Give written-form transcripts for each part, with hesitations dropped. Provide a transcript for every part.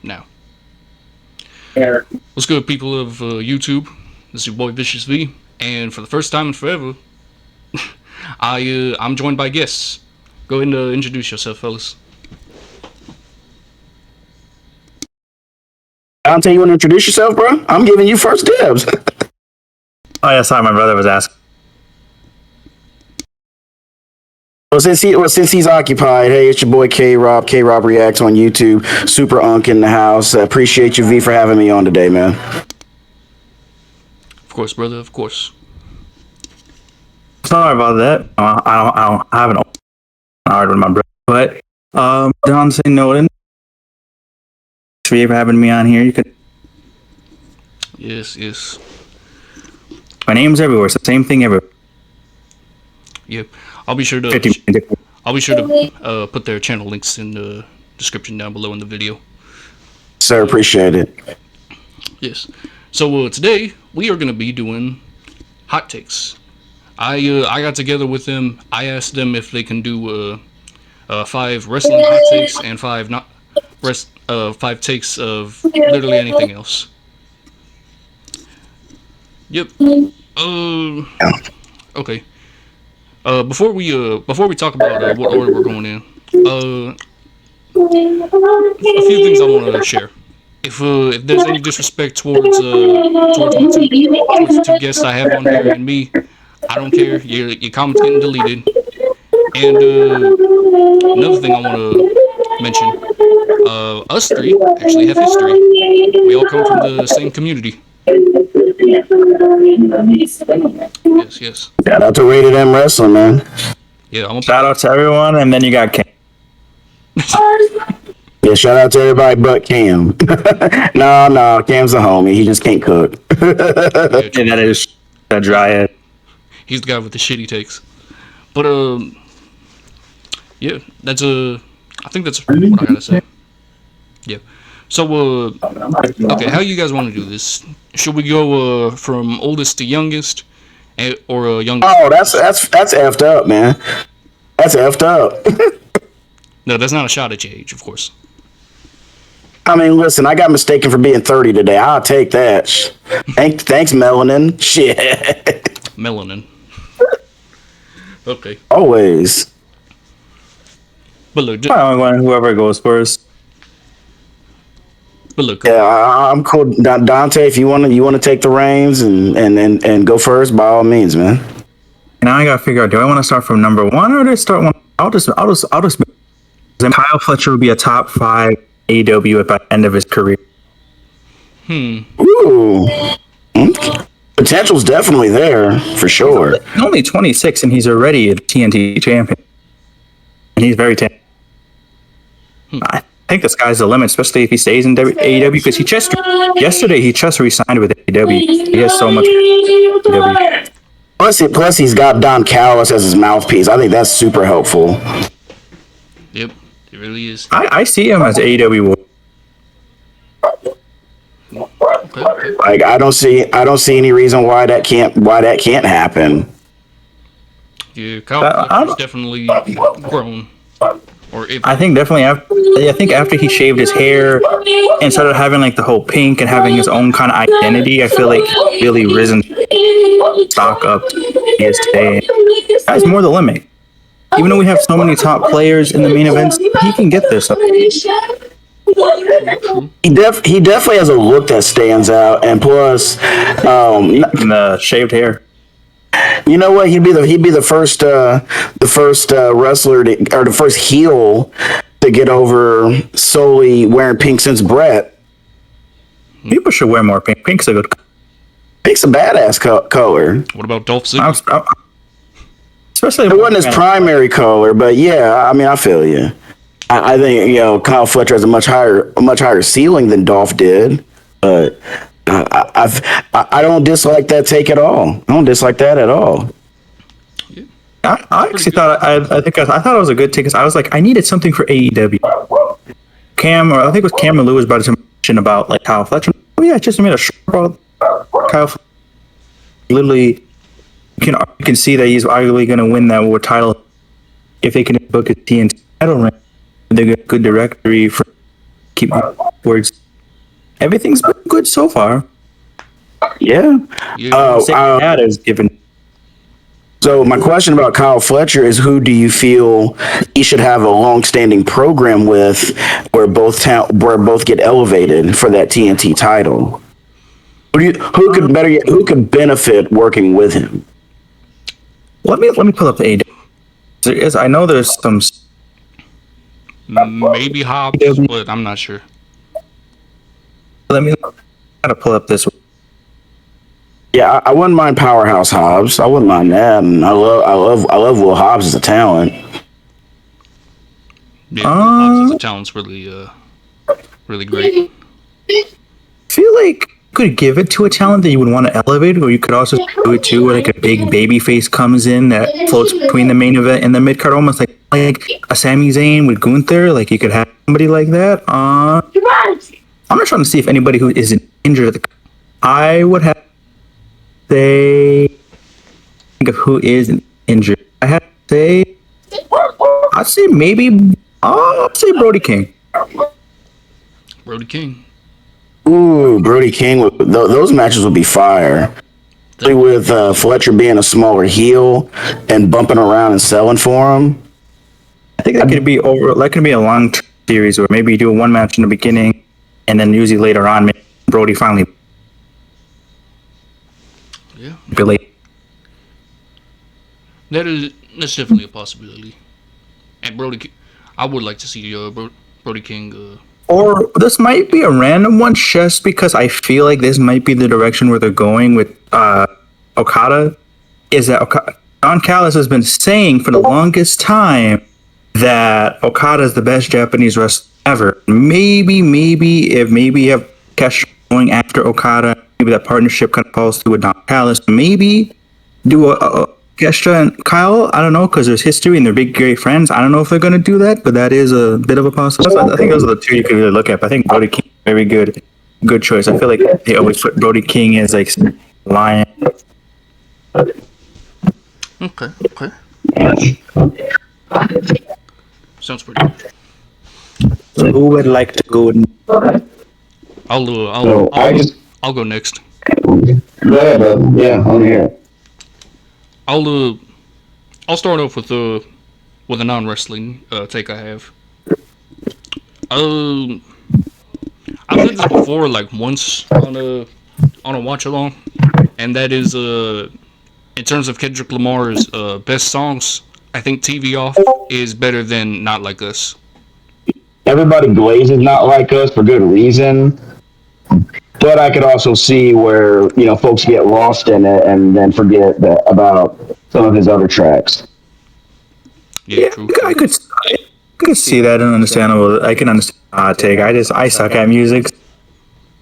now. What's good, people of YouTube? This is your boy Vicious V, and for the first time in forever, I'm joined by guests. Go ahead and introduce yourself, fellas. Dante, you want to introduce yourself, bro? I'm giving you first dibs. Oh yeah, sorry, my brother was asking. Well, since he's occupied, hey, it's your boy K-Rob. K-Rob Reacts on YouTube. Super Unk in the house. Appreciate you, V, for having me on today, man. Of course, brother. Of course. Sorry about that. I haven't argued with my brother, but Dante Nolan, thanks for having me on here. You could. Yes. My name's everywhere. It's the same thing everywhere. Yep. I'll be sure to put their channel links in the description down below in the video. Sir, appreciate it. Yes. So today we are going to be doing hot takes. I got together with them. I asked them if they can do 5 wrestling hot takes and 5 takes of literally anything else. Yep. Okay. Before we talk about what order we're going in, a few things I want to share. If there's any disrespect towards my two guests I have on here and me, I don't care. Your comments getting deleted. And another thing I want to mention, us three actually have history. We all come from the same community. Yes. Shout out to Rated M Wrestling, man. Yeah, Shout out to everyone, and then you got Cam. Yeah, shout out to everybody but Cam. No, Cam's a homie. He just can't cook. Yeah, that is a dryad. He's the guy with the shitty takes. But yeah, I think that's what I gotta say. Yeah. So okay, how you guys want to do this? Should we go from oldest to youngest, or youngest? Oh, that's effed up, man. That's effed up. No, that's not a shot at your age, of course. I mean, listen, I got mistaken for being 30 today. I'll take that. Thanks, melanin. Shit. Melanin. Okay. Always. But look, whoever goes first. But look. Yeah, I'm cool. Dante, if you want to take the reins and go first, by all means, man. Now I gotta figure out: do I want to start from number 1 or do I start one? I'll just. Kyle Fletcher would be a top 5 AEW at the end of his career. Ooh. Potential's definitely there for sure. He's only 26 and he's already a TNT champion. And he's very talented. I think the sky's the limit, especially if he stays in AEW, because yesterday he just re-signed with AEW. He has so much AEW. Plus he's got Don Callis as his mouthpiece. I think that's super helpful. Yep, it really is. I see him as AEW. Okay. Like I don't see any reason why that can't happen. Yeah, Kyle is definitely grown. I think after he shaved his hair and started having like the whole pink and having his own kind of identity, I feel like he really risen stock up he is today. That's more the limit. Even though we have so many top players in the main events, he can get this. He definitely has a look that stands out, and plus, the shaved hair. You know what? He'd be the first wrestler or the first heel to get over solely wearing pink since Brett. People should wear more pink. Pink's a good. Pink's a badass color. What about Dolph Ziggler? Especially it wasn't his primary color, but yeah, I mean, I feel you. I think Kyle Fletcher has a much higher ceiling than Dolph did, but I don't dislike that take at all. I don't dislike that at all. I actually thought I thought it was a good take because I was like, I needed something for AEW. I think it was Cameron Lewis brought a mention about like Kyle Fletcher. Oh yeah, just made a show about Kyle Fletcher. Literally, you can see that he's arguably going to win that world title if they can book a TNT title ring. They get a good directory for keep words. everything's been good so far. Yeah. Yeah. That is given. So my question about Kyle Fletcher is, who do you feel he should have a long-standing program with, where both get elevated for that TNT title? Who could benefit working with him? Let me pull up the AW. There is, I know there's some. Maybe Hobbs, but I'm not sure. Let me try to pull up this. Yeah, I wouldn't mind Powerhouse Hobbs. I wouldn't mind that. And I love Will Hobbs as a talent. Yeah, Hobbs as a talent's really great. I feel like you could give it to a talent that you would want to elevate, or you could also do it too, where like a big baby face comes in that floats between the main event and the mid card, almost like a Sami Zayn with Gunther. Like you could have somebody like that. I'm not trying to see if anybody who isn't injured. I would have think of who is injured. I have to say, I'd say maybe I'll say Brody King. Brody King. Ooh, Brody King. Those matches would be fire. With Fletcher being a smaller heel and bumping around and selling for him. I think that could be over. That could be a long series, where maybe you do one match in the beginning, and then usually later on, maybe Brody finally. Yeah. Billy. That's definitely a possibility. And I would like to see Brody King. Or this might be a random one, just because I feel like this might be the direction where they're going with Okada. Is that Don Callis has been saying for the longest time that Okada is the best Japanese wrestler ever. Maybe if you have Cash going after Okada, maybe that partnership kind of falls through with Don Callis. Maybe do a Kesha and Kyle. I don't know, because there's history and they're big, great friends. I don't know if they're going to do that, but that is a bit of a possibility. I think those are the two you could really look at. But I think Brody King, very good choice. I feel like they always put Brody King as like lion. Okay. Sounds pretty good. So who would like to go? I'll go next. Go ahead, brother. Yeah, I'm here. I'll start off with a non-wrestling take I have. I've said this before, like once on a watch along, and that is in terms of Kendrick Lamar's best songs, I think TV Off is better than Not Like Us. Everybody glazes Not Like Us for good reason. But I could also see where, folks get lost in it and then forget about some of his other tracks. Yeah, true. I could see that and understandable. I can understand hot take. I suck at music.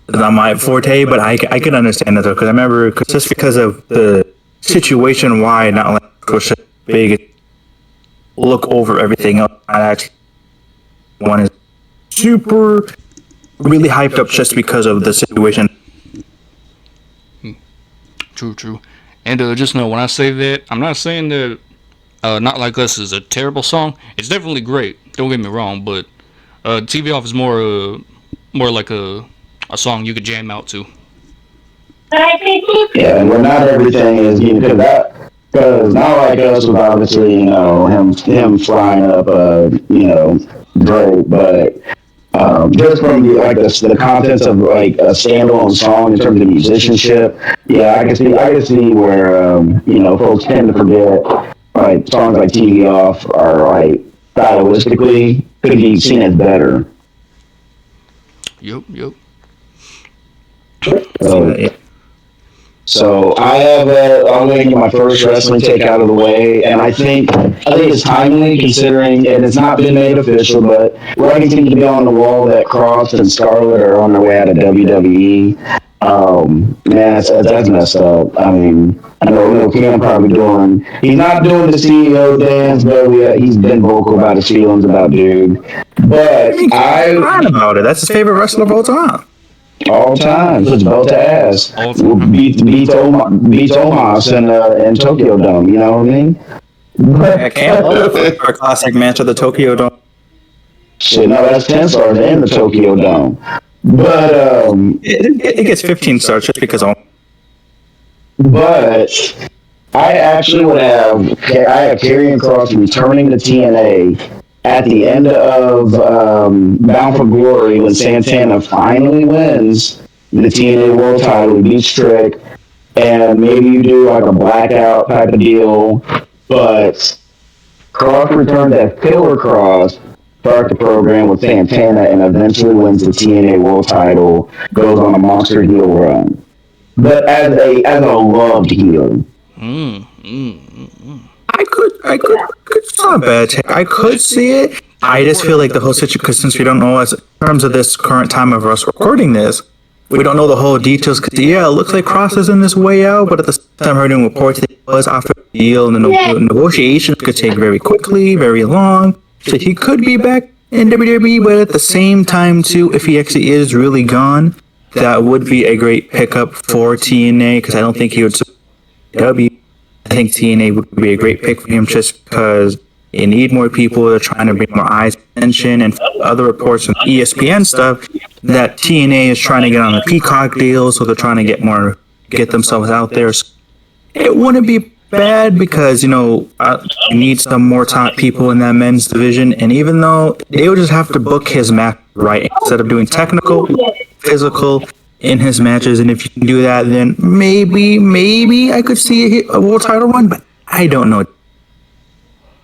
It's not my forte, but I can understand that though, because I remember just because of the situation why Not Like Us was so big, look over everything else. Not actually one is super really hyped up just because of the situation. True. And just know when I say that, I'm not saying that Not Like Us is a terrible song. It's definitely great. Don't get me wrong, but TV Off is more like a song you could jam out to. Yeah, and not everything is because Not Like Us was obviously him flying up Drake, but just from the contents of like a standalone song in terms of musicianship, yeah, I can see where folks tend to forget like songs like TV Off are like stylistically could be seen as better. Yep. So I have I'm going to get my first wrestling take out of the way, and I think it's timely considering, and it's not been made official, but writing seems to be on the wall that Cross and Scarlett are on their way out of WWE. Man, that's messed up. I mean, I know Cam probably he's not doing the CEO dance, but he's been vocal about his feelings about Dude. But I'm about it. That's his favorite wrestler of all time. All time, so it's belt to ass. Beat Omos and Tokyo Dome. You know what I mean? I can't love a classic match at the Tokyo Dome. Shit, no, that's 10 stars in the Tokyo Dome. But It gets 15 stars just because But I actually I have Karrion Kross returning to TNA at the end of Bound for Glory when Santana finally wins the TNA World Title, beats Trick, and maybe you do like a blackout type of deal, but Kross returns as Killer Kross, start the program with Santana, and eventually wins the TNA World Title, goes on a monster heel run. But as a loved heel. I could, it's not a bad take. I could see it. I just feel like the whole situation, because since we don't know, as in terms of this current time of us recording this, we don't know the whole details. Because yeah, it looks like Kross is in this way out, but at the same time, hearing reports that it was after the deal, and the negotiations could take very quickly, very long. So he could be back in WWE, but at the same time, too, if he actually is really gone, that would be a great pickup for TNA, because I don't think he would support W. I think TNA would be a great pick for him just because they need more people. They're trying to bring more eyes, attention, and other reports from ESPN stuff that TNA is trying to get on the Peacock deal, so they're trying to get themselves out there. So it wouldn't be bad because, you need some more top people in that men's division, and even though they would just have to book his match right instead of doing technical, physical in his matches, and if you can do that, then maybe I could see a world title run, but I don't know.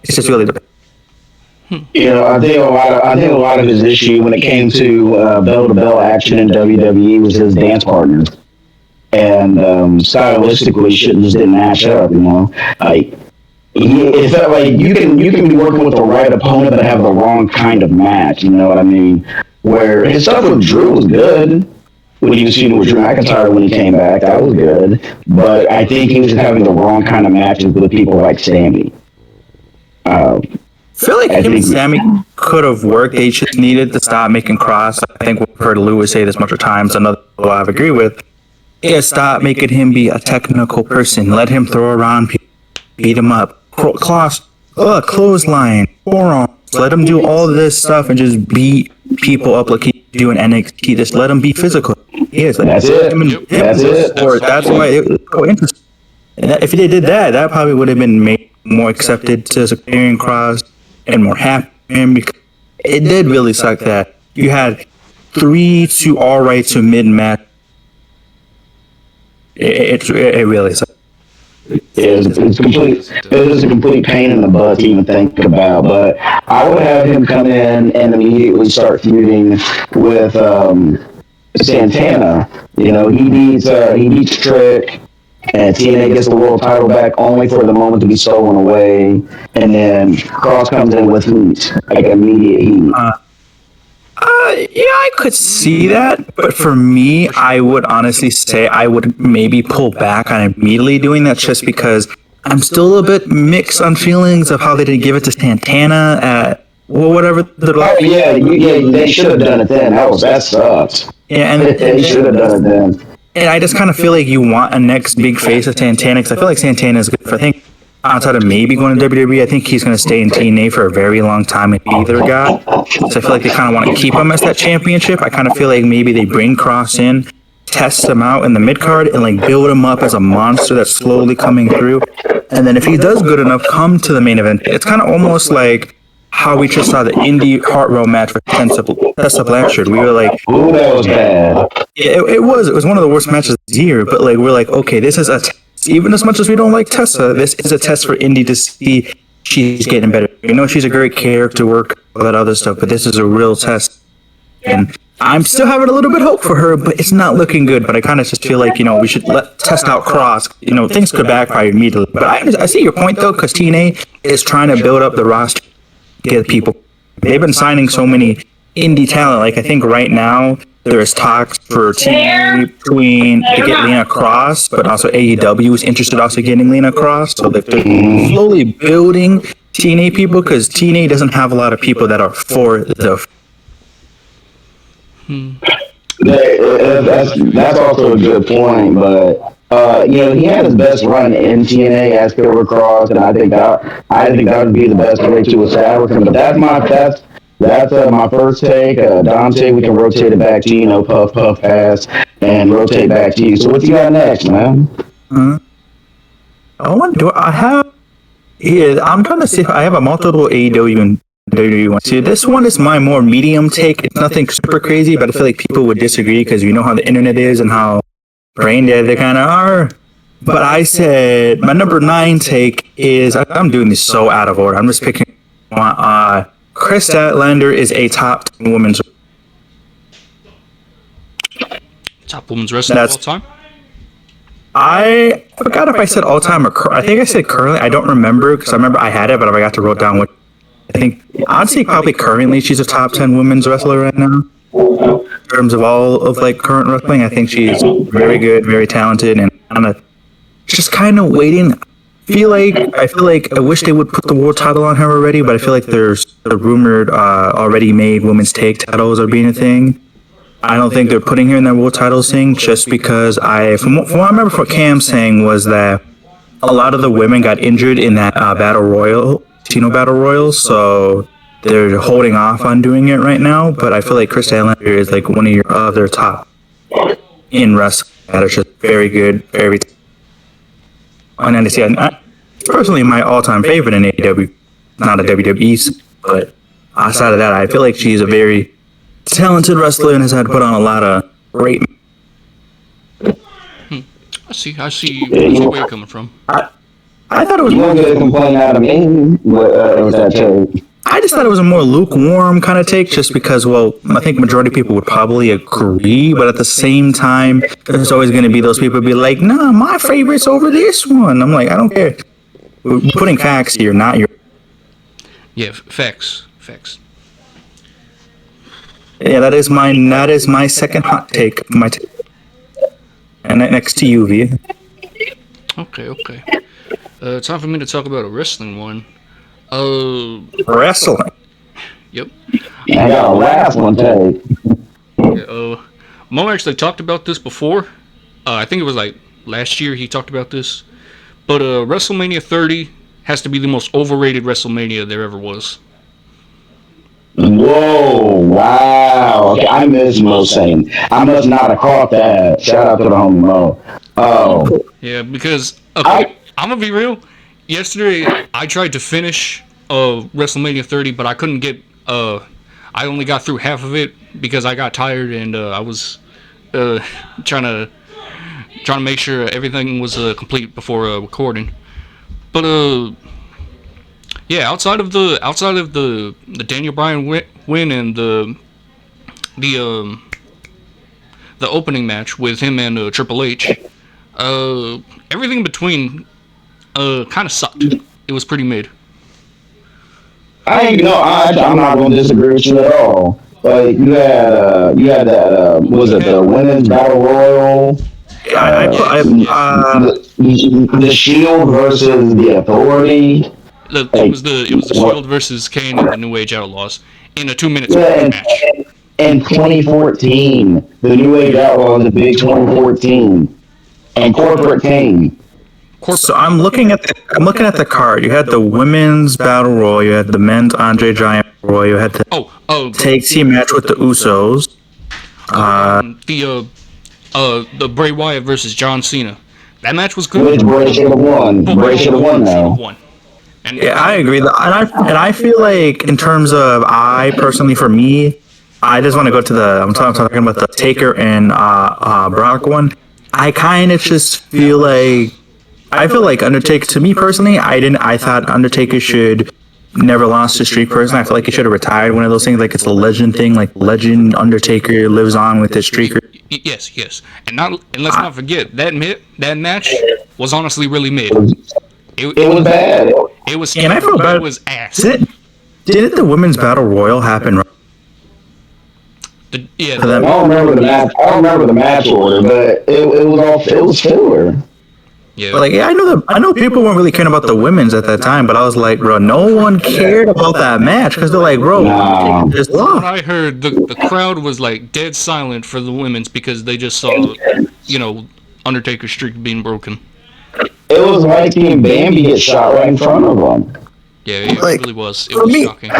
It's just really the. I think a lot of his issue when it came to bell to bell action in WWE was his dance partners, and stylistically, shit just didn't match up. Like it felt like you can be working with the right opponent but have the wrong kind of match. You know what I mean? Where his stuff with Drew was good. When he was feuding with Drew McIntyre when he came back, that was good. But I think he was just having the wrong kind of matches with people like Sammy. I feel like him and Sammy could have worked. They just needed to stop making Kross. I think we've heard Lewis say this much times. Another one I've agreed with is stop making him be a technical person. Let him throw around people, beat him up, clothesline, forearms. Let him do all this stuff and just beat people up like he's doing NXT. Just let him be physical. He is. That's it. That's it. That's why it was so interesting. And if they did that, that probably would have been made more accepted to Karrion Kross and more happy for him, because it did really suck that you had 3 to all right to mid match. It really sucked. It was a complete pain in the butt to even think about. But I would have him come in and immediately start feuding with Santana. He beats Trick, and TNA gets the world title back only for the moment to be stolen away, and then Kross comes in with heat, like immediate heat. Yeah, I could see that, but for me, I would honestly say I would maybe pull back on immediately doing that, just because I'm still a bit mixed on feelings of how they didn't give it to Santana at whatever. They should have done it then. That sucks. Yeah, and they should have done it then. And I just kind of feel like you want a next big face of Santana, because I feel like Santana is good for, I think, outside of maybe going to WWE, I think he's going to stay in TNA for a very long time if either guy. So I feel like they kind of want to keep him as that championship. I kind of feel like maybe they bring Kross in, test him out in the mid card, and like build him up as a monster that's slowly coming through. And then if he does good enough, come to the main event. It's kind of almost like how we just saw the Indy Hartwell match for Tessa Blanchard. We were like, "Ooh, that was bad." It was one of the worst matches this year. But like, we're like, okay, this is a even as much as we don't like Tessa, this is a test for Indy to see she's getting better. She's a great character work, all that other stuff, but this is a real test. And I'm still having a little bit of hope for her, but it's not looking good. But I kind of just feel like, we should test out Kross. Things could backfire immediately. But I see your point, though, because TNA is trying to build up the roster, get people. They've been signing so many indie talent. Like, I think right now, there's talks for TNA to get Lena Kross, but also AEW is interested also getting Lena Kross. So they're slowly building TNA people, because TNA doesn't have a lot of people that are for the. That's also a good point, but he had his best run in TNA as Killer Kross, and I think that would be the best way to establish him. But That's my first take. Dante, we can rotate it back to you, puff, puff, pass, and rotate back to you. So what you got next, man? Do I have? Yeah, I'm trying to see if I have a multiple AEW and WWE one. See, this one is my more medium take. It's nothing super crazy, but I feel like people would disagree because you know how the internet is and how brain dead they kind of are. But I said my number 9 take is I'm doing this so out of order. I'm just picking one. Chris Statlander is a top 10 women's. Top women's wrestler of all time. I forgot if I said all time or I think I said currently. I don't remember because I remember I had it, but I forgot to wrote down what. I think I'd say probably currently she's a top 10 women's wrestler right now. In terms of all of like current wrestling, I think she's very good, very talented, and just kind of waiting. I feel like I wish they would put the world title on her already, but I feel like there's the rumored already made women's tag titles are being a thing. I don't think they're putting her in that world title thing just because from what I remember what Cam saying was that a lot of the women got injured in that battle royal, Latino battle royal, so they're holding off on doing it right now. But I feel like Chris Statlander is like one of your other top in wrestling that is just very good, very. And I see, personally, my all-time favorite in AEW, not a WWE, but outside of that, I feel like she's a very talented wrestler and has had to put on a lot of great. I see where you're coming from. I thought it was You more. want to complain out of me? What was that take? I just thought it was a more lukewarm kind of take, just because, well, I think majority of people would probably agree, but at the same time, there's always going to be those people be like, "Nah, my favorite's over this one." I'm like, I don't care. We're putting facts here, not your. Yeah, facts. Yeah, that is my second hot take. And next to you, V. Okay. Time for me to talk about a wrestling one. Wrestling. Yep. I got a last one take. Mo actually talked about this before. I think it was like last year he talked about this. But WrestleMania 30 has to be the most overrated WrestleMania there ever was. Whoa, wow. Okay, I missed Mo saying. I must not have caught that. Shout out to the homie Mo. Oh. Yeah, because I'm gonna be real. Yesterday I tried to finish WrestleMania 30, but I couldn't get. I only got through half of it because I got tired and I was trying to make sure everything was complete before recording. But yeah, outside of the Daniel Bryan win and the opening match with him and Triple H, everything in between kind of sucked. It was pretty mid. I'm not going to disagree with you at all. Like you had that was it the women's battle royal? The Shield versus the Authority. It was the Shield versus Kane and the New Age Outlaws in a 2-minute match. In 2014, the New Age Outlaws, the big 2014, and Corporate Kane. So I'm looking at the card. You had the women's battle royal. You had the men's Andre Giant royal. You had the tag team match with the Usos. The Bray Wyatt versus John Cena. That match was good. Which Bray should have won. Bray should have won now. Yeah, I agree. And I feel like in terms of for me, I just want to go to I'm talking about the Taker and Brock one. I kind of just feel like Undertaker. To me personally, I thought Undertaker should never lost his streak. Personally, I feel like he should have retired. One of those things, like it's a legend thing. Like legend Undertaker lives on with his streaker. Yes, and let's not forget that match was honestly really mid. It was bad. It was. And I feel bad. It was ass. Didn't the women's battle royal happen? I don't remember the match. I don't remember the match order, but it was filler. Yeah. But I know people weren't really caring about the women's at that time, but I was like, bro, no one cared about that match because they're like, bro, just lost. When I heard the crowd was like dead silent for the women's because they just saw, Undertaker's streak being broken. It was like seeing Bambi get shot right in front of them. Yeah, it really was. It was shocking.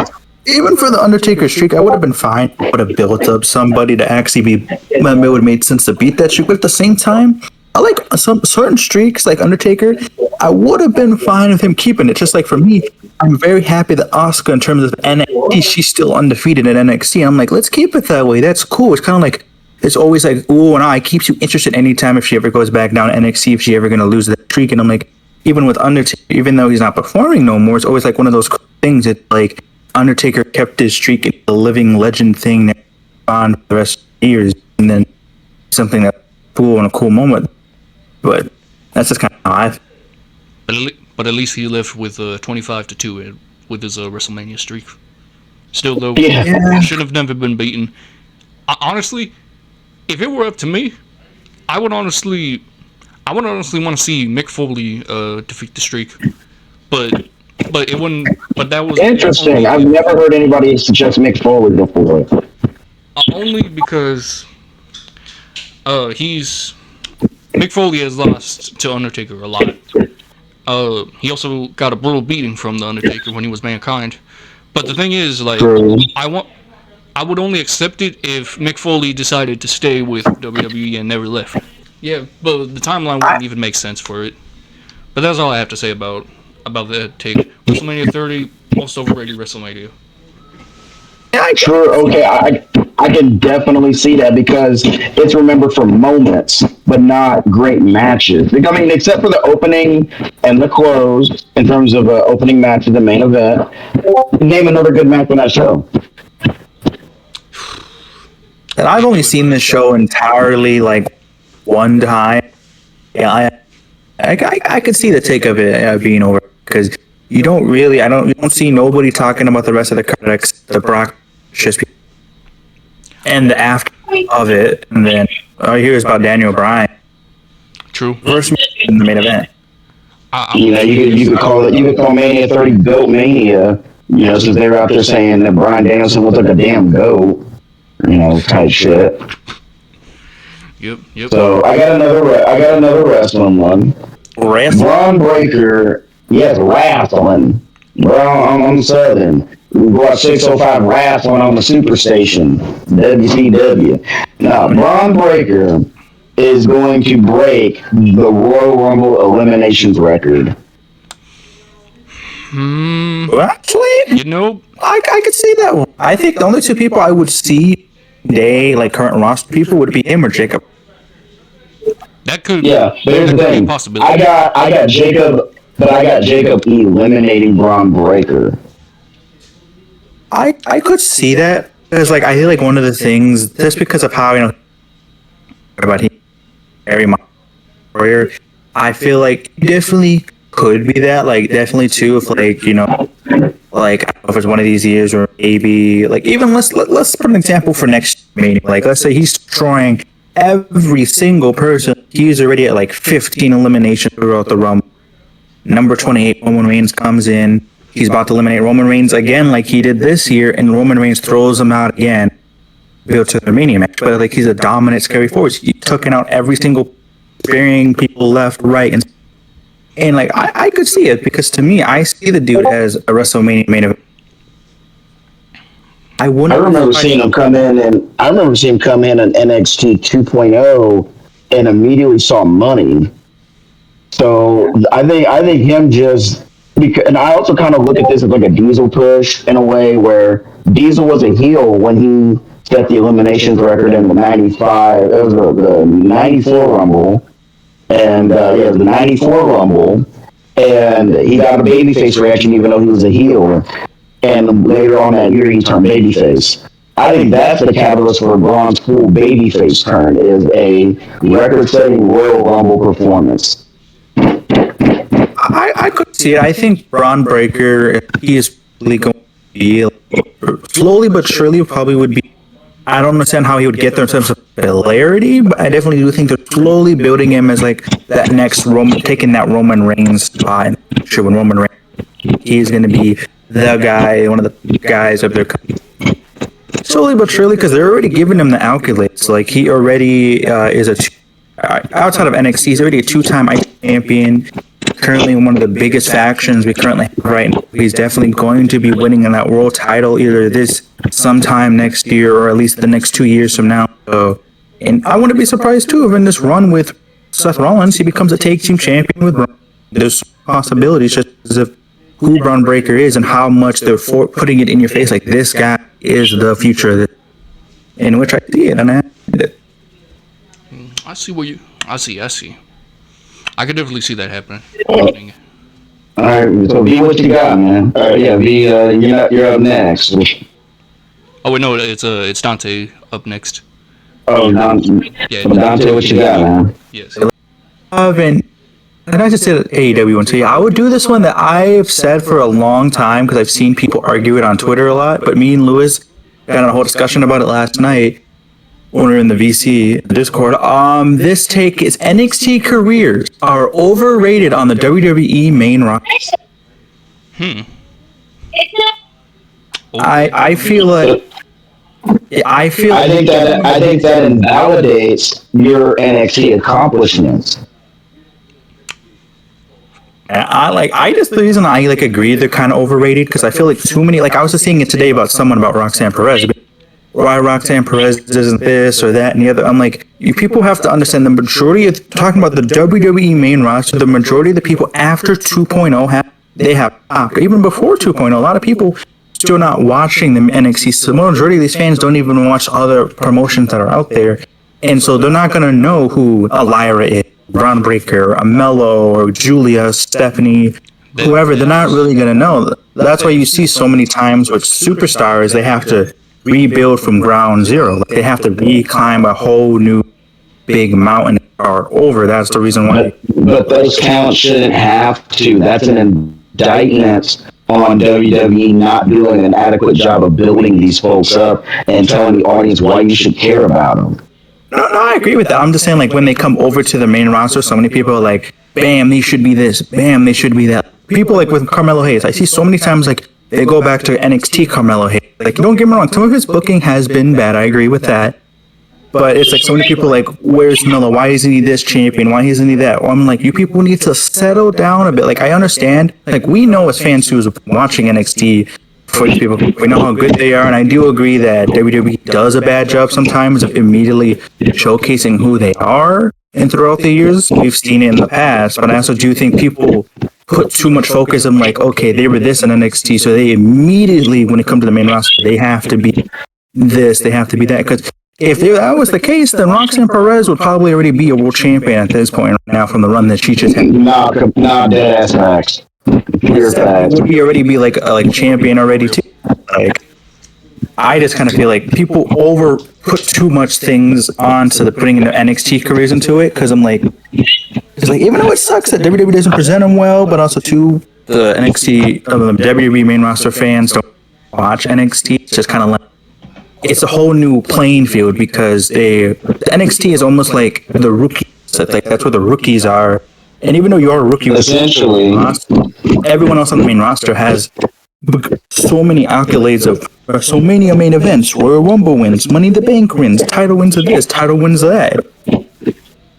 even for the Undertaker streak, I would have been fine. I would have built up somebody to actually be. It would have made sense to beat that streak. But at the same time, I like some certain streaks, like Undertaker. I would have been fine with him keeping it. Just like for me, I'm very happy that Asuka, in terms of NXT, she's still undefeated in NXT. I'm like, let's keep it that way. That's cool. It's kind of like, it's always like, ooh, and it keeps you interested anytime if she ever goes back down to NXT, if she ever going to lose that streak. And I'm like, even with Undertaker, even though he's not performing no more, it's always like one of those things that like Undertaker kept his streak in the living legend thing that on for the rest of the years, and then something that's cool and a cool moment. But that's just kind of how I feel. But at least he left with 25-2 with his WrestleMania streak. Still though, Yeah. should have never been beaten. Honestly, if it were up to me, I would honestly want to see Mick Foley defeat the streak. But it wouldn't. But that was Interesting. I've never heard anybody suggest Mick Foley before. only because Mick Foley has lost to Undertaker a lot. He also got a brutal beating from the Undertaker when he was Mankind. But the thing is, like, True. I would only accept it if Mick Foley decided to stay with WWE and never left. Yeah, but the timeline wouldn't even make sense for it. But that's all I have to say about that take. WrestleMania 30, most overrated WrestleMania. True. Okay, I can definitely see that because it's remembered for moments, but not great matches. I mean, except for the opening and the close, in terms of opening match of the main event. Name another good match on that show. And I've only seen this show entirely like one time. Yeah, I could see the take of it being over because you don't see nobody talking about the rest of the card except the Brock just and the after of it, and then all you hear is about Daniel Bryan True. first in the main event. You could call Mania 30 Goat Mania. Since they were out there saying that Bryan Danielson looks like a damn goat. Type shit. Yep. So I got another wrestling one. Wrestling? Braun Breaker, yes, wrestling. Bro, I'm Southern. We brought 605 wrestling on the Superstation, WCW. Now, Braun Breaker is going to break the Royal Rumble eliminations record. Actually, I could see that one. I think the only two people I would see today, like current roster people, would be him or Jacob. That could. Yeah, but here's the be a thing. possibility. I got Jacob, but I got Jacob eliminating Braun Breaker. I could see that because like I feel like one of the things just because of how about him, Harry Warrior, I feel like he definitely could be that. Like definitely too if like like I don't know if it's one of these years or maybe like even let's put an example for next Mania. Like let's say he's destroying every single person. He's already at like 15 eliminations throughout the Rumble. Number 28, Roman Reigns comes in. He's about to eliminate Roman Reigns again like he did this year, and Roman Reigns throws him out again. Built to the Mania match. But like he's a dominant, scary force. He took out every single sparing people left, right, and like I could see it because to me, I see the dude as a WrestleMania main event. I remember seeing him come in on NXT 2.0 and immediately saw money. So I think him just because, and I also kind of look at this as like a Diesel push in a way where Diesel was a heel when he set the eliminations record in the 95. It was the 94 Rumble. And it was the 94 Rumble. And he got a babyface reaction even though he was a heel. And later on that year, he turned babyface. I think that's the catalyst for Braun's full babyface turn, is a record-setting Royal Rumble performance. I could see it. I think Braun Breaker, he is probably going to be slowly but surely probably would be. I don't understand how he would get there in terms of popularity, but I definitely do think they're slowly building him as like that next Roman, taking that Roman Reigns spot. Sure, when Roman Reigns, he's going to be the guy, one of the guys of their company. Slowly but surely, because they're already giving him the accolades. Like he already is outside of NXT, he's already a two-time IC champion. currently one of the biggest factions we currently have right now. He's definitely going to be winning in that world title either this sometime next year or at least the next 2 years from now. And I wouldn't be surprised too if in this run with Seth Rollins, he becomes a tag team champion with Braun. There's possibilities just as of who Braun Breaker is and how much they're putting it in your face. Like, this guy is the future, in which I see it, and I did it. I see what you. I see. I could definitely see that happening. All right, so V, what you got, man? Yeah, V, you're up next. Oh wait, no, it's Dante up next. Oh, Yeah, Dante, what you got, man? Yes. And I just said AEW one. So yeah, I would do this one that I've said for a long time because I've seen people argue it on Twitter a lot. But me and Lewis got in a whole discussion about it last night when we were in the VC Discord. This take is NXT careers are overrated on the WWE main roster. I feel like. I think that invalidates your NXT accomplishments. The reason I agree they're kind of overrated because I feel like too many, I was just saying it today about someone about Roxanne Perez. Why Roxanne Perez isn't this or that and the other. I'm like, you people have to understand the majority of, talking about the WWE main roster, the majority of the people after 2.0 they have stopped. Even before 2.0, a lot of people still not watching the NXT. So the majority of these fans don't even watch other promotions that are out there. And so they're not going to know who a Lyra is, Braun Breaker, a Mello, or Julia, Stephanie, whoever. They're not really going to know. That's why you see so many times with superstars, they have to rebuild from ground zero. They have to reclimb a whole new big mountain or over. That's the reason why. But those counts shouldn't have to. That's an indictment on WWE not doing an adequate job of building these folks up and telling the audience why you should care about them. No, I agree with that. I'm just saying, when they come over to the main roster, so many people are like, bam, they should be this, bam, they should be that. People with Carmelo Hayes, I see so many times, they go back to NXT Carmelo Hayes. Don't get me wrong, some of his booking has been bad, I agree with that. But it's so many people where's Melo? Why isn't he this champion? Why isn't he that? Well, I'm you people need to settle down a bit. I understand, we know as fans who's watching NXT, for these people, we know how good they are, and I do agree that WWE does a bad job sometimes of immediately showcasing who they are. And throughout the years, we've seen it in the past, but I also do think people put too much focus on okay, they were this in NXT, so they immediately, when it comes to the main roster, they have to be this, they have to be that. Because if that was the case, then Roxanne Perez would probably already be a world champion at this point right now from the run that she just had. Nah, dead ass facts. Would he already be a champion already too? I just kind of feel people put too much things onto bringing their NXT careers into it because I'm even though it sucks that WWE doesn't present them well, but also too the NXT the WWE main roster fans don't watch NXT. It's just kind of it's a whole new playing field because the NXT is almost like the rookies. That's where the rookies are. And even though you're a rookie, essentially, everyone else on the main roster has so many accolades of so many main events. Royal Rumble wins, Money in the Bank wins, title wins of this, title wins of that.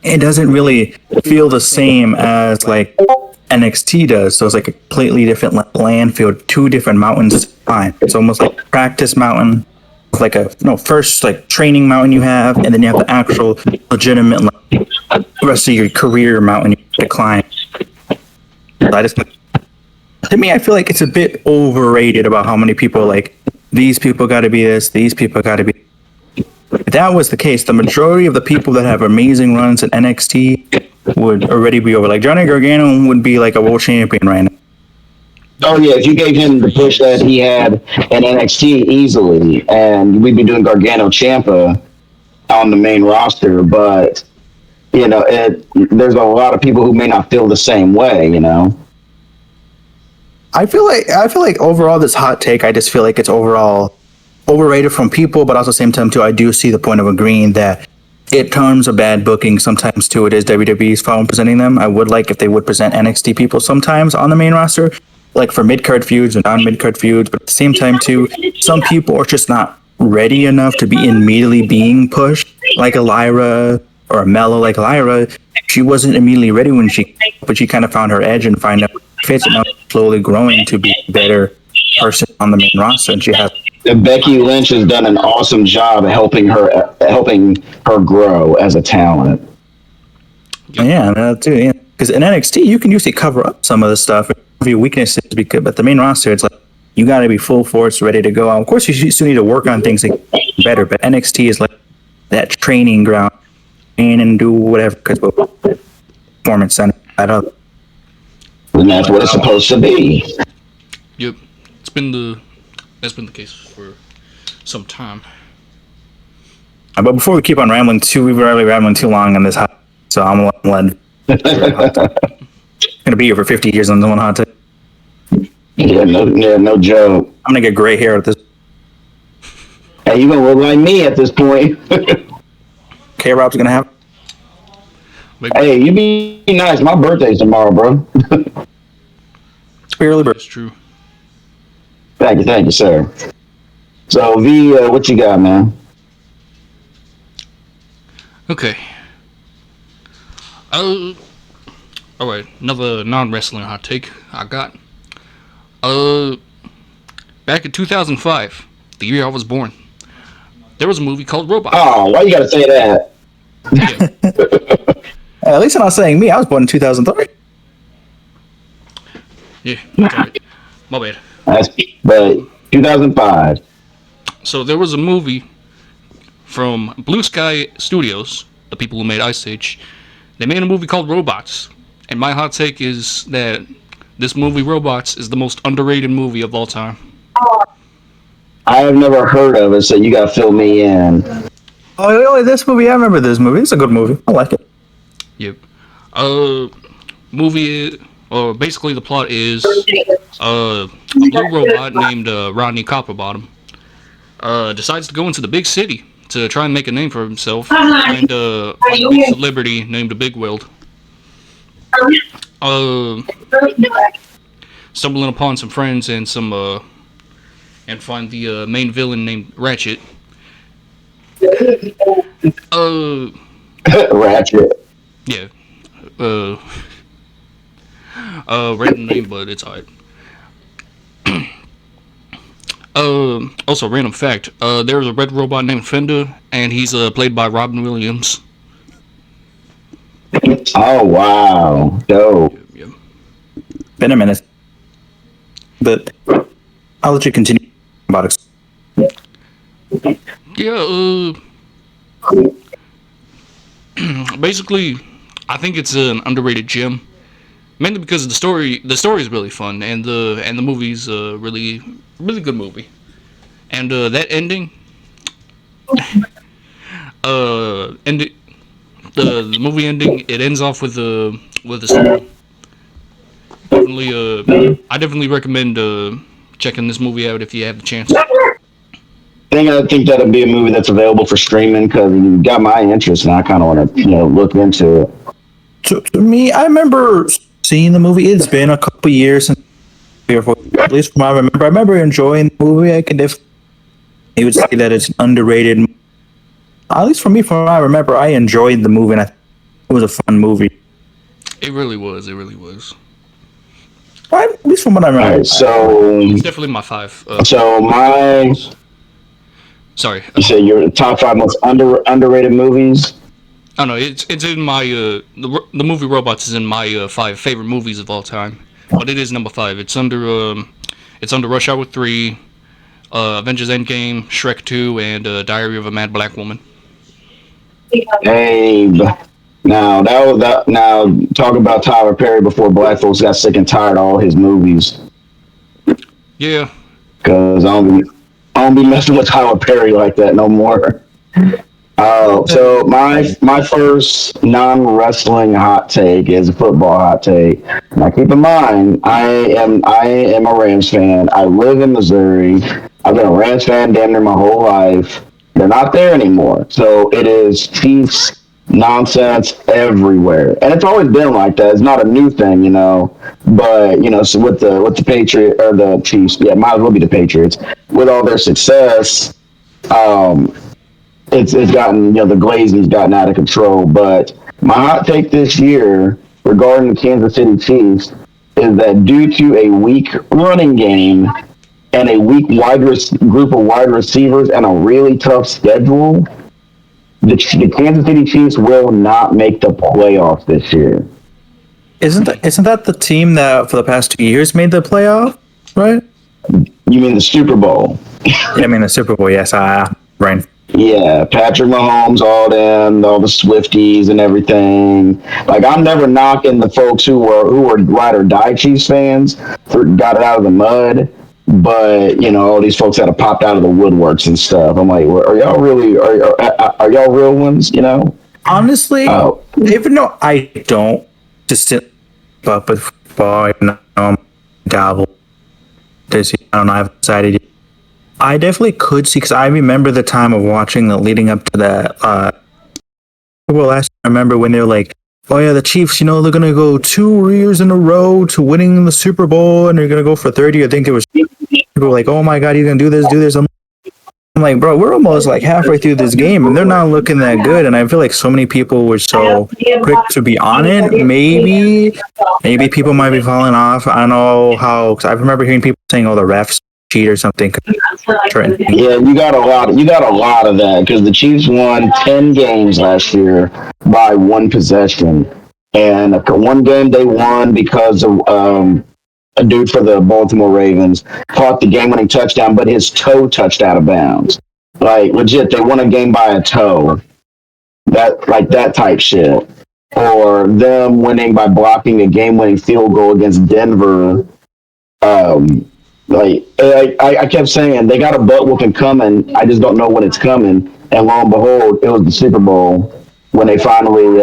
It doesn't really feel the same as NXT does. So it's a completely different land field, two different mountains. Fine, it's almost like practice mountain, first training mountain you have, and then you have the actual legitimate rest of your career mountain you to climb. To me, I feel it's a bit overrated about how many people these people got to be this, these people got to be. If that was the case, the majority of the people that have amazing runs at NXT would already be over. Johnny Gargano would be a world champion right now. Oh yeah, if you gave him the push that he had at NXT easily, and we'd be doing Gargano Ciampa on the main roster, but there's a lot of people who may not feel the same way, I feel like overall this hot take, I just feel it's overall overrated from people, but also at the same time too, I do see the point of agreeing that it terms a bad booking sometimes too. It is WWE's fault presenting them. I would if they would present NXT people sometimes on the main roster, for mid-card feuds and non-mid-card feuds, but at the same time too, some people are just not ready enough to be immediately being pushed, like a Lyra or a Mello. Lyra she wasn't immediately ready when but she kind of found her edge and find out fits and now slowly growing to be a better person on the main roster. And she has. And Becky Lynch has done an awesome job of helping her grow as a talent. Yeah, that too. Yeah, because in NXT you can usually cover up some of the stuff, your weaknesses, but the main roster it's like you got to be full force, ready to go. Of course, you still need to work on things to get better, but NXT is like that training ground, and do whatever because performance center. And that's what it's supposed to be. Yep, that's been the case for some time. But before we keep on rambling we've already rambling too long on this hot, so I'm gonna gonna be here for 50 years on the one hot take. Yeah, no joke. I'm gonna get gray hair at this. Hey, you gonna look like me at this point. K-Rob's gonna have. Maybe. Hey, you be nice. My birthday's tomorrow, bro. Early bird. That's true. Thank you, sir. So, V, what you got, man? Okay. All right. Another non-wrestling hot take I got. Back in 2005, the year I was born, there was a movie called Robot. Oh, why you gotta say that? Yeah. At least I'm not saying me. I was born in 2003. Yeah. Sorry. My bad. But 2005. So there was a movie from Blue Sky Studios, the people who made Ice Age. They made a movie called Robots. And my hot take is that this movie, Robots, is the most underrated movie of all time. I have never heard of it, so you gotta fill me in. Oh, really? This movie? I remember this movie. It's a good movie. I like it. Yep. Basically the plot is a blue robot named Rodney Copperbottom decides to go into the big city to try and make a name for himself and find a big celebrity named Big Weld. Stumbling upon some friends and find the main villain named Ratchet. Ratchet. Yeah. Random name, but it's alright. Also, random fact. There's a red robot named Fender, and he's played by Robin Williams. Oh, wow. Dope. Yeah. Been a minute. But I'll let you continue about it. Yeah, basically, I think it's an underrated gem. Mainly because the story is really fun, and the movie's a really good movie. And that ending, the movie ending, it ends off with a song. I definitely recommend checking this movie out if you have the chance. I think that'll be a movie that's available for streaming because you got my interest, and I kind of want to, look into it. To me, I remember seeing the movie. It's been a couple years since, at least from what I remember. I remember enjoying the movie. I would say that it's underrated. At least for me, from what I remember, I enjoyed the movie, and it was a fun movie. It really was. It really was. At least from what I remember. All right, so It's definitely my 5. Sorry. You said your top 5 most underrated movies. Oh no, it's in my the movie Robots is in my 5 favorite movies of all time, but it is number 5. It's under Rush Hour 3, Avengers Endgame, Shrek 2, and Diary of a Mad Black Woman. Abe. Now talk about Tyler Perry before black folks got sick and tired of all his movies. Yeah. Cause I don't be messing with Tyler Perry like that no more. So my first non-wrestling hot take is a football hot take. Now keep in mind, I am a Rams fan. I live in Missouri. I've been a Rams fan damn near my whole life. They're not there anymore. So it is Chiefs nonsense everywhere. And it's always been like that. It's not a new thing, But, so with the Patriots or the Chiefs, yeah, might as well be the Patriots. With all their success, it's gotten, the glazing's gotten out of control. But My hot take this year regarding the Kansas City Chiefs is that due to a weak running game and a weak group of wide receivers and a really tough schedule, the Kansas City Chiefs will not make the playoffs this year. Isn't that the team that for the past 2 years made the playoff, right? You mean the Super Bowl? Yeah, I mean the Super Bowl. Yes, right. Yeah, Patrick Mahomes, all the Swifties and everything. Like, I'm never knocking the folks who were ride or die Chiefs fans got it out of the mud, but all these folks that have popped out of the woodworks and stuff. I'm like, are y'all really are y'all real ones? Honestly, even though I don't just sit up with football, dabble. I don't know. I've decided. I definitely could see, because I remember the time of watching the leading up to that. I remember when they were like, "Oh yeah, the Chiefs, they're gonna go 2 years in a row to winning the Super Bowl, and they're gonna go for 30." I think it was people were like, "Oh my God, he's gonna do this, do this." I'm like, bro, we're almost like halfway through this game, and they're not looking that good. And I feel like so many people were so quick to be on it. Maybe people might be falling off. I don't know how. Cause I remember hearing people saying, "Oh, the refs cheat or something." Yeah, you got a lot of that, because the Chiefs won 10 games last year by one possession, and one game they won because of a dude for the Baltimore Ravens caught the game-winning touchdown, but his toe touched out of bounds. Like, legit, they won a game by a toe. That type shit. Or them winning by blocking a game-winning field goal against Denver. I kept saying they got a butt whooping coming. I just don't know when it's coming. And lo and behold, it was the Super Bowl when they finally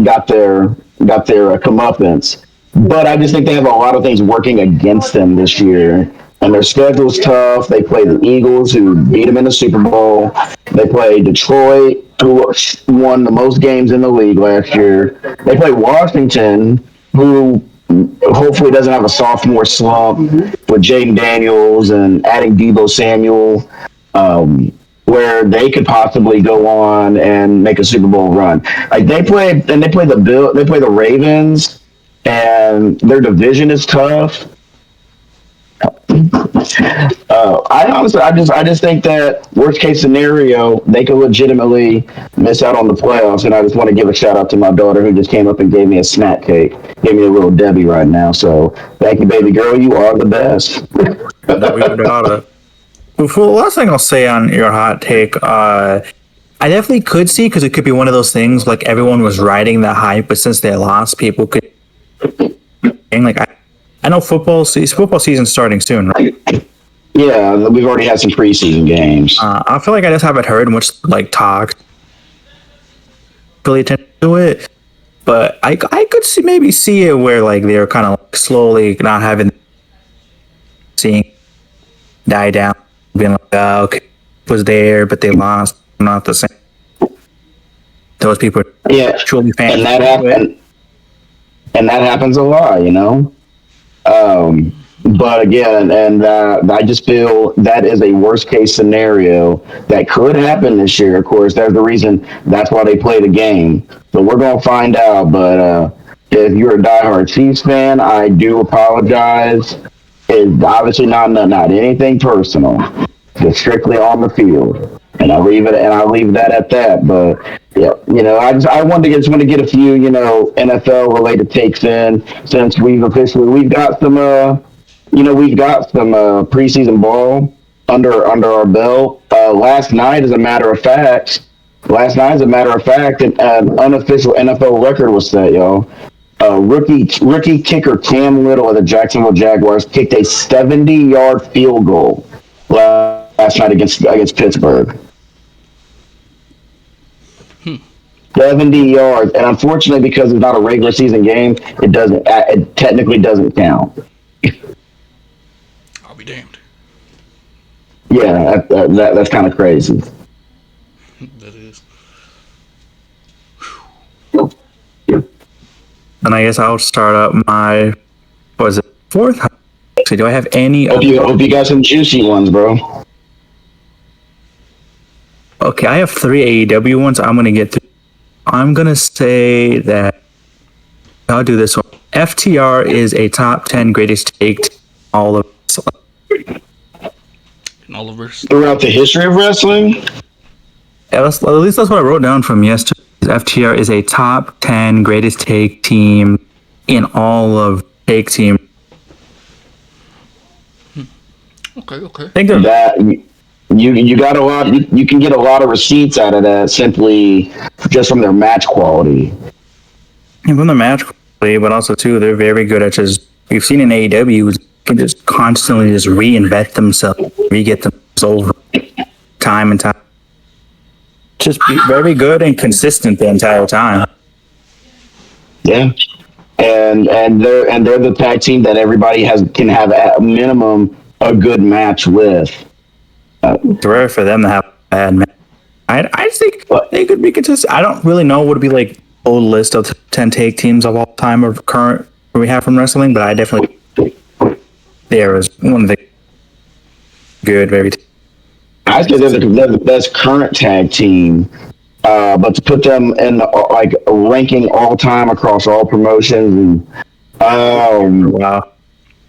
got their comeuppance. But I just think they have a lot of things working against them this year. And their schedule's tough. They play the Eagles, who beat them in the Super Bowl. They play Detroit, who won the most games in the league last year. They play Washington, who hopefully doesn't have a sophomore slump with Jaden Daniels and adding Deebo Samuel, where they could possibly go on and make a Super Bowl run. Like, they play the Ravens, and their division is tough. I just think that worst case scenario, they could legitimately miss out on the playoffs. And I just want to give a shout out to my daughter, who just came up and gave me a snack cake, gave me a little Debbie right now. So thank you, baby girl. You are the best. Before the last thing I'll say on your hot take, I definitely could see, because it could be one of those things like everyone was riding the hype, but since they lost, people could. I know football season's starting soon, right? Yeah, we've already had some preseason games. I feel like I just haven't heard much talk really attention to it, but I could see it where they're kind of slowly not having seeing die down, being like, oh, okay, it was there, but they lost, not the same. Those people, truly fans, and that happens a lot, But again, and I just feel that is a worst case scenario that could happen this year. Of course, there's the reason. That's why they play the game. So we're gonna find out. But if you're a diehard Chiefs fan, I do apologize. It's obviously not anything personal. It's strictly on the field, and I'll leave that at that. But yeah, I want to get a few NFL related takes in, since we've got some. We've got some preseason ball under our belt. Last night, as a matter of fact, an unofficial NFL record was set, y'all. Rookie kicker Cam Little of the Jacksonville Jaguars kicked a 70-yard field goal last night against Pittsburgh. 70 yards, and unfortunately, because it's not a regular season game, it technically doesn't count. I'll be damned. Yeah, that's kind of crazy. That is. And I guess I'll start up my, fourth? So do I have any? Hope you got some juicy ones, bro. Okay, I have 3 AEW ones I'm going to get through. I'm gonna say that I'll do this one. FTR is a top 10 greatest take all of In all of us. Throughout the history of wrestling, at least that's what I wrote down from yesterday. FTR is a top 10 greatest take team in all of take team. Okay. I think they're that you got a lot. You can get a lot of receipts out of that simply just from their match quality. from the match quality, but also too they're very good at just we've seen in AEW can just constantly just reinvent themselves, re-get themselves over time and time. Just be very good and consistent the entire time. Yeah, and they're the tag team that everybody can have at a minimum a good match with. It's rare for them to have a bad match. I think they could be consistent. I don't really know what would be like old list of 10 take teams of all time or current we have from wrestling, but I definitely there is one of the good, very. I think they're the best current tag team, but to put them in like ranking all time across all promotions, Wow.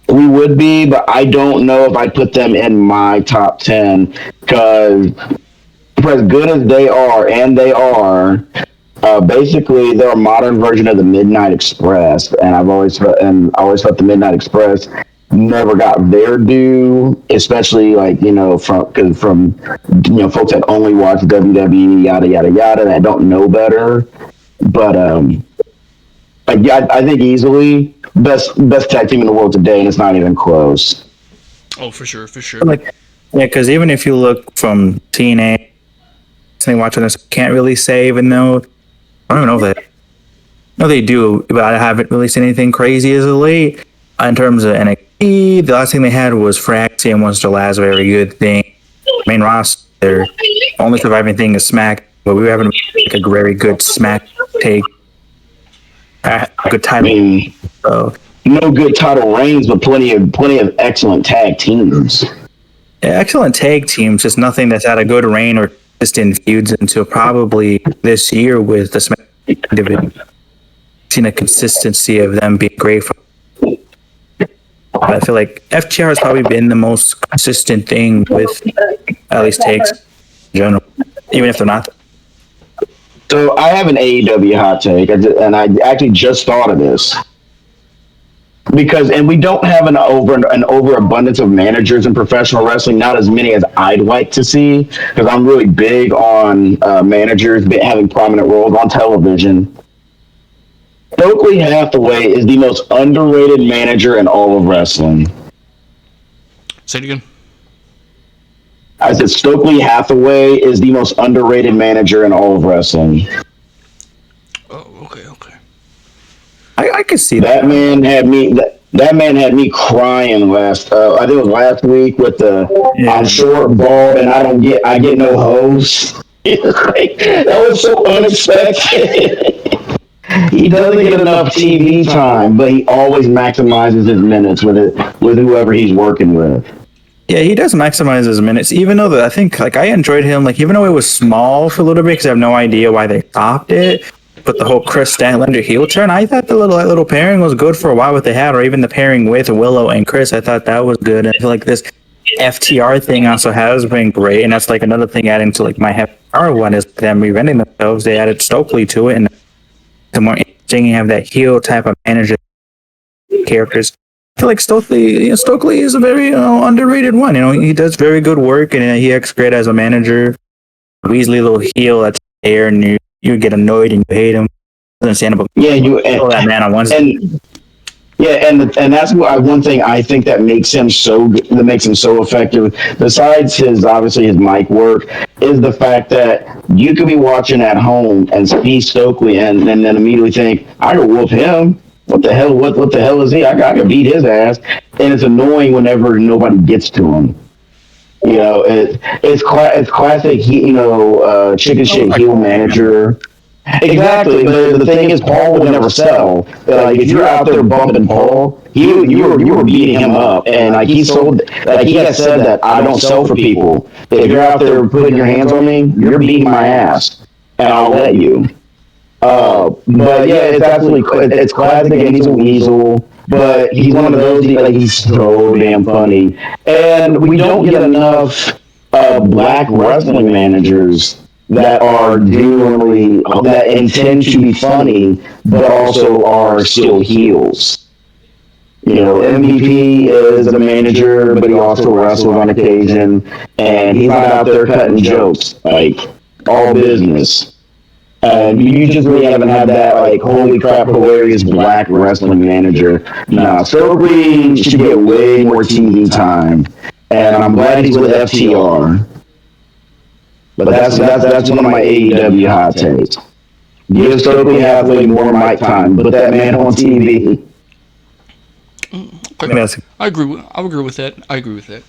we would be, but I don't know if I'd put them in my top 10 because for as good as they are, and they are, basically they're a modern version of the Midnight Express, and I always thought the Midnight Express never got their due, especially like from folks that only watch WWE, yada yada yada, that don't know better. But I think easily best tag team in the world today, and it's not even close. Oh, for sure. Like, yeah, because even if you look from TNA, watching this, can't really say, even though I don't know if they, no, they do, but I haven't really seen anything crazy as of late. In terms of NXT, the last thing they had was Fraxium was the last very good thing. Main roster, their only surviving thing is Smack, but we haven't like a very good Smack take. Good title. I mean, So, no good title reigns, but plenty of excellent tag teams. yeah, excellent tag teams, just nothing that's had a good reign or consistent feuds until probably this year with the Smack division. Seen a consistency of them being great. I feel like FTR has probably been the most consistent thing with at least takes in general, even if they're not. So I have an AEW hot take, and I actually just thought of this and we don't have an overabundance of managers in professional wrestling, not as many as I'd like to see, because I'm really big on managers having prominent roles on television. Stokely Hathaway is the most underrated manager in all of wrestling. Say it again. I said Stokely Hathaway is the most underrated manager in all of wrestling. Oh, okay. I could see that. That man had me crying last. I think it was last week with the I'm short, bald, and I get no hose. That was so unexpected. He doesn't get enough TV time, but he always maximizes his minutes with whoever he's working with. Yeah, he does maximize his minutes, even though I think like I enjoyed him. Like even though it was small for a little bit, because I have no idea why they stopped it. But the whole Chris Statlander heel turn, I thought the little pairing was good for a while. What they had, or even the pairing with Willow and Chris, I thought that was good. And I feel like this FTR thing also has been great, and that's like another thing adding to like my FTR one is them reinventing themselves. They added Stokely to it, and the more interesting you have that heel type of manager characters. I feel like Stokely is a very underrated one. He does very good work, and he acts great as a manager. Weasley little heel that's there, and you get annoyed and you hate him. Understandable. Yeah, that man on Wednesday. And that's one thing I think that makes him so effective. Besides his mic work, is the fact that you could be watching at home and see Stokely and then immediately think, I could whoop him. What the hell? What the hell is he? I could beat his ass. And it's annoying whenever nobody gets to him. It's classic. Chicken shit heel manager. Exactly, but the thing is, Paul would never sell. Like if you're out there bumping Paul, you were beating him up, and like he has said that I don't sell for people. If you're out there putting your hands on me, you're beating my ass, and I'll let you. But yeah, it's absolutely it's classic, and he's a weasel. But he's one of those like he's so damn funny, and we don't get enough black wrestling managers that are genuinely that intend to be funny, but also are still heels. You know, MVP is a manager, but he also wrestles on occasion, and he's not out there cutting jokes like all business. And you just really haven't had that, like, holy crap, hilarious black wrestling manager. Nah, Stokely should get way more TV time. And I'm glad he's with FTR. But that's one of my AEW hot takes. Give Stokely Hathaway more mic time. Put that man on TV. Okay. I agree with that.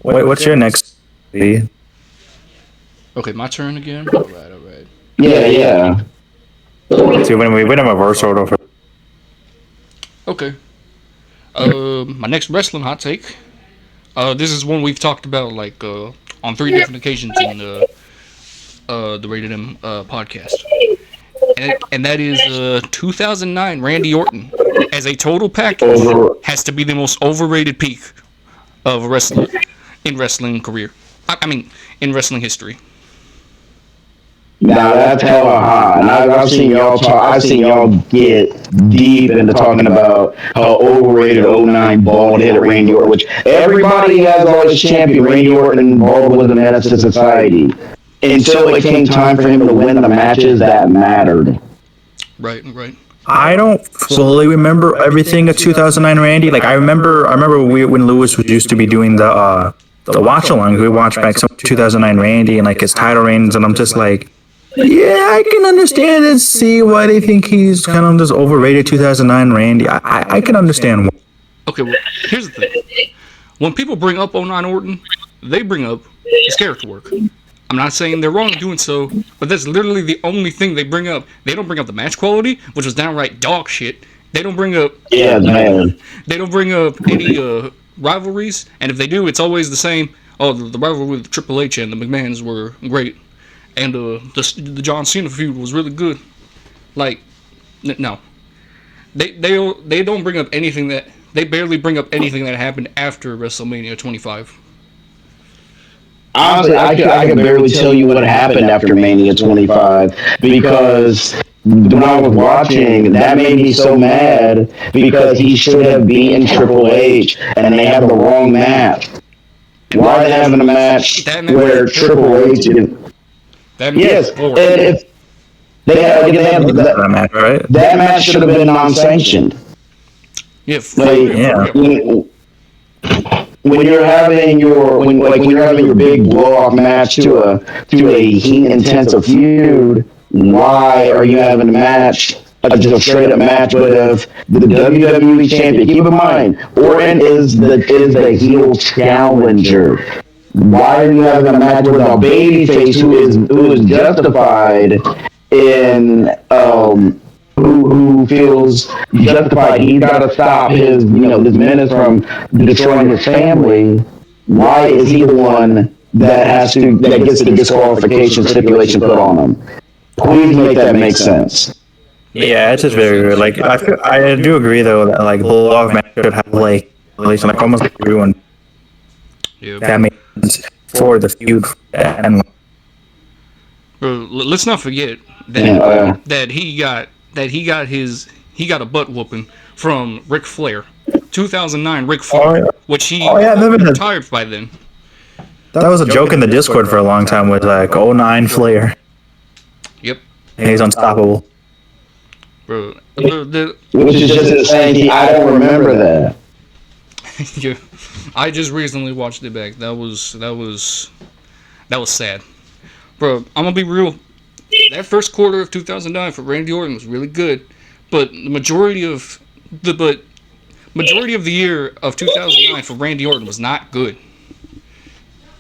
Wait, what's your next? Okay, my turn again. All right. Yeah. See, when we win a reverse order for. Okay. My next wrestling hot take. This is one we've talked about like on 3 different occasions in the Rated M podcast, and that is 2009 Randy Orton as a total package has to be the most overrated peak of a wrestler in wrestling career. I mean, in wrestling history. Now that's hella hot. And I've seen y'all talk. I've seen y'all get deep into talking about how overrated 09 bald-headed Randy Orton, which everybody has always championed Randy Orton and bald was a menace to society until it came time for him to win the matches that mattered. Right. I don't fully remember everything of 2009 Randy. Like I remember when Lewis was used to be doing the watch along. We watched back some 2009 Randy and like his title reigns, and I'm just like. Yeah, I can understand and see why they think he's kind of this overrated 2009 Randy. I can understand why. Okay, well, here's the thing. When people bring up 09 Orton, they bring up his character work. I'm not saying they're wrong in doing so, but that's literally the only thing they bring up. They don't bring up the match quality, which was downright dog shit. They don't bring up... Yeah, man. They don't bring up any rivalries, and if they do, it's always the same. Oh, the rivalry with Triple H and the McMahons were great. And the John Cena feud was really good. Like, no, they don't bring up anything that they barely bring up anything that happened after WrestleMania 25. Honestly, I could barely tell you what happened after Mania 25 because when I was watching, that made me so mad because he should have beaten Triple H and they had the wrong match. Why are they having a match where Triple H is... Yes, and if they had that match, right? That match should have been non-sanctioned. When you're having your big blow-off match to a heat-intensive feud, why are you having a match, just a straight-up match, but of the WWE champion? Keep in mind, Orton is the heel challenger. Why are you having a match with a babyface who is justified in who feels justified? He's got to stop his this menace from destroying his family. Why is he the one that gets the disqualification stipulation put on him? Please make that make sense. Yeah, it's just very weird. Like I do agree though that like blow-off match should have like at least like almost like everyone. Yep. That makes sense for the feud. And let's not forget that he got a butt whooping from Ric Flair, 2009 Ric Flair, which he retired by then. That was a joke in the Discord for a long time with like 09 Flair. Yep. And he's unstoppable. Bro, which is just insane. I don't remember that. Yeah, I just recently watched it back. That was sad, bro. I'm gonna be real. That first quarter of 2009 for Randy Orton was really good, but the majority of the year of 2009 for Randy Orton was not good.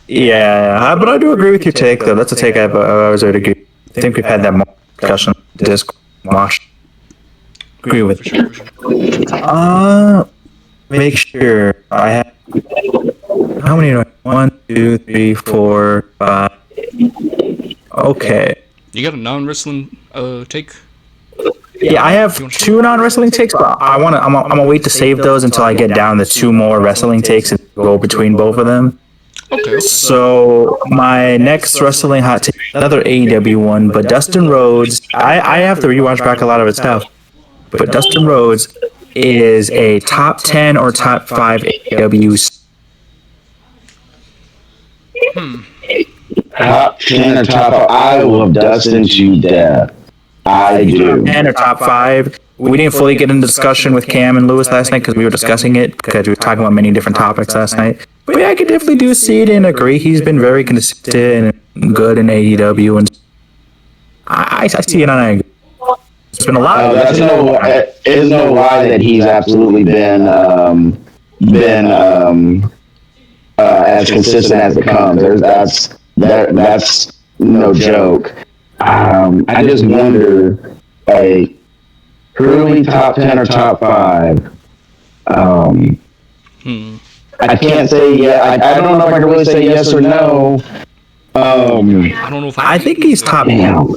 Yeah, but I do agree with your take though. That's a take I was already agree. I think we've had that discussion. Agree with you. Make sure I have how many do I 1, 2, 3, 4, 5. Okay. You got a non-wrestling take? Yeah, I have two non-wrestling takes, but I'm gonna wait to save those until I get down to two more wrestling takes and go between both of them. Okay. So my next wrestling hot take, another AEW one, but Dustin Rhodes. I have to rewatch back a lot of his stuff, but Dustin Rhodes is a top 10 or top 5 AEW. Top 10 or top 5? I love Dustin to death. I do. 10 or top 5. We didn't fully get into discussion with Cam and Lewis last night because we were discussing it because we were talking about many different topics last night. But yeah, I could definitely see it and agree. He's been very consistent and good in AEW, and I see it and I agree. It's been a lot. There's no lie that he's absolutely been as consistent as it comes. That's no joke. I just wonder, like, truly top 10 or top 5. I can't say yet. I don't know if I can really say yes or no. I don't know if I think he's top 10.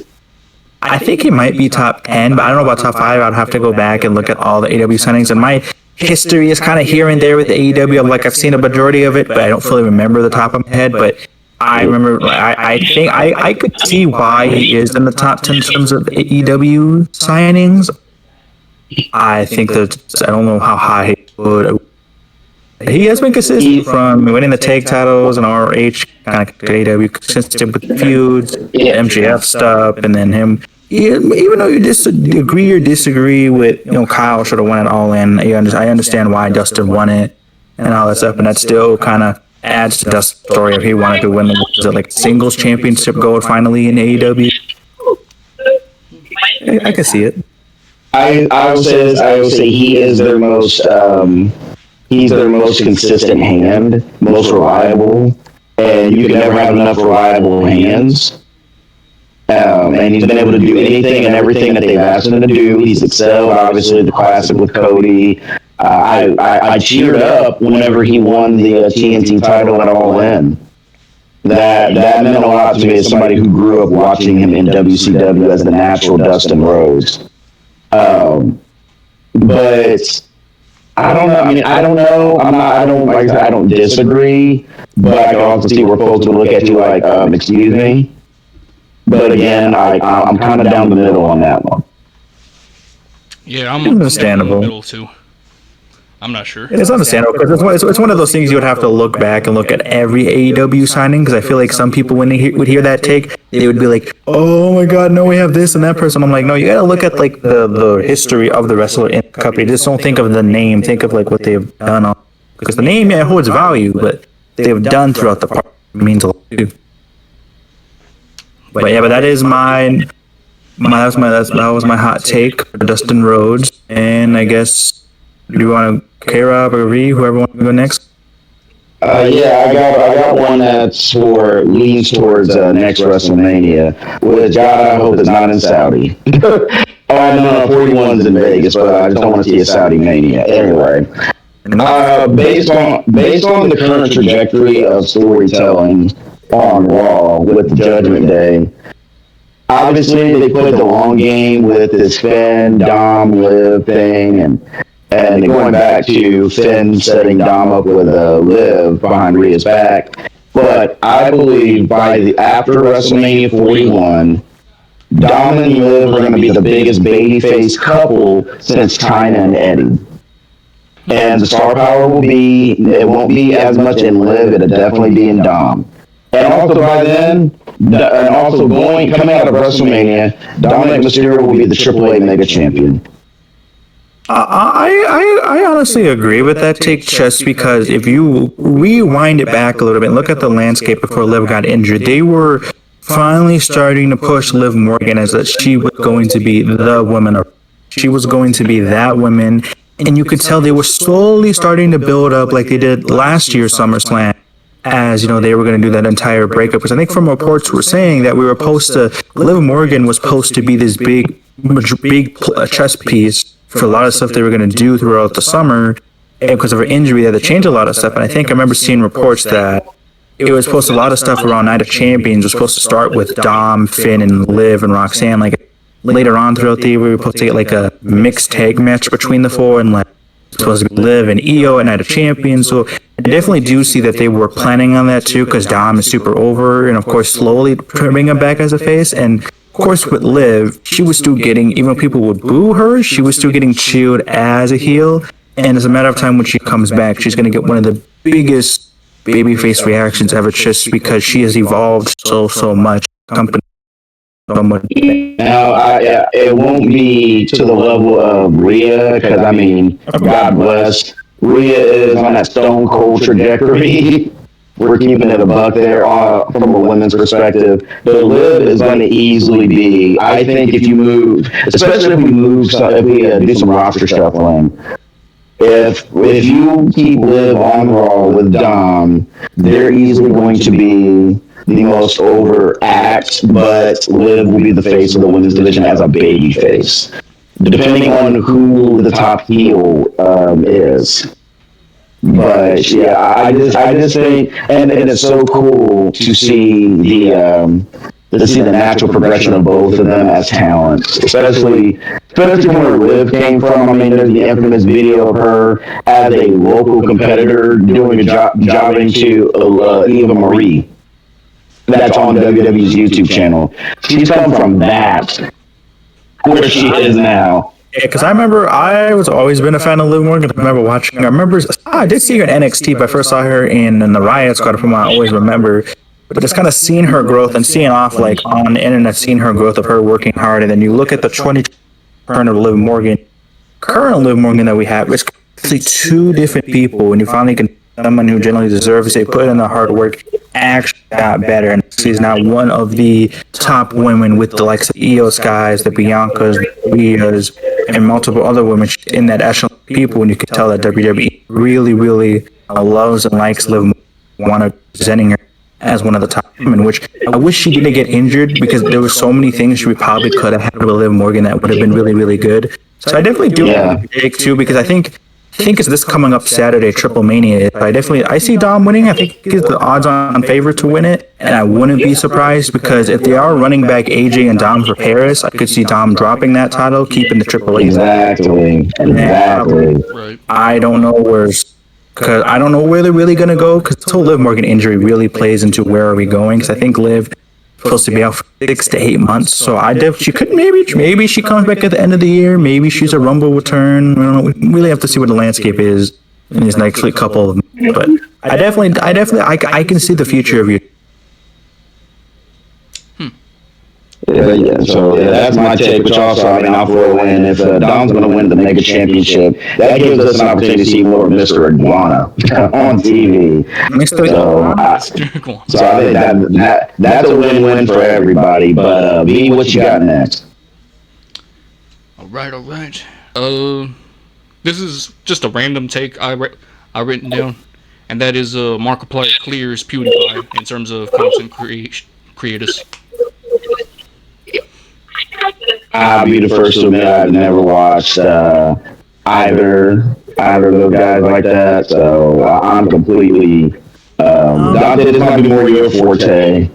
I think he might be top 10, but I don't know about top 5. I'd have to go back and look at all the AEW signings. And my history is kind of here and there with the AEW. Like, I've seen a majority of it, but I don't fully remember the top of my head. But I remember, I think I could see why he is in the top 10 in terms of AEW signings. I think that I don't know how high he would. He has been consistent from winning the tag titles and ROH, kind of AEW, consistent with the feuds, MJF stuff, and then him. Even though you agree or disagree with, Kyle should have won it all in. I understand why Dustin won it and all that stuff, and that still kind of adds to Dustin's story if he wanted to win the singles championship gold finally in AEW. I can see it. I will say this. I will say he is their most. He's their most consistent hand, most reliable, and you can never have enough reliable hands. And he's been able to do anything and everything that they've asked him to do. He's excelled, obviously, the classic with Cody. I cheered up whenever he won the TNT title at All In. That meant a lot to me as somebody who grew up watching him in WCW as the natural Dustin Rhodes. But I don't know. I don't know. I don't disagree, but I can also see where folks will look at you like, excuse me. But again, I'm kind of down the middle on that one. Yeah, I'm understandable. In the middle too. I'm not sure. It's understandable because it's one of those things you would have to look back and look at every AEW signing, because I feel like some people, when they would hear that take, they would be like, oh my god, no, we have this and that person. I'm like, no, you gotta look at like the history of the wrestler in the company. Just don't think of the name, think of like what they've done, because the name, yeah, holds value, but they've done throughout the part means a lot too. But yeah, but that is that was my hot take for Dustin Rhodes. And I guess, do you want to K-Rob or V, whoever wants to go next? Yeah, I got one that's leans towards next WrestleMania, which I hope is not in Saudi. I know 41's in Vegas, but I just don't want to see a Saudi Mania. Anyway, based on the current trajectory of storytelling on Raw with Judgment Day, obviously they played the long game with this Finn, Dom, Liv thing, and going back to Finn setting Dom up with Liv behind Rhea's back. But I believe after WrestleMania 41, Dom and Liv are going to be the biggest babyface couple since Chyna and Eddie. And the star power it won't be as much in Liv, it'll definitely be in Dom. And also by then, coming out of WrestleMania, Dominic Mysterio will be the AAA Mega Champion. I honestly agree with that take, just because if you rewind it back a little bit and look at the landscape before Liv got injured, they were finally starting to push Liv Morgan as that she was going to be the woman. She was going to be that woman, and you could tell they were slowly starting to build up like they did last year's SummerSlam. As they were going to do that entire breakup, because I think from reports were saying that Liv Morgan was supposed to be this big chess piece for a lot of stuff they were going to do throughout the summer, and because of her injury, they had to change a lot of stuff. And I think I remember seeing reports that it was supposed to, a lot of stuff around Night of Champions was supposed to start with Dom, Finn, and Liv and Roxanne. Like later on throughout the year, we were supposed to get like a mixed tag match between the four, and like it's supposed to be Liv and Io at Night of Champions. So I definitely do see that they were planning on that too, because Dom is super over, and of course slowly bring him back as a face. And of course with Liv, she was still getting, even when people would boo her, she was still getting cheered as a heel. And as a matter of time, when she comes back, she's going to get one of the biggest babyface reactions ever, just because she has evolved so much. Company. Now, it won't be to the level of Rhea, because I mean, God bless, Rhea is on that Stone Cold trajectory. We're keeping it a buck there from a women's perspective. But Liv is going to easily be, I think, if you move, especially if we do some roster shuffling. If you keep Liv on Raw with Dom, they're easily going to be the most over act, but Liv will be the face of the women's division as a baby face, depending on who the top heel is. But yeah, I just think, and it's so cool to see the natural progression of both of them as talents, especially where Liv came from. I mean, there's the infamous video of her as a local competitor doing a jobbing to Eva Marie. That's on WWE's YouTube channel. She's come from that where she is now. Yeah, because I remember I was always been a fan of Liv Morgan. I remember watching. I did see her in NXT, but I first saw her in the Riot Squad, from what I always remember. But just kind of seeing her growth and seeing off like on the internet, seeing her growth of her working hard, and then you look at the 20 turn of Liv Morgan, current Liv Morgan that we have, it's completely two different people, and you finally can someone who generally deserves it, put in the hard work, actually got better, and she's now one of the top women with the likes of Io Skies, the Biancas, the Rheas, and multiple other women in that echelon of people, and you can tell that WWE really loves and likes Liv Morgan, presenting her as one of the top women, which I wish she didn't get injured, because there were so many things she probably could have had with Liv Morgan that would have been really good. So I definitely do take too, because I think it's this coming up Saturday, Triple Mania. I see Dom winning. I think he's the odds on favorite to win it, and I wouldn't be surprised, because if they are running back AJ and Dom for Paris, I could see Dom dropping that title, keeping the Triple H. Exactly. Right. I don't know where they're really gonna go, because the whole Liv Morgan injury really plays into where are we going. Because I think Liv supposed to be out for 6 to 8 months, so she could maybe she comes back at the end of the year. Maybe she's a Rumble return. I don't know. We really have to see what the landscape is in these next couple of months. But I definitely can see the future of you. So that's my take, which also, I mean, I'll throw in, if Dom's going to win the Mega Championship, that gives us an opportunity to see more of Mr. Iguana on TV. So I think that's a win-win for everybody. But B, what you got next? All right. This is just a random take I written down, and that is Markiplier clears PewDiePie in terms of content creators. I'll be the first to admit I've never watched either of those guys like that, so I'm completely Dante, this might be more your forte.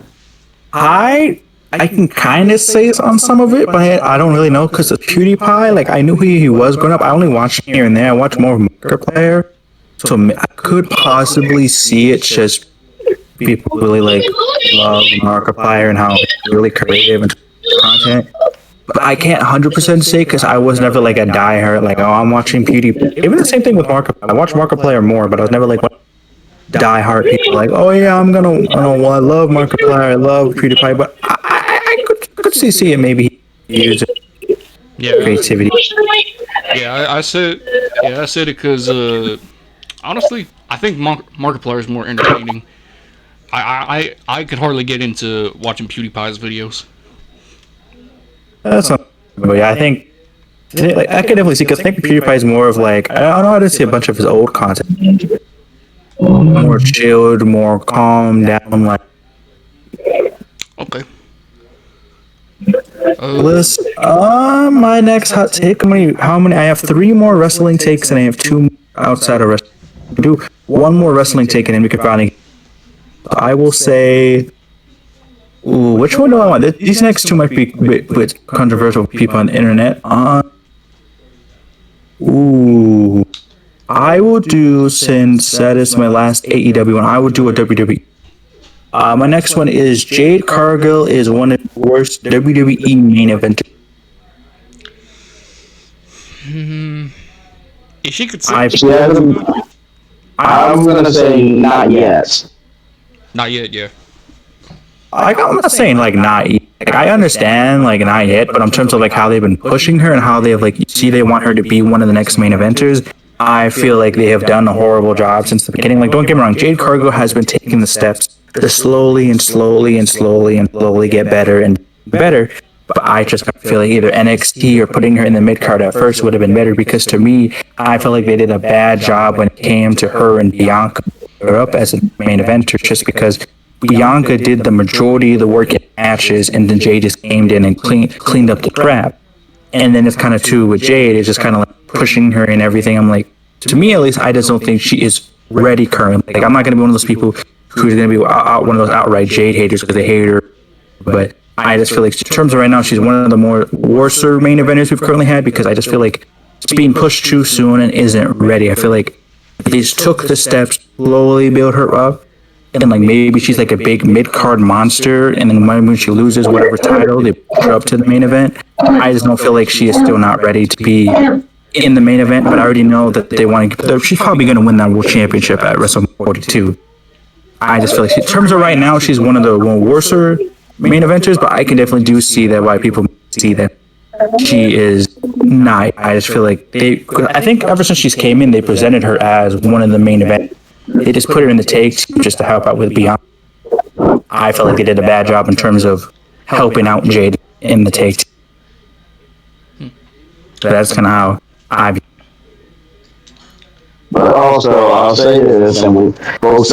I can kind of say on some of it, but I don't really know, because of PewDiePie. Like, I knew who he was growing up. I only watched him here and there. I watched more of Markiplier, so I could possibly see it just people really like love Markiplier and how really creative and content. But I can't 100% say, because I was never like a diehard, like, oh, I'm watching PewDiePie. Even the same thing with Markiplier. I watch Markiplier more, but I was never like diehard people like, oh yeah, I love Markiplier, I love PewDiePie, but I could see it maybe use creativity. Yeah, I said it because honestly, I think Markiplier is more entertaining. I could hardly get into watching PewDiePie's videos. That's not, but yeah, I think like, I can definitely see, because I think PewDiePie is more of like, I don't know how to see a bunch of his old content, more chilled, more calm down, like. Okay. My next hot take. How many? I have 3 more wrestling takes, and I have 2 outside of wrestling. Do one more wrestling take, and then we can finally. I will say. Ooh, which one do I want? These next two might be a bit controversial for people on the internet. Ooh, I will do, since that is my last AEW one, I will do a WWE. My next one is Jade Cargill is one of the worst WWE main eventers. If she could say, I'm gonna say not yet. not yet, yeah. I'm not saying like not. Like, I understand like not yet, but in terms of like how they've been pushing her and how they've like see they want her to be one of the next main eventers. I feel like they have done a horrible job since the beginning. Like, don't get me wrong, Jade Cargill has been taking the steps to slowly get better and better. But I just feel like either NXT or putting her in the mid card at first would have been better, because to me, I feel like they did a bad job when it came to her and Bianca up as a main eventer, just because Bianca did the majority of the work in matches, and then Jade just came in and cleaned up the crap. And then it's kind of too with Jade, it's just kind of like pushing her and everything. I'm like, to me at least, I just don't think she is ready currently. Like, I'm not going to be one of those people who's going to be one of those outright Jade haters because they hate her. But I just feel like, in terms of right now, she's one of the more worser main eventers we've currently had, because I just feel like it's being pushed too soon and isn't ready. I feel like they just took the steps, slowly build her up. And then, like, maybe she's like a big mid-card monster, and then when she loses whatever title, they push her up to the main event. I just don't feel like she is still not ready to be in the main event, but I already know that they want to. She's probably going to win that World Championship at WrestleMania 42. I just feel like, in terms of right now, she's one of the worser main eventers, but I can definitely do see that why people see that she is not. I just feel like I think ever since she's came in, they presented her as one of the main events. They just put her in the takes just to help out with Bianca. I felt like they did a bad job in terms of helping out Jade in the takes. But that's kind of how I view. But also, I'll say this, and folks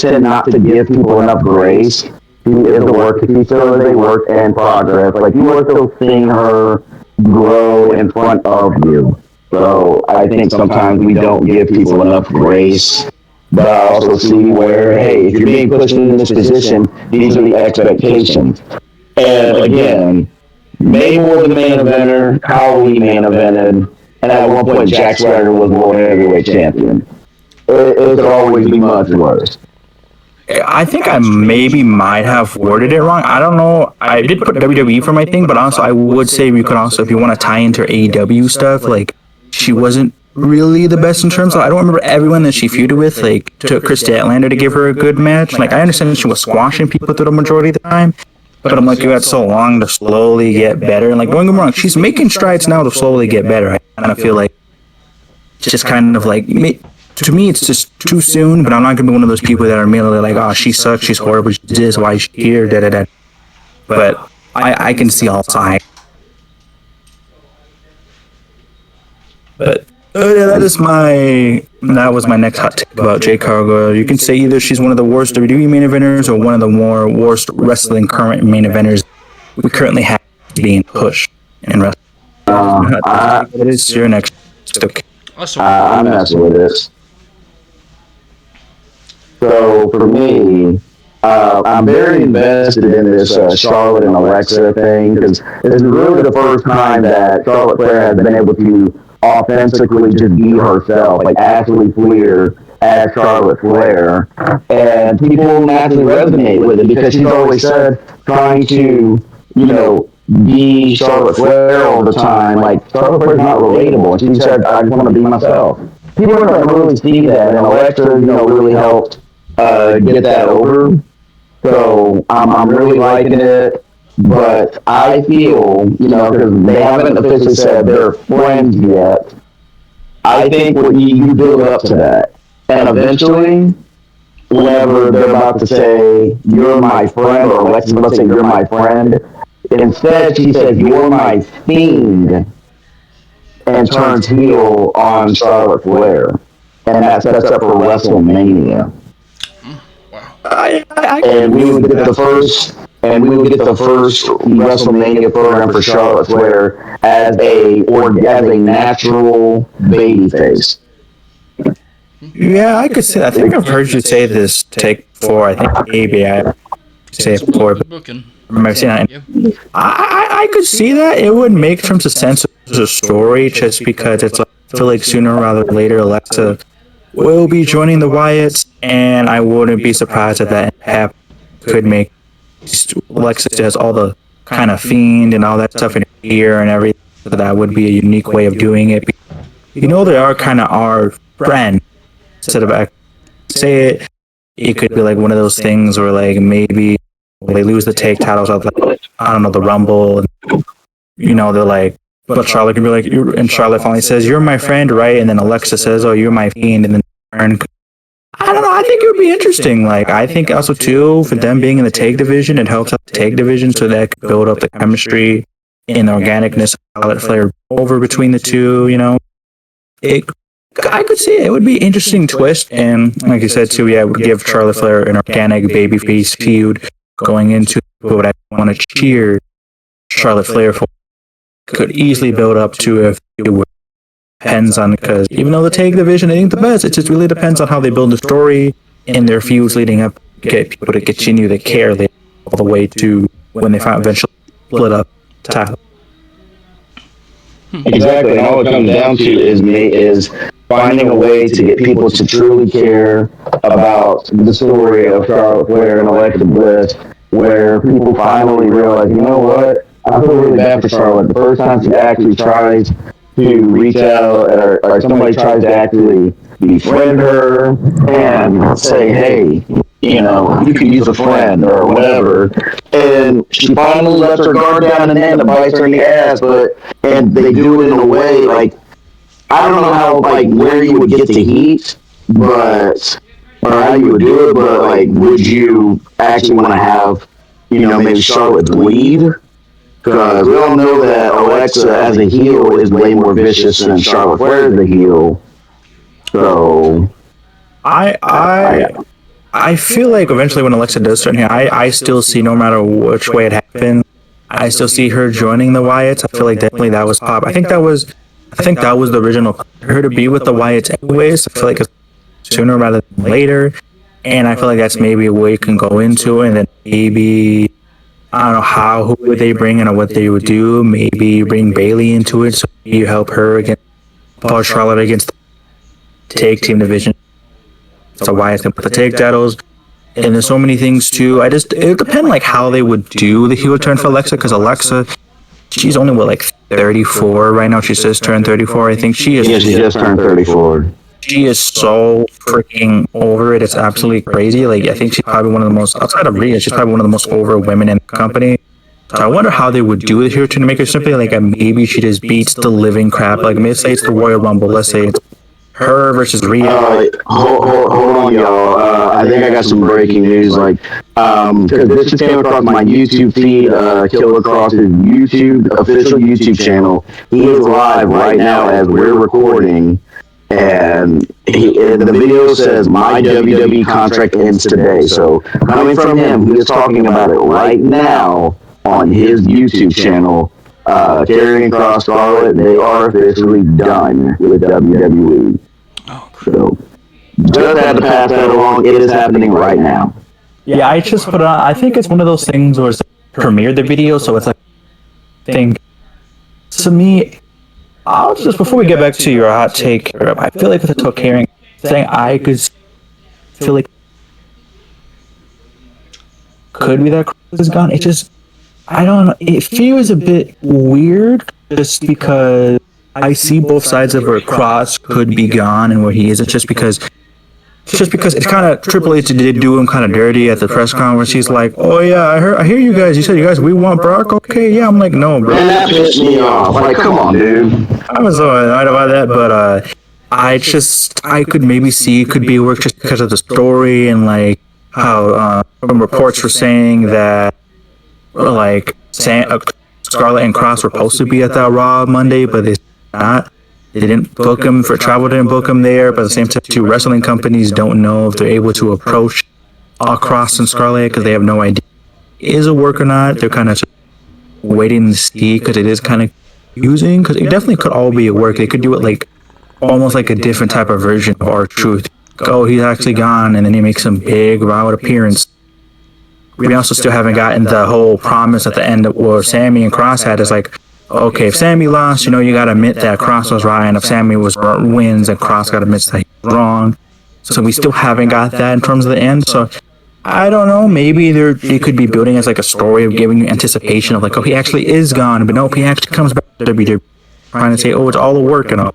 tend not to give people enough grace. If you feel that they work in progress, like, you are still seeing her grow in front of you. So I think sometimes we don't give people enough grace. But I also see where, hey, if you're being pushed in this position, these are the expectations. And again, Mabel was the main eventer, Khali main evented, and at one point Jack Swagger was world heavyweight champion. It could always be much worse. I think I maybe might have worded it wrong. I don't know. I did put WWE for my thing, but also I would say we could also, if you want to tie into AEW stuff, like, she wasn't really the best in terms of, I don't remember everyone that she feuded with, like, took Chris Statlander to give her a good match. Like, I understand that she was squashing people through the majority of the time, but I'm like, you had so long to slowly get better. And like, don't get me wrong, she's making strides now to slowly get better. I kind of feel like it's just kind of like, to me, it's just too soon, but I'm not going to be one of those people that are immediately like, oh, she sucks, she's horrible, she's this, why is she here, da-da-da. But I can see all sides. But that was my next hot take about Jade Cargill. You can say either she's one of the worst WWE main eventers or one of the more worst wrestling current main eventers we currently have being pushed in wrestling. What is your next? Okay. I'm messing with this. So for me, I'm very invested in this Charlotte and Alexa thing, because it's really the first time that Charlotte Flair has been able to offensively just be herself, like Ashley Fleer as Charlotte Flair, and people naturally resonate with it because she's always said trying to, be Charlotte Flair all the time. Like, Charlotte Flair's not relatable. She said, I just want to be myself. People don't really see that, and Alexa, really helped get that over. So I'm really liking it. But I feel, because they haven't officially said they're friends yet, I think when you build up to that, and eventually, whenever they're about to say, you're my friend, or let's say you're my friend, instead she says, you're my fiend, and turns heel on Charlotte Flair. And that sets up for WrestleMania. And we would get the first WrestleMania program for Charlotte Flair as a natural babyface. Yeah, I could say. I think I've heard you say this take before. I think maybe I say it before, but Booking. I remember seeing that. Yeah. I could see that. It would make terms of sense as a story, just because it's like, I feel like sooner rather than later, Alexa will be joining the Wyatts, and I wouldn't be surprised if that happened. Could make Alexa has all the kind of fiend and all that stuff in her ear and everything. So that would be a unique way of doing it. You know, they are kind of our friend. Instead of say it, it could be like one of those things where like maybe they lose the take titles of like, I don't know, the Rumble, and you know, they're like, but Charlotte can be like, and Charlotte finally says, "You're my friend, right?" And then Alexa says, "Oh, you're my fiend," and then I don't know. I think it would be interesting. Like, I think also too, for them being in the tag division, it helps out the tag division so that could build up the chemistry and the organicness of Charlotte Flair over between the two. You know, I could see it. It would be an interesting twist, and like you said too, yeah, it would give Charlotte Flair an organic babyface feud going into what I want to cheer Charlotte Flair for. Could easily build up to if it were. Depends on, because even though the tag division ain't the best, it just really depends on how they build the story and their feuds leading up to get people to continue to care all the way to when they eventually split up the title. Exactly. And all it comes down to is finding a way to get people to truly care about the story of Charlotte Flair and Alexa Bliss, where people finally realize, you know what, I feel really bad for Charlotte. The first time she actually tries to reach out, or somebody tries to actually befriend her and say, hey, you know, you could use a friend or whatever. And she finally lets her guard down and then it bites her in the ass, and they do it in a way, like, I don't know how, like, where you would get the heat, or how you would do it, but, like, would you actually want to have, you know, maybe Charlotte bleed? Because we all know that Alexa as a heel is way more vicious than Charlotte Flair as a heel. So I feel like eventually when Alexa does turn here, I still see, no matter which way it happens, I still see her joining the Wyatts. I feel like definitely that was pop. I think that was the original plan, her to be with the Wyatts anyways. I feel like it's sooner rather than later, and I feel like that's maybe a way you can go into it, and then maybe, I don't know who would they bring in or what they would do. Maybe bring Bayley into it, so you help her against Paul Charlotte against the tag team division. So Wyatt's gonna put the tag titles, and there's so many things too. It depends like how they would do the heel turn for Alexa, because Alexa, she's only like 34 right now. She says turned 34. I think she is. yeah, she just turned 34. She is so freaking over it. It's absolutely crazy. Like, I think she's probably one of the most, outside of Rhea, she's probably one of the most over women in the company. So I wonder how they would do it here to make her simply like maybe she just beats the living crap. Like, let's say it's the Royal Rumble. Let's say it's her versus Rhea. Hold on, y'all. I think I got some breaking news. Like, because this just came across my YouTube feed. Killer Cross's official YouTube channel. He is live right now as we're recording. And the video says, my WWE contract ends today. So coming from him, he is talking about it right now on his YouTube channel. Karrion Kross, Scarlett, they are officially done with WWE. Oh, so just had to pass that along. It is happening right now. Yeah, I just put on, I think it's one of those things where it's premiered the video, so it's like, to me, I'll just, before we get back to your hot take, I feel like with the Karrion thing, I could feel like could be that Kross is gone. It just, I don't know, it feels a bit weird just because I see both sides of where Kross could be gone and where he isn't, just because it's kind of Triple H did do him kind of dirty at the press conference. He's like, "Oh yeah, I hear you guys. You said you guys we want Brock. Okay, yeah." I'm like, "No, bro." And that pissed me off. Like, come on, dude. I was so annoyed about that, but I could maybe see it could be work just because of the story and like how some reports were saying that like Scarlett and Kross were supposed to be at that Raw Monday, but they're not. They didn't book him for travel, didn't book him there, but at the same time, two wrestling companies don't know if they're able to approach Kross and Scarlett because they have no idea is it work or not. They're kind of waiting to see because it is kind of confusing, because it definitely could all be a work. They could do it like almost like a different type of version of R-Truth. oh, he's actually gone, and then he makes some big route appearance. We also still haven't gotten the whole promise at the end where Sammy and Cross had is like, okay, if Sammy lost, you gotta admit that Cross was right, and if Sammy wins, then Cross gotta admit that he's wrong. So we still haven't got that in terms of the end. So I don't know. Maybe they could be building as like a story of giving you anticipation of like, oh, he actually is gone, but no, he actually comes back to WWE, trying to say, oh, it's all a work and all.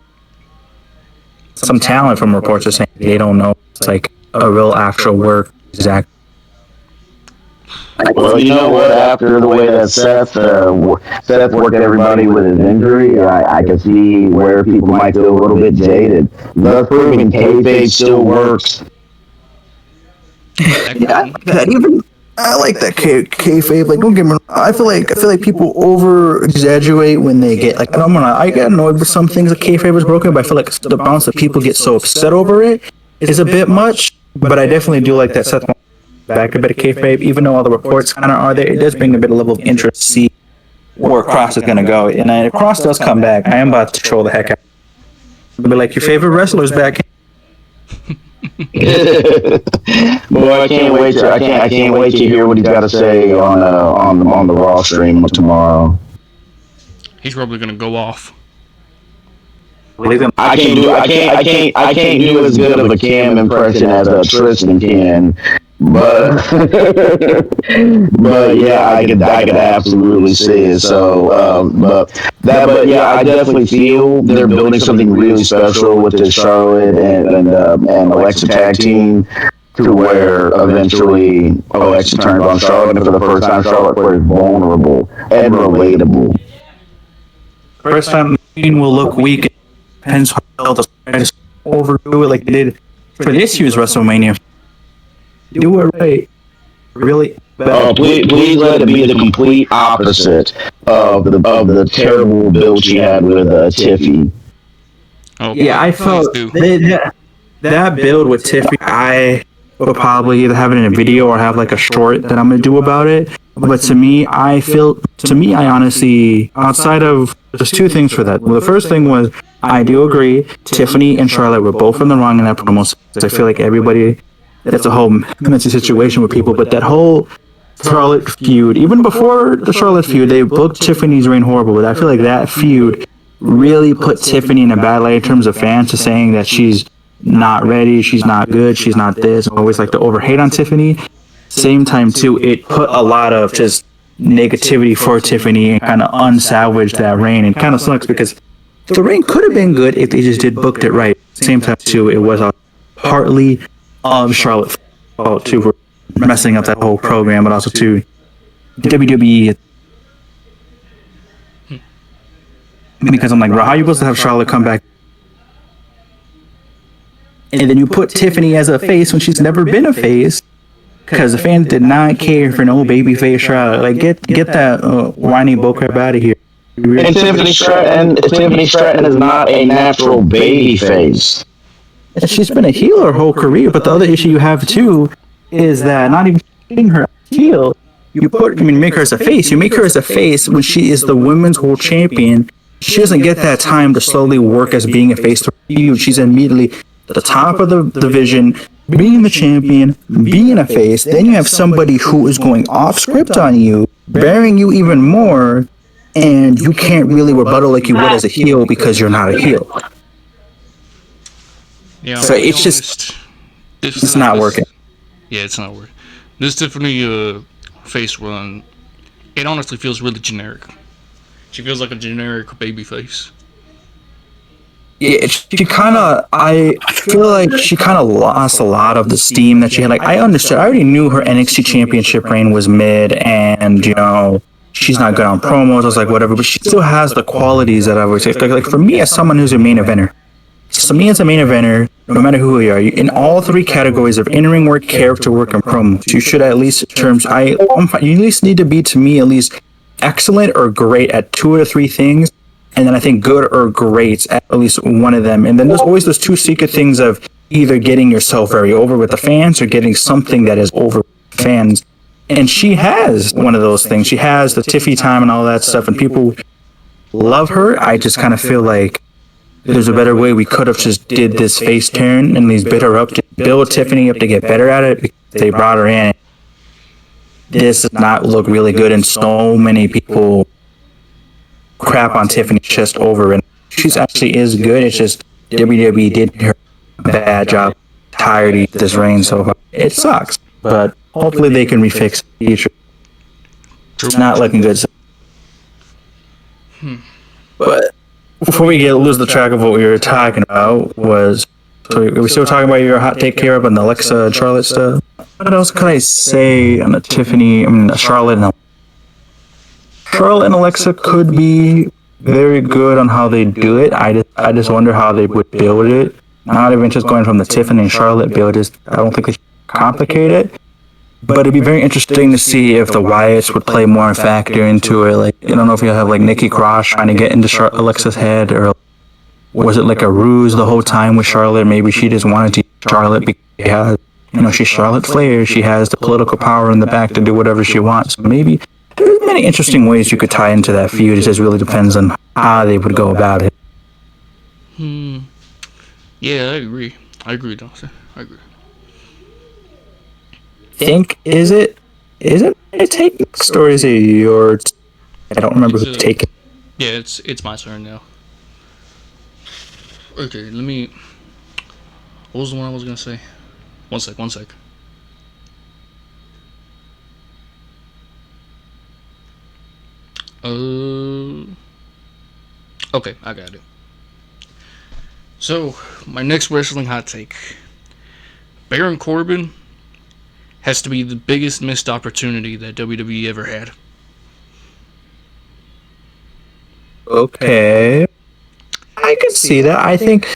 Some talent from reports are saying they don't know. It's like a real actual work. Exactly. Well, you know what? After the way that Seth worked everybody with his injury, I can see where people might feel a little bit jaded. Thus proving kayfabe still works. Yeah, I like that kayfabe. Like, don't get me wrong. I feel like people over exaggerate when they get like. I get annoyed with some things that kayfabe is broken, but I feel like the bounce that people get so upset over it is a bit much. But I definitely do like that Seth back a bit of kayfabe, even though all the reports kind of are there. It does bring a bit of level of interest to see where Cross is gonna go. And if Cross does come back, I am about to troll the heck out. I'll be like, your favorite wrestler's back. Boy, I can't wait to hear what he's got to say on the Raw stream tomorrow. He's probably gonna go off. I can't do as good of a Cam impression as Tristan can, but yeah, I could absolutely see it. So, but yeah, I definitely feel they're building something really special with this Charlotte and Alexa tag team, to where eventually Alexa turns on Charlotte, and for the first time, Charlotte was vulnerable and relatable. First time will look weak. Depends how they'll just overdo it like they did for this year's WrestleMania. Do it right. Really. Please let it be the complete opposite of the terrible build she had with Tiffy. Oh, yeah, I felt that build with Tiffy, I will probably either have it in a video or have like a short that I'm gonna do about it. But to me, I honestly, outside of, there's two things for that. Well, the first thing was, I do agree, Tiffany and Charlotte were both in the wrong in that promo. I feel like everybody, that's a whole messy situation with people, but that whole Charlotte feud, even before the Charlotte feud, they booked Tiffany's reign horrible, but I feel like that feud really put Tiffany in a bad light in terms of fans to saying that she's not ready, she's not good, she's not this. I always like to overhate on Tiffany. Same time too, it put a lot of just negativity for Tiffany and kind of unsalvaged that reign. And kind of sucks because the reign could have been good if they just did booked it right. Same time too, it was partly Charlotte's fault too for messing up that whole program, but also too WWE. Because I'm like, bro, how are you supposed to have Charlotte come back and then you put Tiffany as a face when she's never been a face? Because the fans did not care for no baby face Charlotte. Like, get that whiny bullcrap out of here. And Tiffany Stratton is not a natural baby face. She's been a heel her whole career, but the other issue you have too is that not even getting her heel, make her as a face. You make her as a face when she is the women's world champion. She doesn't get that time to slowly work as being a face to feud. She's immediately at the top of the division, being the champion, being a face. Then you have somebody who is going off script on you, bearing you even more, and you can't really rebuttal like you would as a heel because you're not a heel. Yeah, so it's just, it's not working. Yeah, it's not working. This Tiffany face run, it honestly feels really generic. She feels like a generic baby face. Yeah, I feel like she kind of lost a lot of the steam that she had. Like, I already knew her NXT championship reign was mid, and, she's not good on promos. I was like, whatever, but she still has the qualities that I would say. Like for me, as someone who's a main eventer, no matter who you are, in all three categories of in-ring work, character work, and promos, you should at least you at least need to be, to me, at least excellent or great at 2 or 3 things. And then I think good or great at least one of them. And then there's always those 2 secret things of either getting yourself very over with the fans or getting something that is over fans. And she has one of those things. She has the Tiffy time and all that stuff, and people love her. I just kind of feel like there's a better way. We could have just did this face turn and these bit her up to build Tiffany up to get better at it. Because they brought her in. This does not look really good, and so many people crap on Tiffany just over, and she's actually is good. It's just WWE did her a bad job entirety this reign so far. It sucks, but hopefully they can refix the future. It's not looking good. But before we lose the track of what we were talking about was, so are we still talking about your hot take here on the Alexa and Charlotte stuff? What else could I say on the Charlotte and Alexa could be very good on how they do it. I just wonder how they would build it. Not even just going from the Tiffany and Charlotte build. I don't think they should complicate it. But it'd be very interesting to see if the Wyatts would play more factor into it. Like, I don't know if you have like Nikki Cross trying to get into Alexa's head, or was it like a ruse the whole time with Charlotte? Maybe she just wanted to use Charlotte because, she's Charlotte Flair. She has the political power in the back to do whatever she wants. So maybe there's many interesting ways you could tie into that feud. It just really depends on how they would go about it. Yeah, I agree, Dawson. I agree. Is it a take next, or is it yours? I don't remember who's taking. Yeah, it's my turn now. Okay, what was the one I was gonna say? One sec. Okay, I got it. So, my next wrestling hot take. Baron Corbin has to be the biggest missed opportunity that WWE ever had. Okay. I could see that. I think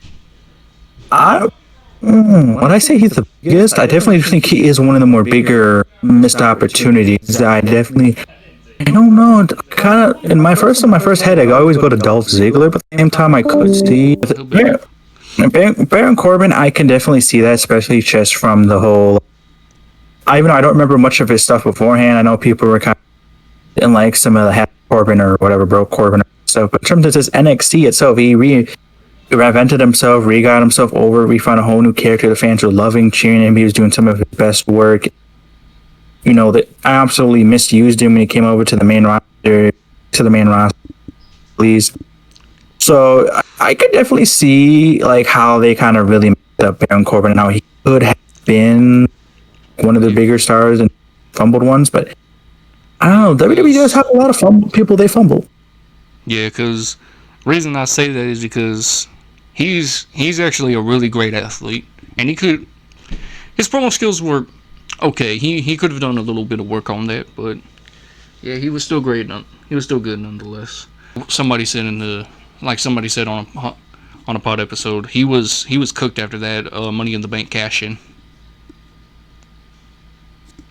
when I say he's the biggest, I definitely think he is one of the more bigger missed opportunities. I don't know. Kind of in my first head, I always go to Dolph Ziggler, but at the same time, I could see Baron Corbin. I can definitely see that, especially just from the whole. Even though I don't remember much of his stuff beforehand, I know people were kind of in like some of the Happy Corbin or whatever, broke Corbin stuff. But in terms of this NXT itself, he reinvented himself, got himself over. We found a whole new character. The fans were loving, cheering him. He was doing some of his best work. That I absolutely misused him when he came over to the main roster. Please. So I could definitely see like how they kind of really messed up Baron Corbin and how he could have been one of the bigger stars and fumbled ones, but I don't know. WWE does have a lot of people they fumble. Yeah, because the reason I say that is because he's actually a really great athlete, and his promo skills were okay. He could have done a little bit of work on that, but yeah, he was still great. He was still good nonetheless. Somebody said on a pod episode, he was cooked after that Money in the Bank cash-in.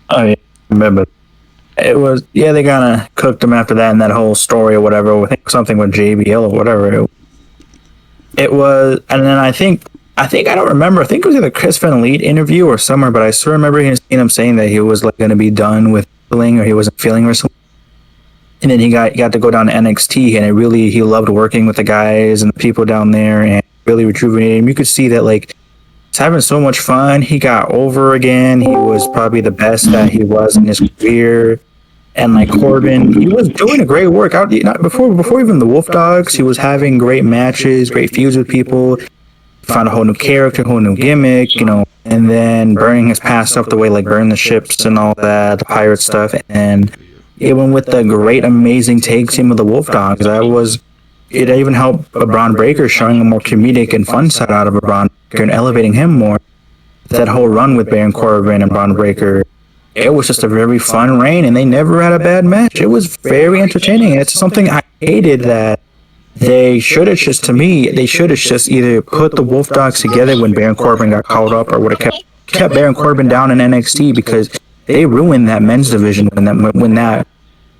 Oh yeah, I remember. It was they kind of cooked him after that, and that whole story or whatever. I think something with JBL or whatever. It was, and then I think I don't remember. I think it was either Chris Van Vliet interview or somewhere, but I still remember him saying that he was like going to be done with wrestling, or he wasn't feeling wrestling. And then he got to go down to NXT, and he loved working with the guys and the people down there, and really rejuvenated him. You could see that like. Having so much fun. He got over again. He was probably the best that he was in his career. And like Corbin, he was doing a great work out before even the Wolf Dogs. He was having great matches, great feuds with people. Found a whole new character, whole new gimmick, and then burning his past stuff the way like burn the ships and all that, the pirate stuff. And even with the great, amazing tag team of the Wolf Dogs, it even helped Braun Breaker, showing a more comedic and fun side out of Braun Breaker and elevating him more. That whole run with Baron Corbin and Braun Breaker, it was just a very fun reign, and they never had a bad match. It was very entertaining. It's something I hated that they should have just either put the Wolf Dogs together when Baron Corbin got called up, or would have kept Baron Corbin down in NXT, because they ruined that men's division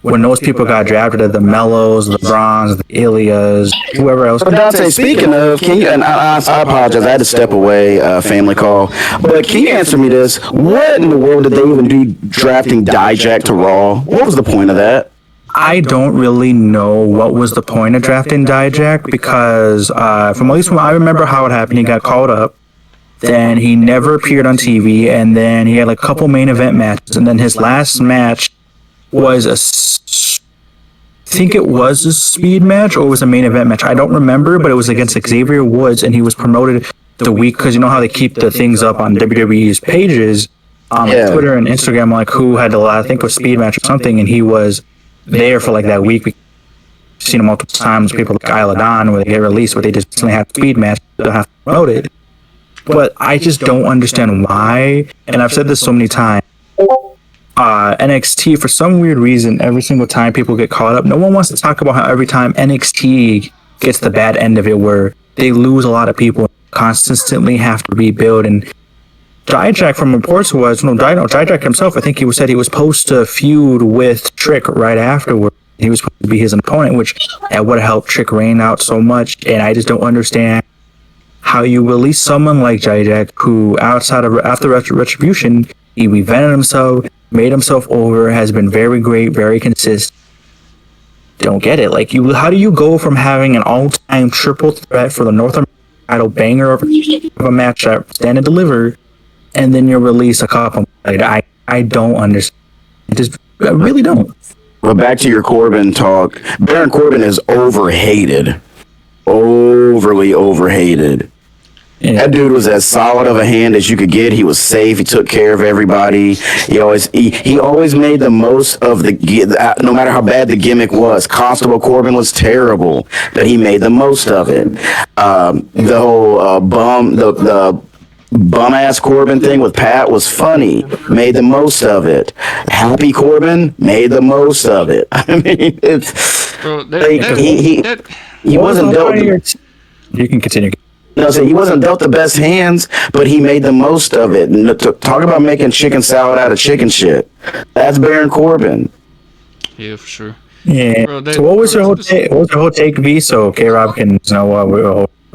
when those people got drafted, the Mellos, the Brons, the Ilias, whoever else. So Dante, speaking of, can you, and I apologize, I had to step away, family call, but can you answer me this? What in the world did they even do drafting Dijak to Raw? What was the point of that? I don't really know what was the point of drafting Dijak because, from at least from I remember how it happened, he got called up. Then he never appeared on TV, and then he had like a couple main event matches, and then his last match was I think it was a speed match or it was a main event match. I don't remember, but it was against Xavier Woods, and he was promoted the week because you know how they keep the things up on WWE's pages, Twitter and Instagram, like who had the last, I think it was speed match or something, and he was there for like that week. We've seen him multiple times. People like Isla Dawn where they get released, where they just recently have speed match, they don't have to promote it. But I just don't understand why, and I've said this so many times. NXT, for some weird reason, every single time people get caught up, no one wants to talk about how every time NXT gets the bad end of it, where they lose a lot of people, constantly have to rebuild. And Dijak, from reports, was Dijak himself. I think he said he was supposed to feud with Trick right afterward. He was supposed to be his opponent, which would have helped Trick reign out so much. And I just don't understand how you release someone like Dijak, who after Retribution, he revented himself, made himself over, has been very great, very consistent. Don't get it. Like, how do you go from having an all-time triple threat for the North American title banger of a match that stand and deliver, and then you release a couple? Like, I don't understand. I really don't. But back to your Corbin talk. Baron Corbin is overhated. Overly overhated. Yeah. That dude was as solid of a hand as you could get. He was safe. He took care of everybody. He always made the most of no matter how bad the gimmick was. Constable Corbin was terrible, but he made the most of it. The whole the bum ass Corbin thing with Pat was funny. Made the most of it. Happy Corbin made the most of it. I mean, it's Bro, he wasn't dealt. You can continue. No, so he wasn't dealt the best hands, but he made the most of it. And talk about making chicken salad out of chicken shit. That's Baron Corbin. Yeah, for sure. Yeah. Bro, So what was your whole take? What was your whole take be? So K-Rob can know what we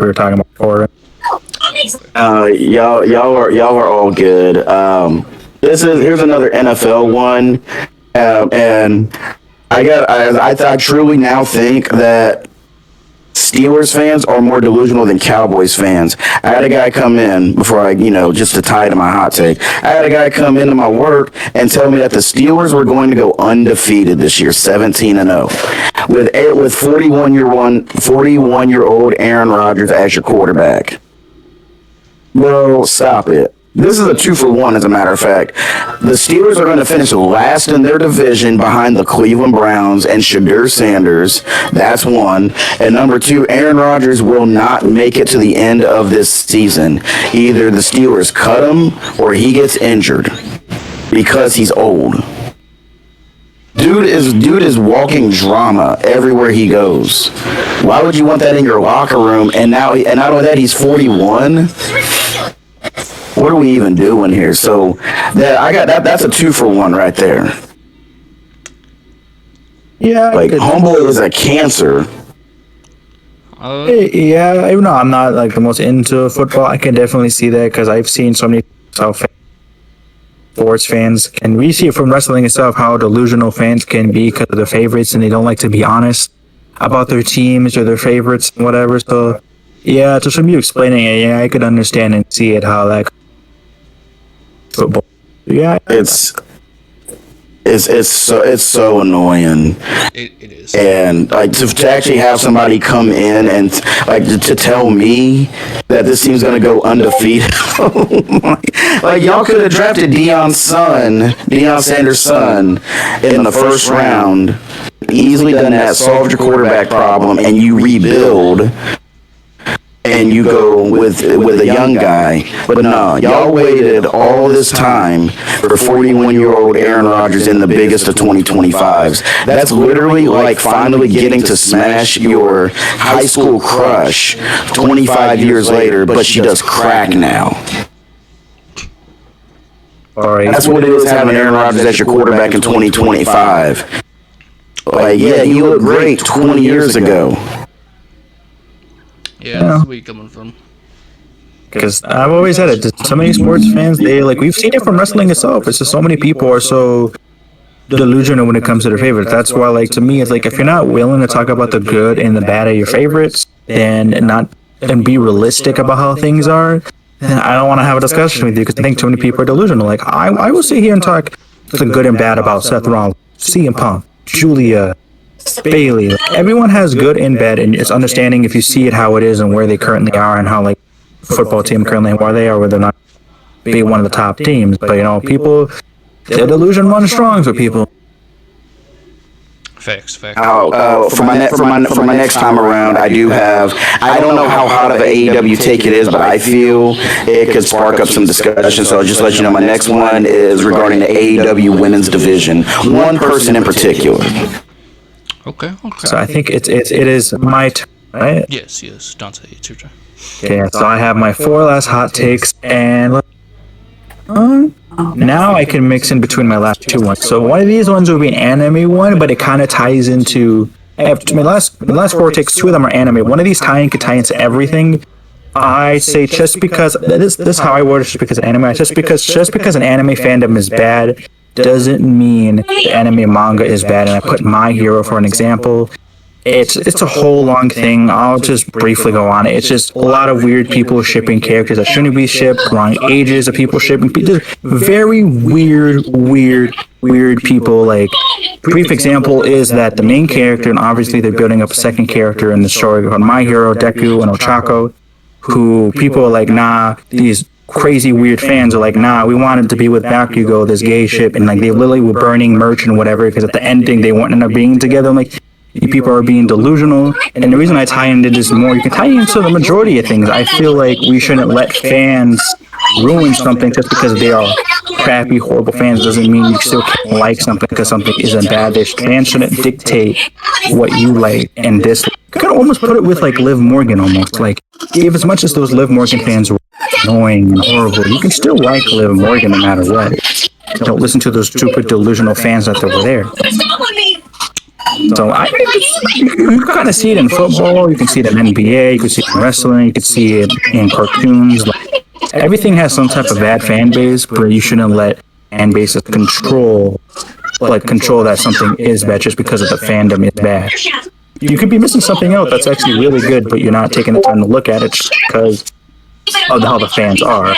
were talking about before. Y'all are all good. Here's another NFL one, and I truly now think that Steelers fans are more delusional than Cowboys fans. I had a guy come in before just to tie to my hot take. I had a guy come into my work and tell me that the Steelers were going to go undefeated this year, 17-0, with 41-year-old Aaron Rodgers as your quarterback. Bro, stop it. This is a 2-for-1, as a matter of fact. The Steelers are going to finish last in their division behind the Cleveland Browns and Shadur Sanders. That's one. And number two, Aaron Rodgers will not make it to the end of this season. Either the Steelers cut him or he gets injured because he's old. Dude is walking drama everywhere he goes. Why would you want that in your locker room? And not only that, he's 41. What are we even doing here? So that's a 2-for-1 right there. Yeah. Like, Homeboy is a cancer. Yeah, even though I'm not like the most into football, I can definitely see that because I've seen so many sports fans, and we see it from wrestling itself how delusional fans can be because of their favorites, and they don't like to be honest about their teams or their favorites and whatever. So yeah, just from you explaining it, yeah, I could understand and see it how that football. Yeah, it's so annoying. It is. And like to actually have somebody come in and like to tell me that this team's gonna go undefeated. Like y'all could have drafted Deion Sanders' son in the first round, easily done that, solved your quarterback problem, and you rebuild. And you go with a young guy. But no, y'all waited all this time for 41-year-old Aaron Rodgers in the biggest of 2025s. That's literally like finally getting to smash your high school crush 25 years later, but she does crack now. all right. That's what it is having Aaron Rodgers as your quarterback in 2025. Like, yeah, you looked great 20 years ago. Yeah, that's where you coming from. Because I've always said it. So many sports fans, we've seen it from wrestling itself. It's just so many people are so delusional when it comes to their favorites. That's why, like, to me, it's like if you're not willing to talk about the good and the bad of your favorites, and be realistic about how things are, then I don't want to have a discussion with you because I think too many people are delusional. Like I will sit here and talk the good and bad about Seth Rollins, CM Punk, Julia, Bailey. Everyone has good and bad, and it's understanding if you see it how it is and where they currently are and how like football team currently where they are, whether or not be one of the top teams. But you know, people, their delusion runs strong for people. Facts. For my next time around, I don't know how hot of an AEW take it is, but I feel it could spark up some discussion. So I'll just let you know, my next one is regarding the AEW women's division. One person in particular. Okay. So I think it is my turn, right? Yes, Dante, it's your turn. Yeah, so I have my 4 last hot takes, and now I can mix in between my last 2 ones. So one of these ones will be an anime one, but it kind of ties into. I have my last 4 takes. 2 of them are anime. One of these could tie into everything. I say just because this is how I word it. Just because of anime, just because an anime fandom is bad doesn't mean the anime manga is bad. And I put My Hero for an example. It's a whole long thing. I'll just briefly go on it. It's just a lot of weird people shipping characters that shouldn't be shipped, wrong ages of people shipping. Just very weird people. Like, brief example is that the main character, and obviously they're building up a second character in the story called My Hero, Deku and Ochako, who people are like, nah, these crazy weird fans are like, nah, we wanted to be with Bakugo, this gay ship, and like they literally were burning merch and whatever because at the ending they wouldn't end up being together. I'm like, you people are being delusional. And the reason I tie into this more, you can tie into the majority of things. I feel like we shouldn't let fans ruin something just because they are crappy, horrible fans. Doesn't mean you still can't like something because something isn't bad. Fans shouldn't dictate what you like and dislike. You can almost put it with like Liv Morgan almost. Like, if as much as those Liv Morgan fans were annoying and horrible, you can still like Liv Morgan no matter what. Don't listen to those stupid delusional fans that were there. So you can kind of see it in football, you can see it in NBA, you can see it in wrestling, you can see it in cartoons. Like, everything has some type of bad fan base, but you shouldn't let fan bases control that something is bad just because of the fandom is bad. You could be missing something else that's actually really good, but you're not taking the time to look at it just because of how the fans are.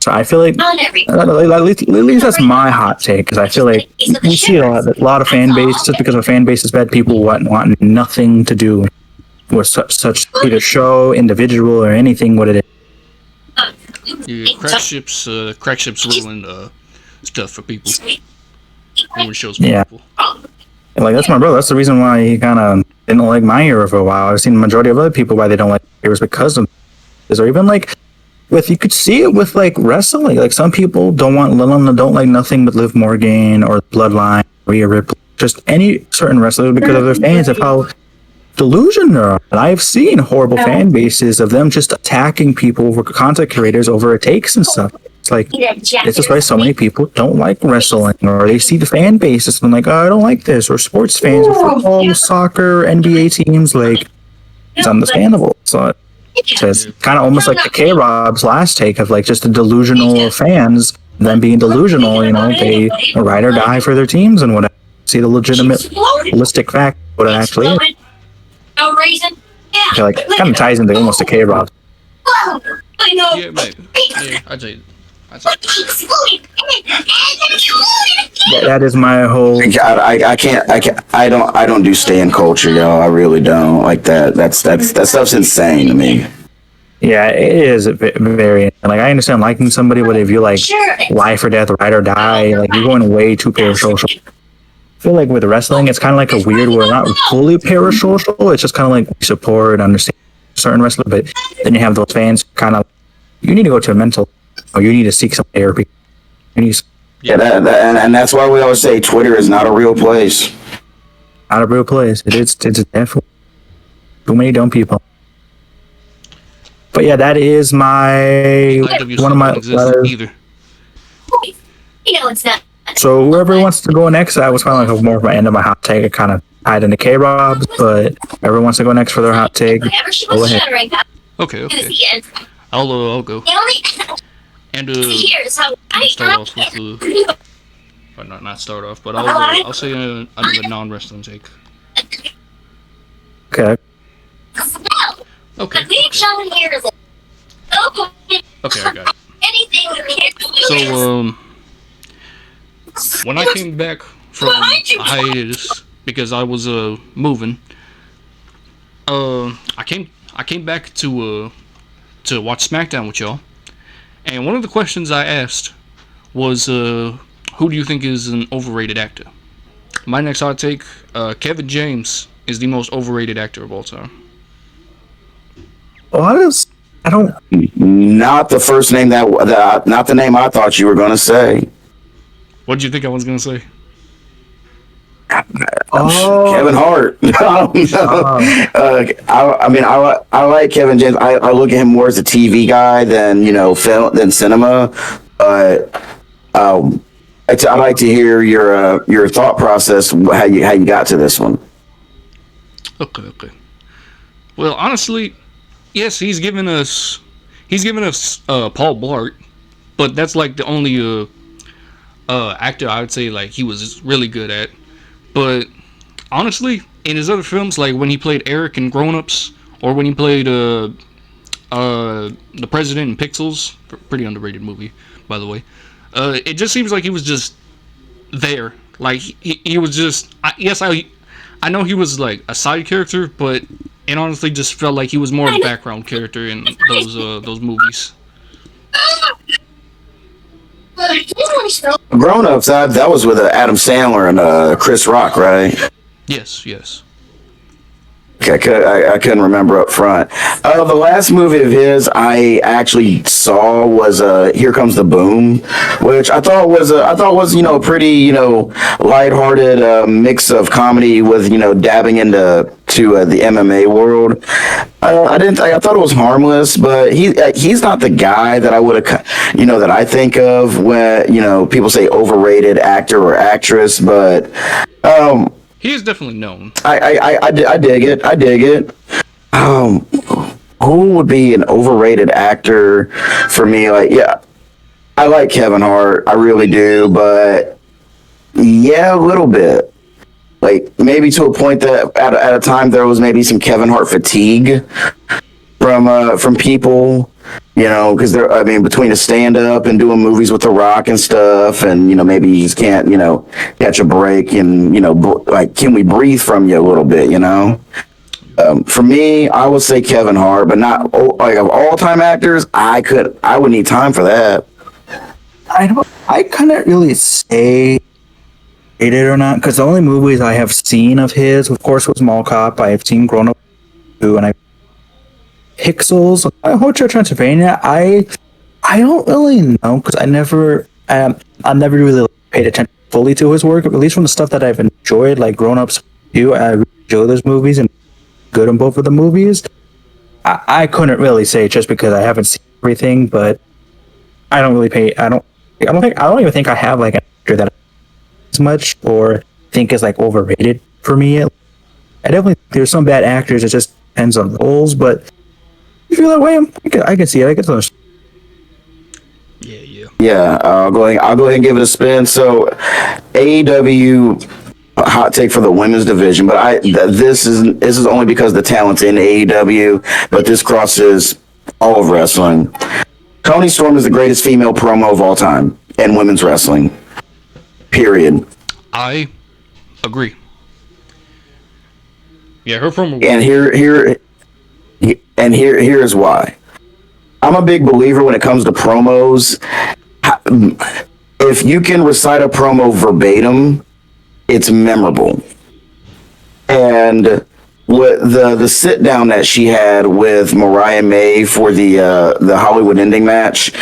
So I feel like, at least that's my hot take, because I feel like we see a lot of fan base, just because a fan base is bad, people want nothing to do with such either show, individual, or anything what it is. Yeah, crack ships ruin stuff for people. Ruin shows for people. Like, that's my brother. That's the reason why he kind of didn't like My Hero for a while. I've seen the majority of other people why they don't like heroes because of this, or even like. You could see it with like wrestling. Like, some people don't like nothing but Liv Morgan or Bloodline, Rhea Ripley, just any certain wrestler because of their fans of how delusional. And I've seen horrible fan bases of them just attacking people over content creators over takes and stuff. It's like, this is why so many people don't like wrestling, or they see the fan bases and like, oh, I don't like this, or sports fans, or football, soccer, NBA teams. Like, it's understandable. So. It's kind of almost like the K-Rob's last take of like just the delusional fans, them being delusional, you know, they ride or die for their teams and whatever. See the legitimate, realistic fact, what it actually is. No reason. I feel like it kind of ties into almost the K-Rob. Yeah, mate. Yeah, I'd say. That is my whole. I don't do stan culture, y'all. I really don't like that. That stuff's insane to me. Yeah, it is very. Like, I understand liking somebody, but if you like life or death, ride or die, like, you're going way too parasocial. I feel like with wrestling, it's kind of like a weird. We're not fully parasocial. It's just kind of like we support, understand certain wrestlers, but then you have those fans kind of. You need to go to a mental. Or you need to seek some therapy. Yeah, and that's why we always say Twitter is not a real place. Not a real place. It's definitely too many dumb people. But yeah, that is my one of my. Either. You know it's not. So whoever wants to go next, that was kind of like more of my end of my hot take. It kind of tied into K-Rob's, but whoever wants to go next for their hot take, go ahead. Okay. I'll go. And Here's how start off with or not start off, but I'll say another non-wrestling take. Okay. Okay. The big show here is Okay, I got it. anything you can't do. So, when I came back from a hiatus because I was moving, I came back to watch SmackDown with y'all, and one of the questions I asked was, who do you think is an overrated actor? My next hot take: Kevin James is the most overrated actor of all time. I don't. Not the first name not the name I thought you were going to say. What did you think I was gonna say? Kevin Hart. I mean, I like Kevin James. I look at him more as a TV guy than film than cinema. But I'd like to hear your thought process, how you got to this one. Okay. Well, honestly, yes, he's given us Paul Blart, but that's like the only actor I would say like he was really good at. But honestly, in his other films, like when he played Eric in Grown Ups, or when he played the President in Pixels, pretty underrated movie, by the way. It just seems like he was just there. Like he was just. I know he was like a side character, but it honestly just felt like he was more of a background character in those movies. Grown Ups, that was with Adam Sandler and Chris Rock, right? Yes. Okay, I couldn't remember up front. The last movie of his I actually saw was Here Comes the Boom, which I thought was a pretty lighthearted mix of comedy with dabbing into the MMA world. I thought it was harmless, but he's not the guy that I would have that I think of when people say overrated actor or actress, but He is definitely known. I dig it. Who would be an overrated actor for me? Like, yeah, I like Kevin Hart, I really do, but yeah, a little bit. Like maybe to a point that at a time there was maybe some Kevin Hart fatigue from people. Because between a stand-up and doing movies with The Rock and stuff, and maybe you just can't, catch a break, and like, can we breathe from you a little bit? For me, I would say Kevin Hart, but not like of all-time actors. I would need time for that. I couldn't really say rated or not, because the only movies I have seen of his, of course, was Mall Cop. I have seen Grown Up 2, and Pixels, Hotel Transylvania. I don't really know, because I never really paid attention fully to his work. At least from the stuff that I've enjoyed, like Grown Ups 2, I really enjoy those movies and good in both of the movies. I couldn't really say just because I haven't seen everything, but I don't really pay. I don't even think I have like an actor that as much or think is like overrated for me. I definitely think there's some bad actors. It just depends on roles, but you feel that way, I can see it. I can understand. Yeah. Yeah, I'll go ahead and give it a spin. So, AEW, hot take for the women's division, but this is only because the talent's in AEW, but this crosses all of wrestling. Toni Storm is the greatest female promo of all time in women's wrestling. Period. I agree. Yeah, her promo. And here's why. I'm a big believer when it comes to promos. If you can recite a promo verbatim, it's memorable. And with the sit down that she had with Mariah May for the Hollywood ending match,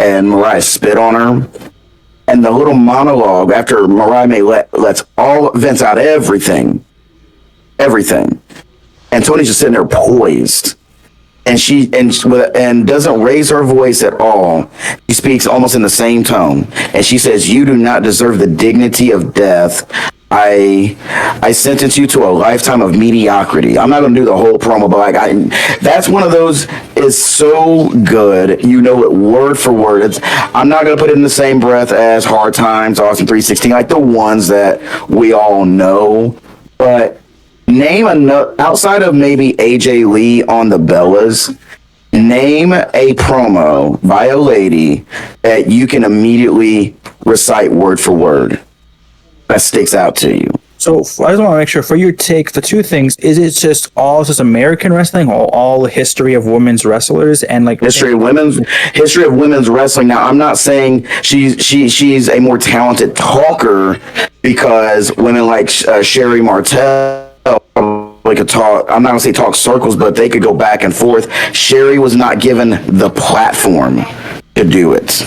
and Mariah spit on her, and the little monologue after Mariah May lets all vents out everything, and Tony's just sitting there poised. and doesn't raise her voice at all. She speaks almost in the same tone, and she says, "You do not deserve the dignity of death. I sentence you to a lifetime of mediocrity." I'm not gonna do the whole promo, but that's one of those is so good. You know it word for word. I'm not gonna put it in the same breath as Hard Times, Austin 316, like the ones that we all know. But name outside of maybe AJ Lee on the Bellas. Name a promo by a lady that you can immediately recite word for word that sticks out to you. So I just want to make sure for your take, the two things, is it just all just American wrestling or all the history of women's wrestlers and like history of women's wrestling? Now, I'm not saying she's a more talented talker, because women like Sherry Martel could talk. I'm not gonna say talk circles, but they could go back and forth. Sherry was not given the platform to do it.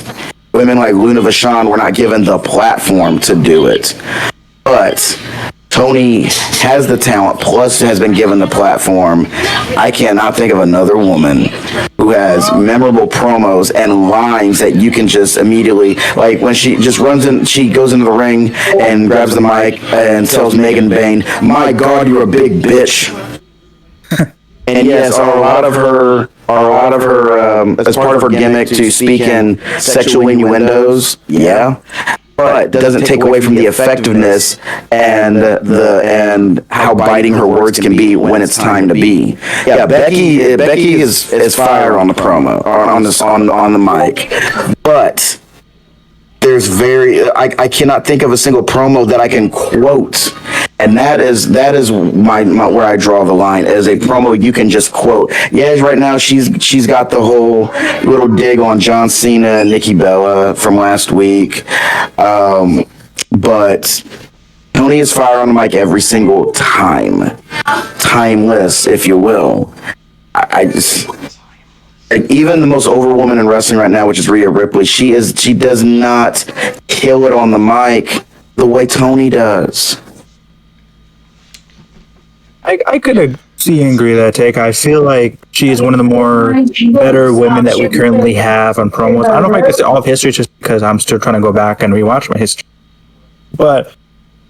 Women like Luna Vachon were not given the platform to do it. But Toni has the talent, plus has been given the platform. I cannot think of another woman who has memorable promos and lines that you can just immediately, like when she just runs in, she goes into the ring and grabs the mic and tells Megan Bayne, "My God, you're a big bitch." And yes, are a lot of her as part of her gimmick to speak in sexual innuendos, yeah, but doesn't take away from the effectiveness and how biting her words can be when it's time to be. Yeah, Becky is fire on the promo or on the mic, but there's I cannot think of a single promo that I can quote, and that is my where I draw the line, as a promo you can just quote. Yeah, right now she's got the whole little dig on John Cena and Nikki Bella from last week, but Toni is fire on the mic every single time, timeless, if you will. I just. Even the most over woman in wrestling right now, which is Rhea Ripley, she does not kill it on the mic the way Toni does. I could see and agree with that take. I feel like she is one of the more better women that we currently have on promos. I don't know if I could say all of history just because I'm still trying to go back and rewatch my history. But in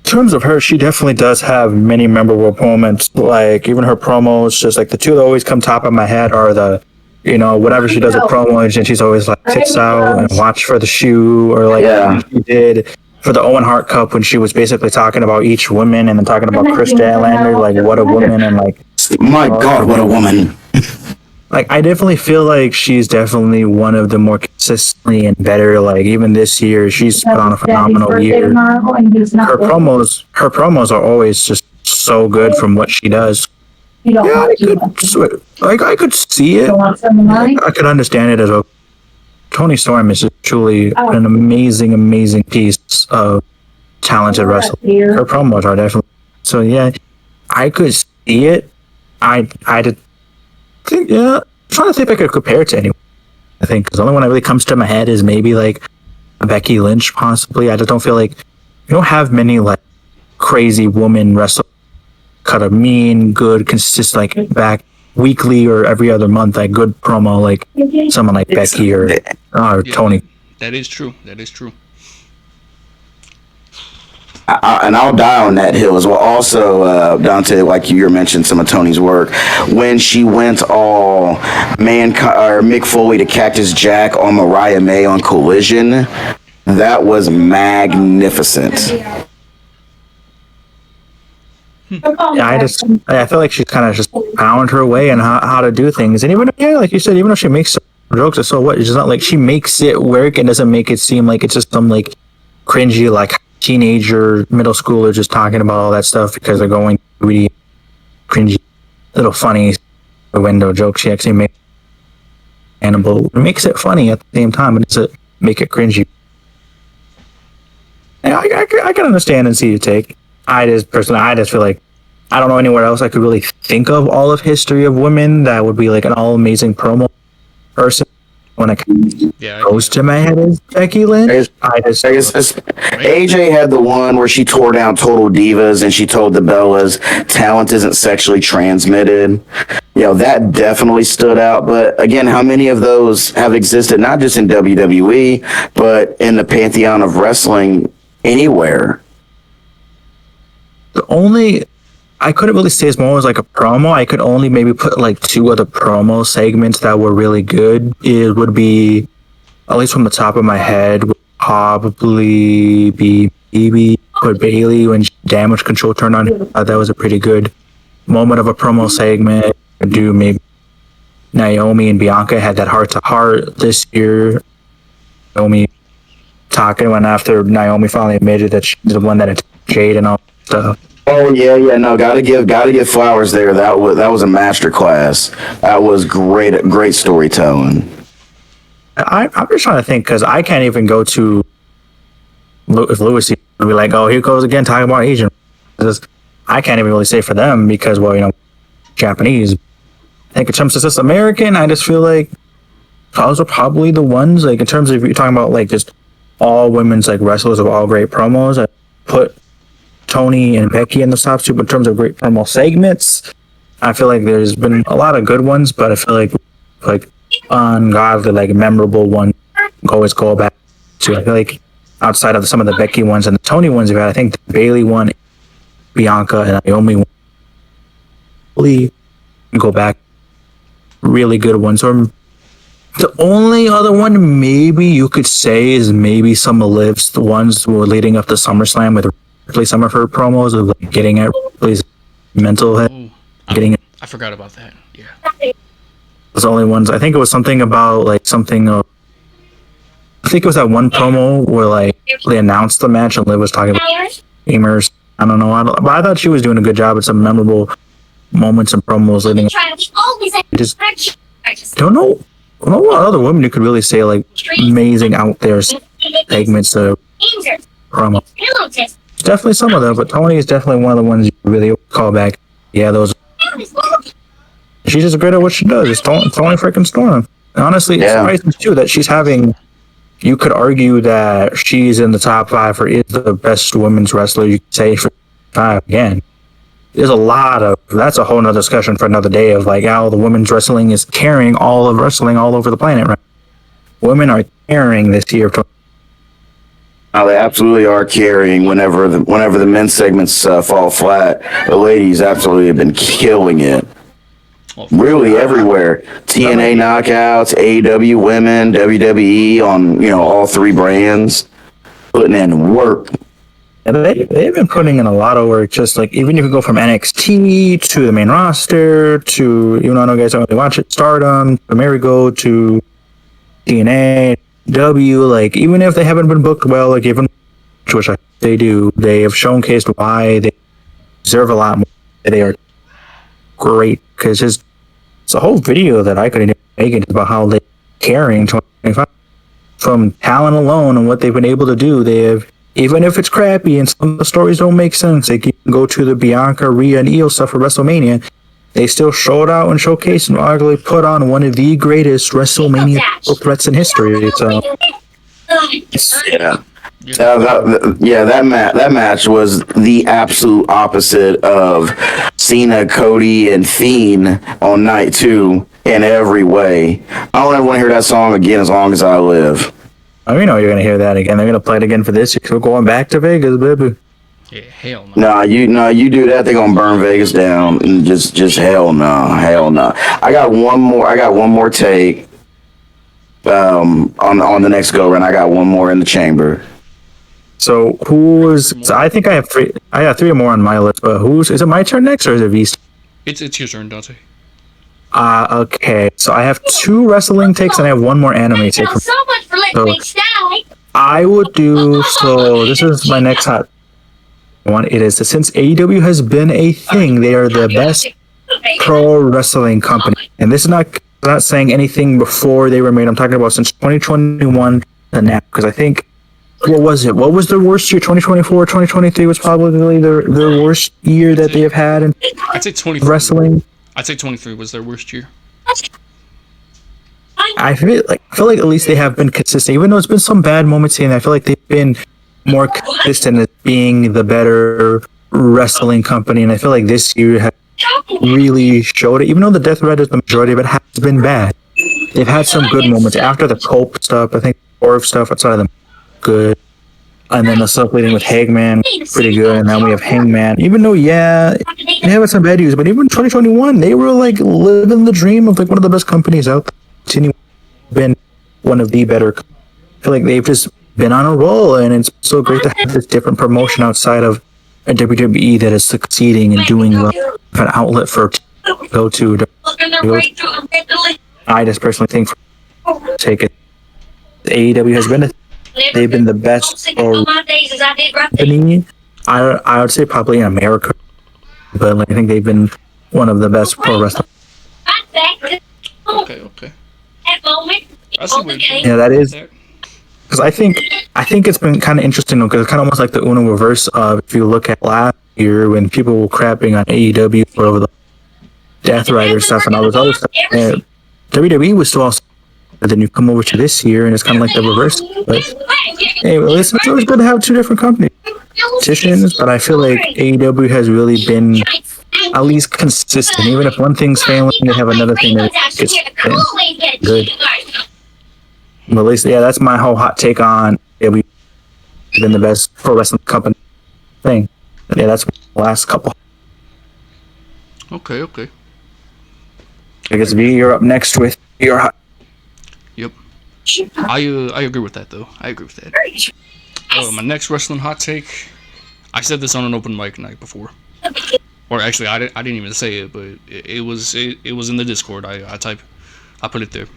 terms of her, she definitely does have many memorable moments. Like even her promos, just like the two that always come top of my head are whatever she does a promo and she's always like sits out and watch for the shoe, or like she did for the Owen Hart Cup when she was basically talking about each woman and then talking about Chris Statlander, like what a woman, and like my God, what a woman. Like I definitely feel like she's definitely one of the more consistently and better. Like even this year, she's put on a phenomenal year. Her promos are always just so good from what she does. Yeah, I could see it. I could understand it as well. Toni Storm is truly an amazing, amazing piece of talented wrestling. Her promos are definitely so. Yeah, I could see it. I think, yeah. I'm trying to think if I could compare it to anyone. I think because the only one that really comes to my head is maybe like Becky Lynch, possibly. I just don't feel like you don't have many like crazy woman wrestlers. Cut a mean, good, consistent, like back weekly or every other month, like good promo, like someone like Becky or Toni. That is true. That is true. And I'll die on that hill as well. Also, Dante, like you mentioned some of Toni's work, when she went all Mick Foley to Cactus Jack on Mariah May on Collision, that was magnificent. Yeah, I feel like she's kind of just found her way and how to do things. And even, like you said, even though she makes jokes, so what? It's just not like she makes it work and doesn't make it seem like it's just some like cringy, like teenager, middle schooler just talking about all that stuff because they're going really cringy, little funny window jokes. She actually makes it makes it funny at the same time, but it doesn't make it cringy. Yeah, I can understand and see your take. I just feel like I don't know anywhere else I could really think of all of history of women that would be like an all amazing promo person. when it Yeah. goes to my head is Becky Lynch. I just AJ had the one where she tore down Total Divas and she told the Bellas talent isn't sexually transmitted. That definitely stood out. But again, how many of those have existed, not just in WWE, but in the pantheon of wrestling anywhere? the only I couldn't really say as more as like a promo. I could only maybe put like two other promo segments that were really good. It would be, at least from the top of my head, would probably be maybe put Bailey when Damage Control turned on. That was a pretty good moment of a promo segment. I'd do maybe Naomi and Bianca had that heart to heart this year. Naomi talking when after Naomi finally admitted that she's the one that attacked Jade and all that stuff. Oh yeah, no, gotta give flowers there. That was a master class. That was great storytelling. I'm just trying to think because I can't even go to if Lewis would be like, oh, here goes again talking about Asian. I can't even really say for them because, well, Japanese. I think in terms of just American, I just feel like those are probably the ones, like in terms of if you're talking about like just all women's like wrestlers of all great promos. I put Tony and Becky in the top two, but in terms of great promo segments, I feel like there's been a lot of good ones, but I feel like ungodly, like memorable one always go back to. I feel like outside of some of the Becky ones and the Tony ones we've had, I think the Bailey one, Bianca and Naomi one, really go back really good ones. Or the only other one maybe you could say is maybe some of Liv's the ones who were leading up to SummerSlam with Ripley, some of her promos of like getting at Ripley's mental head. Ooh, I forgot about that. Yeah. Those only ones. I think it was something about like something. I think it was that one promo where like they announced the match and Liv was talking about gamers. I don't know. But I thought she was doing a good job at some memorable moments and promos leading. I just don't know what other women you could really say like amazing out there segments of promo. Definitely some of them, but Tony is definitely one of the ones you really call back. Yeah, those. She's just great at what she does. It's Tony freaking Storm. And honestly, it's surprising too that she's having. You could argue that she's in the top 5 or is the best women's wrestler you could say for 5 again. There's a lot of, that's a whole nother discussion for another day of like how the women's wrestling is carrying all of wrestling all over the planet, right? Women are carrying this year. Oh, they absolutely are carrying whenever the men's segments fall flat. The ladies absolutely have been killing it. Really everywhere. TNA knockouts, AEW women, WWE on, all 3 brands. Putting in work. And they've been putting in a lot of work, just like even if you go from NXT to the main roster to, even though I know guys don't really watch it, Stardom, Amerigo to TNA, W, like even if they haven't been booked well, like even which they do, they have showcased why they deserve a lot more. They are great because it's a whole video that I couldn't even make it about how they're carrying 2025 from talent alone and what they've been able to do. They have. Even if it's crappy and some of the stories don't make sense, like you can go to the Bianca, Rhea, and Io stuff for WrestleMania, they still showed out and showcased and arguably put on one of the greatest WrestleMania threats in history. So, that match was the absolute opposite of Cena, Cody, and Fiend on night 2 in every way. I don't ever want to hear that song again as long as I live. Oh, you're going to hear that again. They're going to play it again for this year. We're going back to Vegas, baby. Yeah, hell no. You do that, they're gonna burn Vegas down, and just hell no. I got one more take. On the next go round, I got one more in the chamber. So I think I have 3. I got 3 or more on my list. But is it my turn next or is it V's? It's your turn, Dante. Okay. So I have 2 wrestling takes and I have 1 more anime take. So much for letting me stay. I would do so. This is my next hot one. It is since AEW has been a thing, they are the best pro wrestling company, and this is not saying anything before they were made. I'm talking about since 2021 and now, because I think what was their worst year? 2024, 2023 was probably their worst year that they have had in I'd say 23. Wrestling. I'd say 23 was their worst year. I feel like I feel like at least they have been consistent, even though it's been some bad moments here. And I feel like they've been more consistent as being the better wrestling company. And I feel like this year has really showed it, even though the Death Riders, the majority of it has been bad. They've had some good moments after the Cope stuff. I think Orv stuff outside of them good. And then the stuff leading with Hangman, pretty good. And now we have Hangman. Even though, yeah, they have some bad news, but even 2021, they were like living the dream of like one of the best companies out there. Been one of the better. I feel like they've just been on a roll, and it's so great to have this different promotion outside of a WWE that is succeeding and doing well. An outlet for go to. I just personally think take it. The AEW has been they've been the best company. I would say probably in America, but like, I think they've been one of the best pro wrestling. Okay. I see where you're Yeah, that is going. because I think it's been kind of interesting because it's kind of almost like the Uno reverse of if you look at last year when people were crapping on AEW for over the Death Rider stuff and all this other stuff. And WWE was still also, but then you come over to this year and it's kind of like the reverse. But anyway, it's always good to have two different competitions, but I feel like AEW has really been at least consistent. Even if one thing's failing, they have another thing that gets good. But at least, yeah, that's my whole hot take on AEW been the best pro wrestling company thing. But yeah, that's the last couple. Okay. I guess V, you're up next with your hot. Yep. I agree with that though. I agree with that. My next wrestling hot take. I said this on an open mic night before, or actually I didn't even say it, but it was in the Discord. I put it there.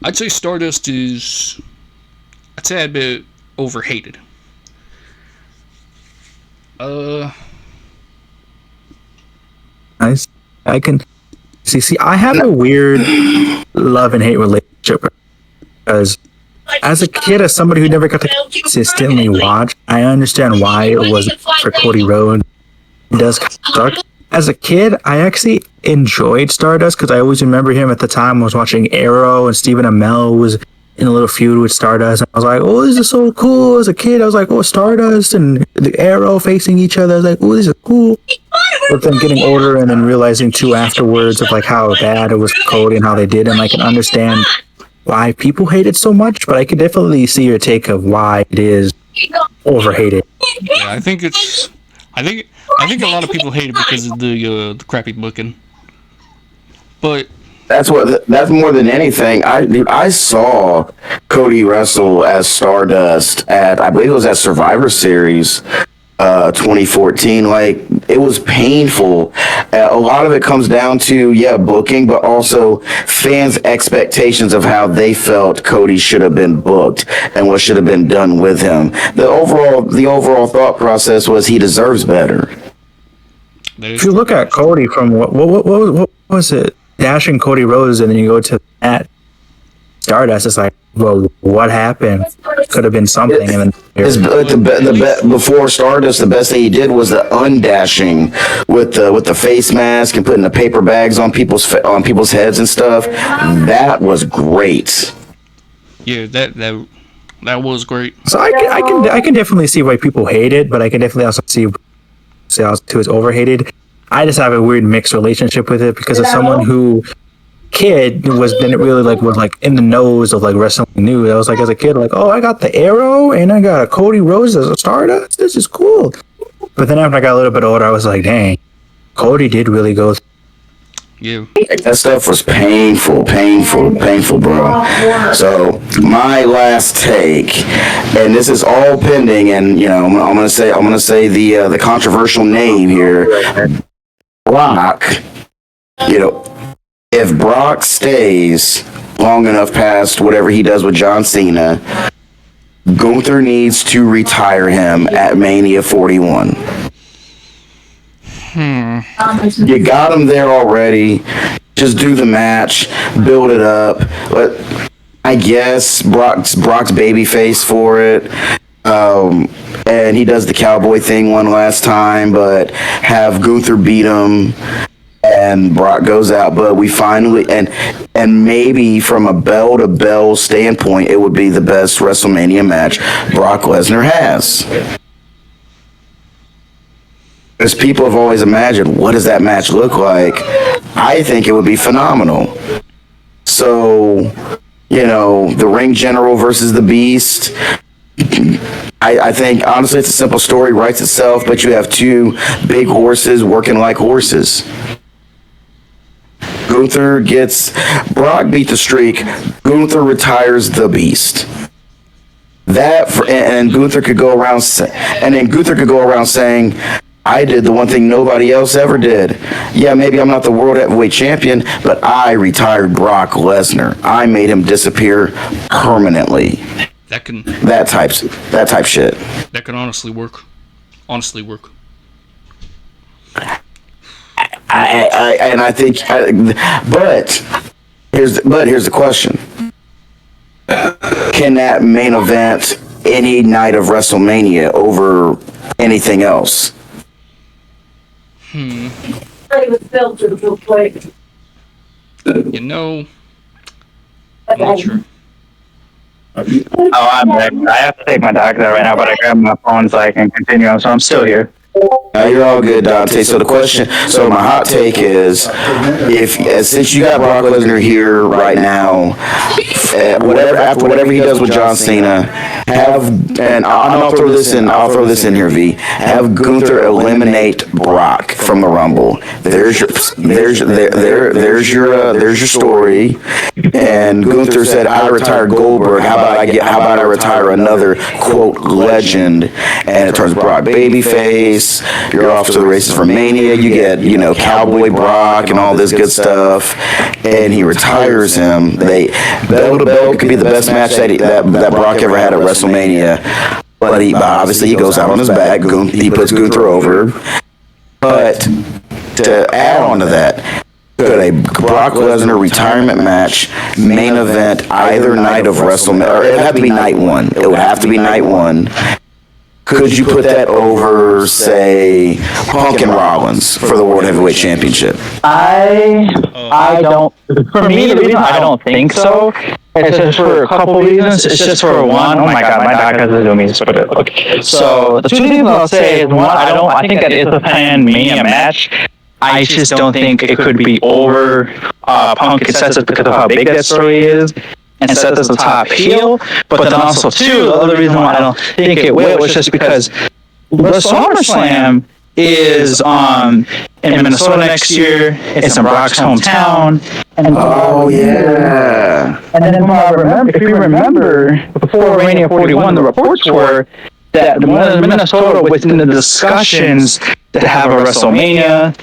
I'd say Stardust is a tad bit overhated. Nice. I can see. I have a weird love and hate relationship because as a kid, as somebody who never got to consistently watch, I understand why it wasn't for Cody Rhodes. It does kind of suck. As a kid, I actually enjoyed Stardust because I always remember him at the time. I was watching Arrow and Stephen Amell was in a little feud with Stardust. And I was like, oh, this is so cool. As a kid, I was like, oh, Stardust and the Arrow facing each other. I was like, oh, this is cool. But then getting older and then realizing too afterwards of like how bad it was for Cody and how they did him, I can understand why people hate it so much, but I can definitely see your take of why it is overhated. Yeah, I think a lot of people hate it because of the crappy booking. But That's more than anything. I saw Cody wrestle as Stardust at, I believe it was at Survivor Series 2014. Like, it was painful. A lot of it comes down to booking, but also fans' expectations of how they felt Cody should have been booked and what should have been done with him. The overall thought process was he deserves better. If you look at Cody from what was it? Dashing Cody Rhodes, and then you go to that Stardust. It's like, well, what happened? Could have been something. And then Before Stardust, the best thing he did was the undashing with the face mask and putting the paper bags on people's heads and stuff. That was great. Yeah, that was great. So I can definitely see why people hate it, but I can definitely also see too it's overhated. I just have a weird mixed relationship with it because as someone who didn't really was in the nose of like wrestling news. I was like, as a kid, like, oh, I got the Arrow and I got a Cody Rhodes as a Stardust. This is cool. But then after I got a little bit older, I was like, dang, Cody did really go. Yeah. That stuff was painful, bro. So my last take, and this is all pending, and I'm gonna say the controversial name here, Brock. If Brock stays long enough past whatever he does with John Cena, Gunther needs to retire him at Mania 41. You got him there already. Just do the match, build it up. But I guess Brock's babyface for it. And he does the cowboy thing one last time, but have Gunther beat him and Brock goes out, but we finally and maybe from a bell to bell standpoint, it would be the best WrestleMania match Brock Lesnar has. Because people have always imagined, what does that match look like? I think it would be phenomenal. So, the Ring General versus the Beast. I think, honestly, it's a simple story, writes itself, but you have two big horses working like horses. Brock beat the streak, Gunther retires the Beast. And Gunther could go around saying, I did the one thing nobody else ever did. Yeah, maybe I'm not the world heavyweight champion, but I retired Brock Lesnar. I made him disappear permanently. That type shit. That can honestly work. But here's the question: can that main event any night of WrestleMania over anything else? I'm not sure. Oh, I'm back. I have to take my doctor right now, but I grabbed my phone so I can continue. So I'm still here. You're all good, Dante. So my hot take is, since you got Brock Lesnar here right now, after whatever he does with John Cena, I'll throw this in here, V. Have Gunther eliminate Brock from the Rumble. There's your story. And Gunther said, "I retired Goldberg. How about I retire another quote legend?" And it turns Brock babyface. You're off to the races for Mania. You get, Cowboy Brock and all this good stuff, and he retires him. Bell to bell could be the best match that Brock ever had at WrestleMania. But obviously he goes out on his back. He puts Gunther over. But to add on to that, could a Brock Lesnar retirement match main event either night of WrestleMania, or it'd have to be night one. It would have to be night one. Could you put that over, say, Punk and Rollins for the World Heavyweight Championship? I don't. For me, the reason I don't think so is just for a couple reasons. It's just for one. Oh my God, my doctor is doing me. Okay. So the two things I'll say is one. I think that is a Pan-Mania match. I just don't think it could be over Punk and Seth because of how big that story is. And Seth is the top heel, but then also too, the other reason why I don't think it will is just because the SummerSlam is in Minnesota next year. It's in Brock's hometown. And then if you remember, before Mania 41, the reports were that Minnesota was in the discussions to have a WrestleMania.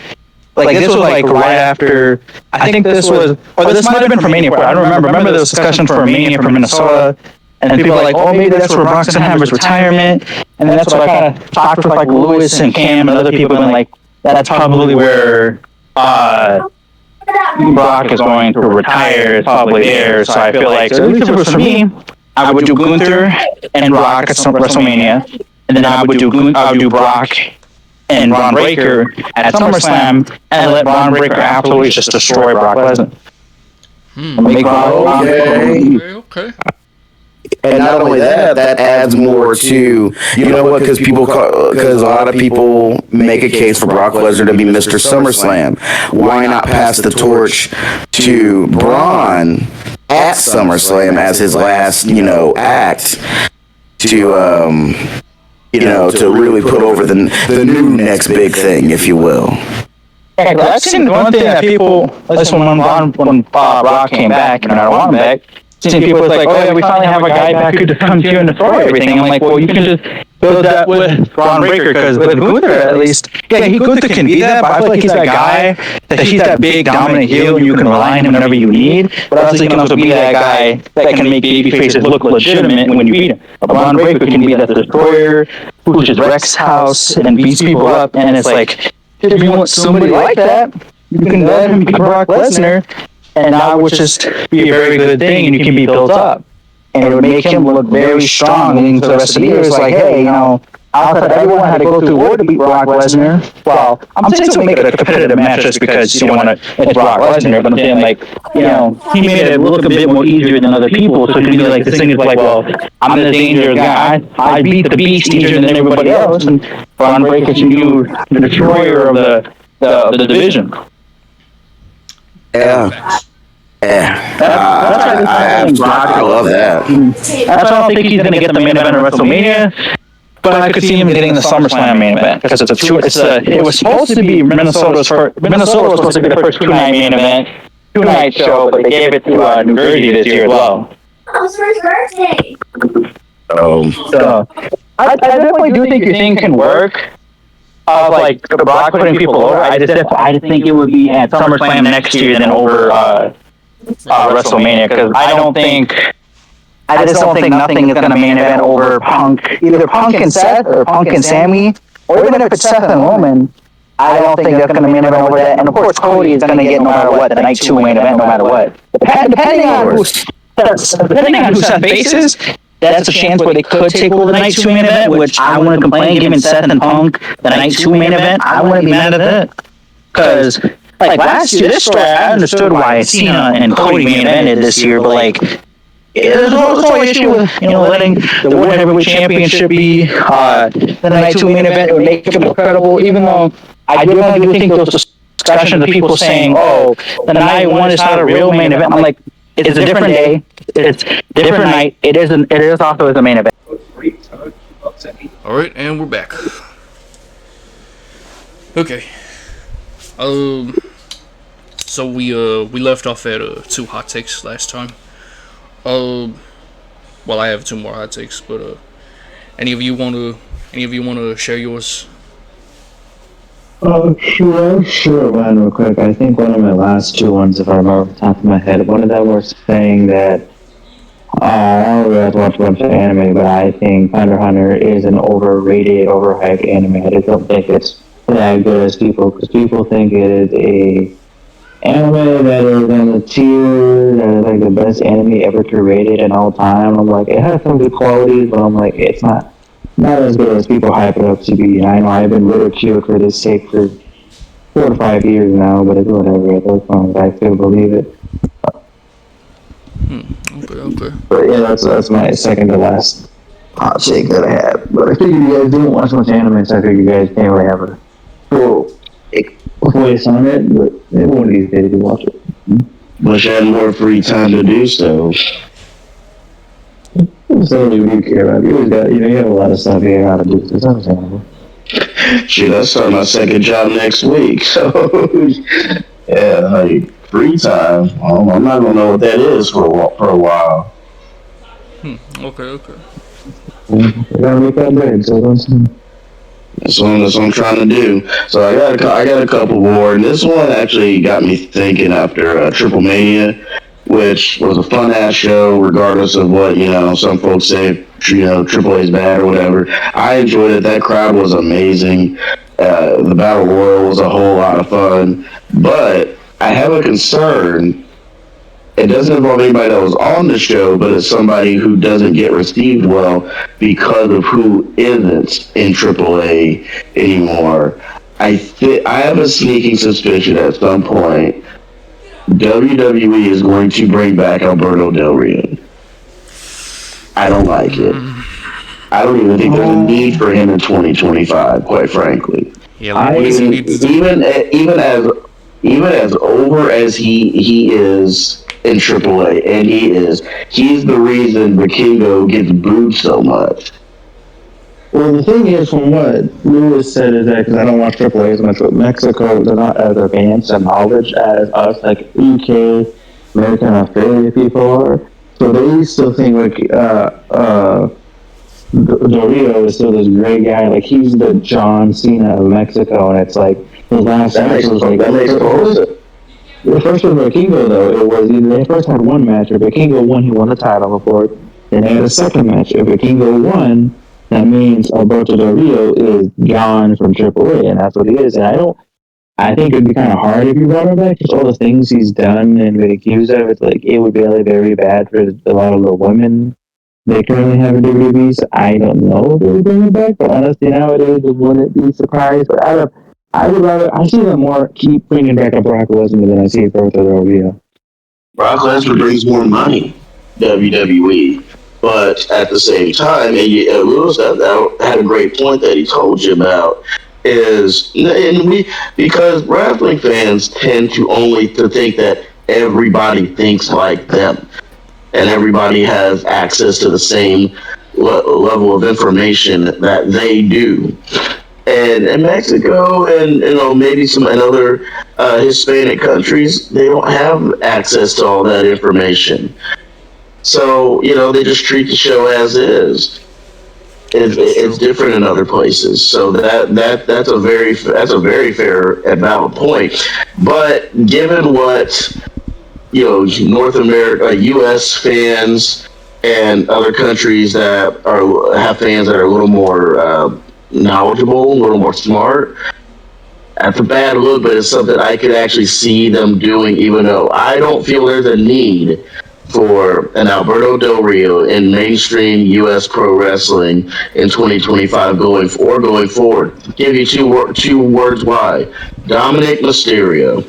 This was right after, I think this was, or this might have been for Mania, I don't remember. Remember there was discussion for Mania for Minnesota, and people were like, oh, maybe that's where Brock's gonna have his retirement, and then that's what I kind of talked with Lewis and Cam and other people, and that's probably where Brock is going to retire, it's probably there, so I feel like, so at least if it was for me, I would do Gunther and Brock at WrestleMania, and then I would do Brock and Ron Breakker at SummerSlam, and let Ron Breakker absolutely just destroy Brock Lesnar. Okay. And not only that adds more to, because a lot of people make a case for Brock Lesnar to be Mr. SummerSlam. Why not pass the torch to Braun at SummerSlam as his last, act to really put over the new next big thing, if you will. Yeah, I've seen one thing that people, when Brock came back, and I don't want him back, seeing people like, oh yeah, we finally have a guy back who to come to you and destroy everything. I'm like, well, you can just build that with Ron Breakker, because with Gunther at least, Gunther can be that, but I feel like he's that guy, that he's that big dominant heel, and you can rely on him whenever you need, but also he can also be that guy that can make baby faces look legitimate when you beat him. Ron Breakker can be that destroyer who just wrecks house and beats people up, and it's like, if you want somebody like that, you can let him be Brock Lesnar, and that would just be a very good thing, and you can be built up. And it would make him look very strong into the rest of the year. It's like, hey, I thought everyone had to go through war to beat Brock Lesnar. Well, I'm saying still make it a competitive match just because you don't want to it's Brock Lesnar, but I'm saying like, he made it look a bit more easier than other people. So it could be like this thing is like, well, I'm the dangerous guy. I beat the beast easier than everybody else, and Braun Breaker should be the destroyer of the division. Yeah. Yeah. I love that. That's why I don't think he's going to get the main event of WrestleMania. But I could see him getting the SummerSlam main event because it was supposed to be Minnesota was supposed to be the first 2-night main event, 2-night show, but they gave it to New Jersey this year as well. It's for his birthday. So I definitely do think your thing can work. Of like Brock putting people over, I just think it would be at SummerSlam next year than over WrestleMania because I just don't think nothing is going to main event over Punk. Either Punk and Seth or Punk and Sammy, or even if it's Seth and Roman, I don't think that's going to main event over that. And of course, Cody is going to get no matter what, the night 2 main event no matter what. Depending on who Seth faces, that's a chance where they could take over the night 2 main event, which I wouldn't complain, giving Seth and Punk the night 2 main event. I wouldn't be mad at that. Because, like last year, this story, I understood why Cena and Cody main evented this year, but like, there's also an issue with letting the World Heavyweight Championship be the night 2 main event. It would make it more credible, even though I do think those discussions of people saying, "Oh, the night 1 is not a real main event." I'm like, it's a different day, it's a different night. It is also as a main event. All right, and we're back. Okay. So we left off at 2 hot takes last time. Well, I have 2 more hot takes, but any of you want to share yours? Sure, mine real quick. I think one of my last 2 ones, if I remember off the top of my head, one of them was saying that I don't really have to watch a bunch of anime, but I think Hunter x Hunter is an overrated, overhyped anime. I just don't think it's that good as people, because people think it is a anime that is on the tier that is like the best anime ever created in all time. I'm like, it has some good qualities, but I'm like, it's not as good as people hype it up to be. And I know I've been ridiculed for this sake for 4 to 5 years now, but it's whatever. At those points, I still believe it. Okay. But yeah, that's my second to last hot take that I have. But I figured you guys didn't watch much anime, so I figured you guys can't really have a full voice on it. But maybe one of these days you watch it. But you had more free time to do so. So what do you care about? You always got, you have a lot of stuff you got to do. So it's understandable. Shoot, I start my second job next week, so yeah, like free time. I'm not gonna know what that is for a while. Okay. You gotta make that bread, so don't. That's what I'm trying to do. So I got a couple more, and this one actually got me thinking after Triple Mania, which was a fun ass show, regardless of what some folks say. Triple A's bad or whatever. I enjoyed it. That crowd was amazing. The Battle Royal was a whole lot of fun, but I have a concern. It doesn't involve anybody that was on the show, but it's somebody who doesn't get received well because of who isn't in AAA anymore. I have a sneaking suspicion at some point WWE is going to bring back Alberto Del Rio. I don't like it. I don't even think there's a need for him in 2025, quite frankly. Yeah, even as over as he is in AAA, and he's the reason Vikingo gets booed so much. Well, the thing is, from what Lewis said, is that because I don't watch AAA as much, but Mexico, they're not as advanced in knowledge as us, like UK, American, Australia people are. So they still think like Del Rio is still this great guy, like he's the John Cena of Mexico, and it's like his last match was like the first one with Vikingo though, it was either they first had one match, or Vikingo won, he won the title before, then they had a second match. If Vikingo won, that means Alberto Del Rio is gone from AAA, and that's what he is. And I think it'd be kind of hard if you brought him back, because all the things he's done and been accused of, it's like it would be really very bad for a lot of the women they currently have in WWE. So I don't know if they would bring it back, but honestly, nowadays, it wouldn't be surprised. But I would rather, I see them more keep bringing back a Brock Lesnar than I see it Bertha Del Rio. Brock Lesnar brings more money, WWE. But at the same time, and Lewis that had a great point that he told you about because wrestling fans tend to only to think that everybody thinks like them and everybody has access to the same level of information that they do. And in Mexico and maybe some in other Hispanic countries, they don't have access to all that information. So they just treat the show as is. It's different in other places. So that's a very fair and valid point. But given what North America, U.S. fans and other countries that have fans that are a little more knowledgeable, a little more smart. That's a bad look, but it's something I could actually see them doing, even though I don't feel there's a need for an Alberto Del Rio in mainstream U.S. pro wrestling in 2025 going forward. I'll give you two words why. Dominic Mysterio.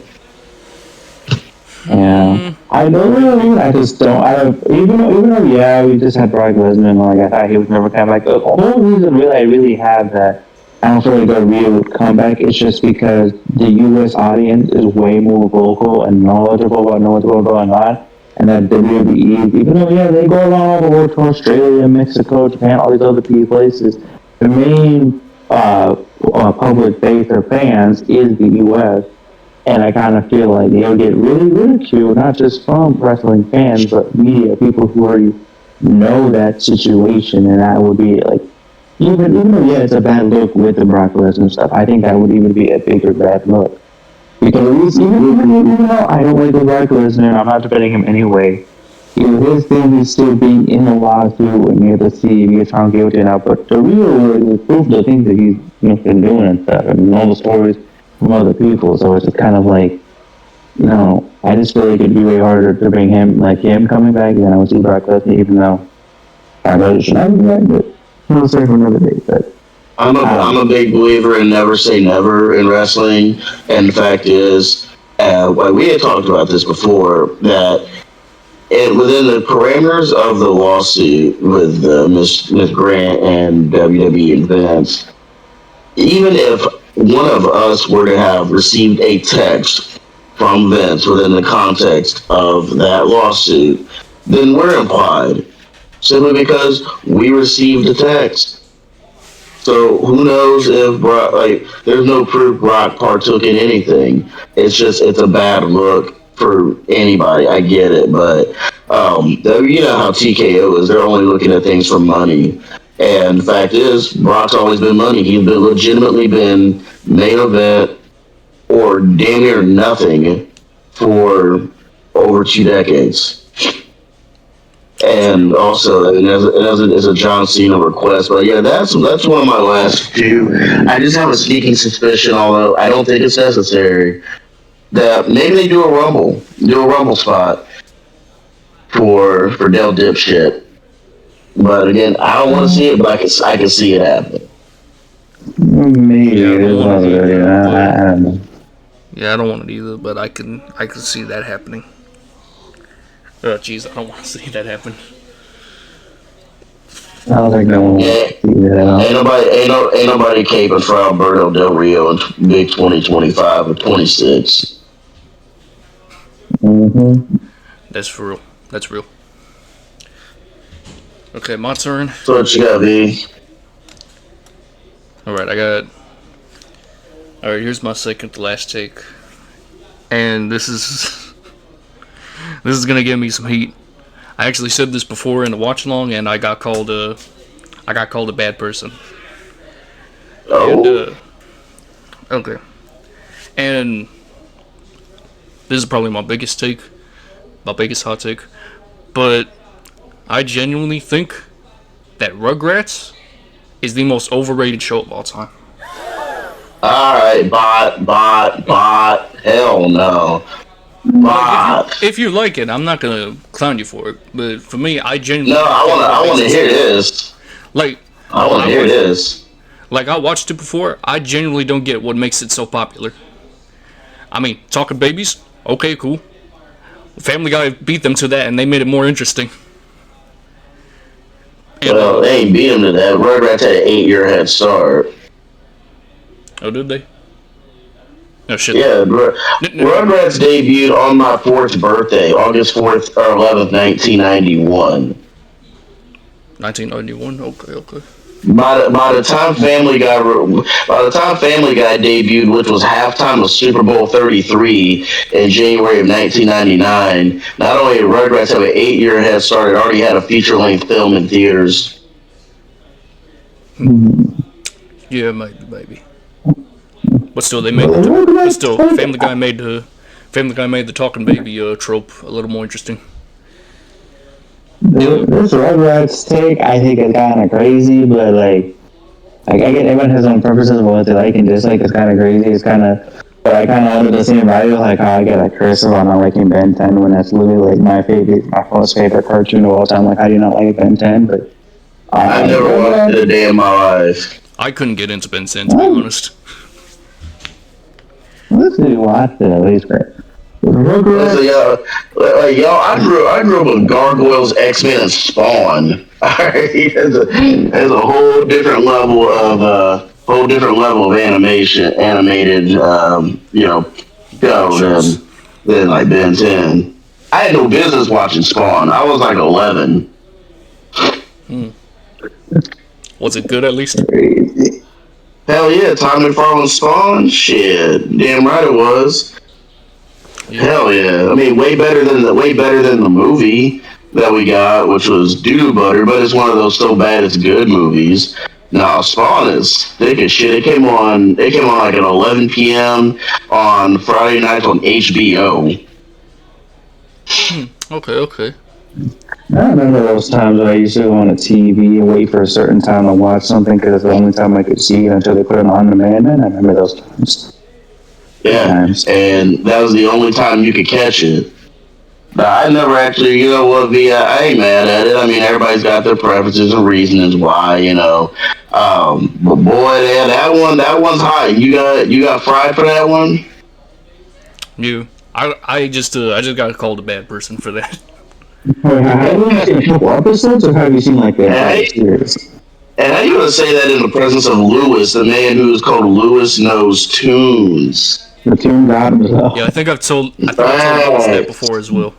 Yeah, I don't. I just don't. Even though, yeah, we just had Brock Lesnar, and like I thought he was never come back. The whole reason, really, I really have that I don't feel like a real comeback is just because the U.S. audience is way more vocal and knowledgeable about what's going on, and that WWE, even though they go around all the world to Australia, Mexico, Japan, all these other places, the main public base or fans is the U.S. And I kind of feel like they'll get really ridiculed, not just from wrestling fans, but media, people who already know that situation. And that would be like, even though, it's a bad look with the Brock Lesnar stuff, I think that would even be a bigger bad look. Because even though I don't like the Brock Lesnar, I'm not defending him anyway, his thing is still being in the lawsuit, and you have to see if he gets found guilty now. But the real proof, the things that he's been doing and stuff, and all the stories from other people, so it's just kind of like, I just feel like it'd be way harder to bring him coming back than I would see Brock Lesnar, even though I really should not be back, but we'll say for another day. But I'm a big believer in never say never in wrestling, and the fact is, we had talked about this before, that within the parameters of the lawsuit with Miss Grant and WWE and Vince, even if one of us were to have received a text from Vince within the context of that lawsuit, then we're implied, simply because we received a text. So who knows if Brock, there's no proof Brock partook in anything. It's a bad look for anybody. I get it, but you know how TKO is. They're only looking at things for money. And the fact is, Brock's always been money. He's legitimately been main event or damn near nothing for over 2 decades. And also, as a John Cena request, but yeah, that's one of my last two. I just have a sneaking suspicion, although I don't think it's necessary, that maybe they do a rumble spot for Del Dipshit. But again, I don't want to see it, but I can see it happen. Maybe it is one of those. I don't know. Yeah, I don't want it either, but I can see that happening. Oh, jeez, I don't want to see that happen. I don't think no one wants to see that. Ain't nobody caping for Alberto Del Rio in big 2025 or 26. Mm-hmm. That's for real. That's real. Okay, my turn. So what you got, V? Alright, Alright, here's my second to last take. And this is gonna give me some heat. I actually said this before in the watch along, and I got called a bad person. Oh. And, okay. And this is probably my biggest hot take. But I genuinely think that Rugrats is the most overrated show of all time. Alright, bot. Hell no. If you like it, I'm not gonna clown you for it. But for me, I genuinely No, I want to hear this. like I want to hear this. like I watched it before. I genuinely don't get what makes it so popular. I mean, talking babies, okay, cool. Family Guy beat them to that, and they made it more interesting. And, Well, they ain't beat him to that. Rugrats had an 8-year head start. oh, did they? Oh shit. Yeah, Rugrats debuted on my 4th birthday, August 4th or 11th, 1991. 1991. Okay. By the time Family Guy debuted, which was halftime of Super Bowl 33 in January of 1999, not only did Rugrats have an 8-year head start, it already had a feature-length film in theaters. Yeah, maybe. But still, Family Guy made the talking baby trope a little more interesting. This Rugrats take, I think, is kind of crazy, but like I get everyone has their own preferences of what they like and dislike. It's kind of crazy. It's kind of, but I kind of under the same value, like how I get a cursive on not liking Ben 10 when that's literally like my most favorite cartoon of all time. Like, how do you not like Ben 10? But I never watched it a day in my life. I couldn't get into Ben 10, to be honest. let's see, watch it at least. Listen, y'all, I grew up with Gargoyles, X-Men, and Spawn. Alright, there's a whole different level of animated, show than like Ben 10. I had no business watching Spawn. I was like 11. Was it good at least? Hell yeah, Tom McFarlane's Spawn? Shit, damn right it was. Yeah. Hell yeah! I mean, way better than the movie that we got, which was Doo Butter. But it's one of those so bad it's good movies. No, Spawn is thick as shit. It came on like at 11 p.m. on Friday nights on HBO. Okay. I remember those times when I used to go on a TV and wait for a certain time to watch something because it's the only time I could see it until they put it on demand. And I remember those times. Yeah, and that was the only time you could catch it. But I never actually, I ain't mad at it. I mean, everybody's got their preferences and reasons why, But boy, yeah, that one's high. You got fried for that one? You. I just got called a bad person for that. Have you seen a couple episodes, or have you seen like the entire series? And how you gonna say that in the presence of Lewis, the man who is called Lewis Knows Tunes? The Toon God himself. Yeah, I think I've told that before as well.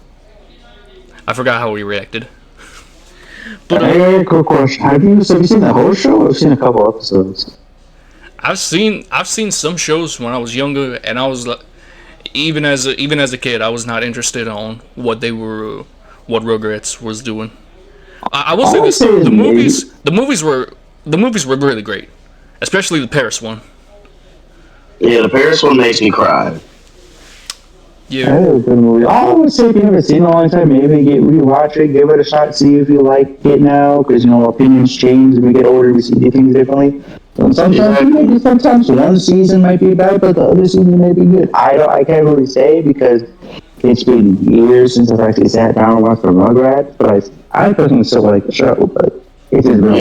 I forgot how we reacted. But Hey, quick question: Have you seen the whole show? Or have you seen a couple episodes? I've seen some shows when I was younger, and I was like, even as a kid, I was not interested on what Rugrats was doing. I will say this: the movies were really great, especially the Paris one. Yeah, the Paris one makes me cry. Yeah. That is a good movie. I would say if you haven't seen it in a long time, maybe rewatch it, give it a shot, see if you like it now, because opinions change. As we get older, we see things differently. And sometimes one season might be bad, but the other season may be good. I can't really say because it's been years since I've actually sat down and watched the Rugrats, but I personally still like the show, but it's just really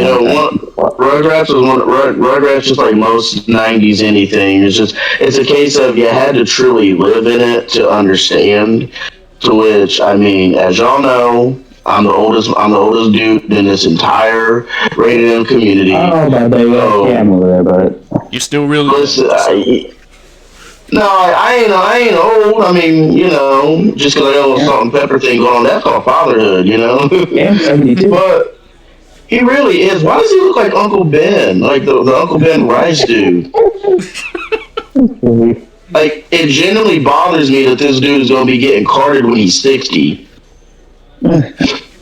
Rugrats just like most 90s anything. It's a case of you had to truly live in it to understand. To which, I mean, as y'all know, I'm the oldest dude in this entire Rated M community. Oh, my baby, Cam over there, but You still really listen, I ain't old. I mean, just because I got a little salt and pepper thing going on, that's called fatherhood, Yeah, 72. But he really is. Why does he look like Uncle Ben? Like the Uncle Ben Rice dude. Like, it genuinely bothers me that this dude is going to be getting carded when he's 60.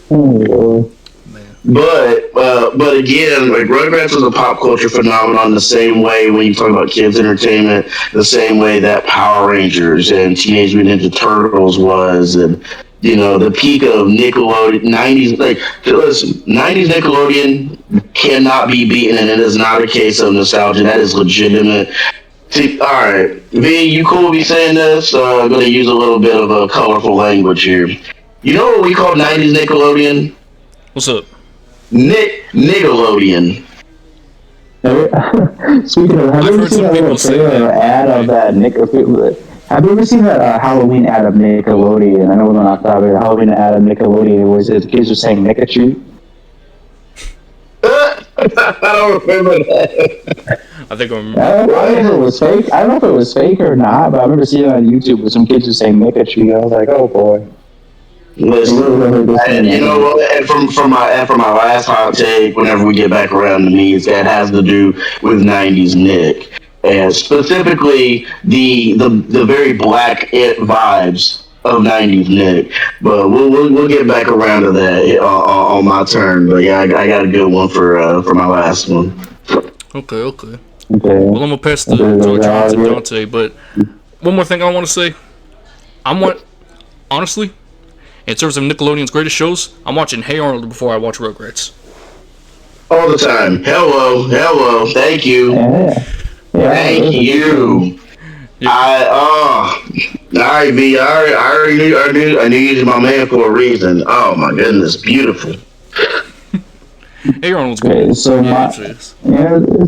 Oh, But again, like Rugrats was a pop culture phenomenon the same way when you talk about kids entertainment, the same way that Power Rangers and Teenage Mutant Ninja Turtles was, and the peak of Nickelodeon 90s. Like, listen, 90s Nickelodeon cannot be beaten, and it is not a case of nostalgia. That is legitimate See, all right, V, you cool with me saying this? I'm gonna use a little bit of a colorful language here. You know what we call '90s Nickelodeon? What's up? Nickelodeon. Speaking of, have I've you ever heard seen some that people little say trailer or that. ad of that Have you ever seen that Halloween ad of Nickelodeon? I know we're not talking about Halloween ad of Nickelodeon where the kids are saying Nick a treat. I don't remember that. I think I'm. I don't know if it was fake. I don't know if it was fake or not, but I remember seeing it on YouTube where some kids were saying Nick a treat. I was like, oh boy. Listen, and you know what? And from my last hot take, whenever we get back around to me, that has to do with '90s Nick, and specifically the very black it vibes of '90s Nick. But we'll get back around to that on my turn. But yeah, I got a good one for my last one. Okay. Okay. Well, I'm gonna pass the torch on to Dante. But one more thing I want to say. Honestly, in terms of Nickelodeon's greatest shows, I'm watching Hey Arnold before I watch Rugrats. All the time. Hello. Thank you. Yeah. Thank you. All right, B. I already knew you was my man for a reason. Oh my goodness, beautiful. Hey Arnold's Okay, good. so this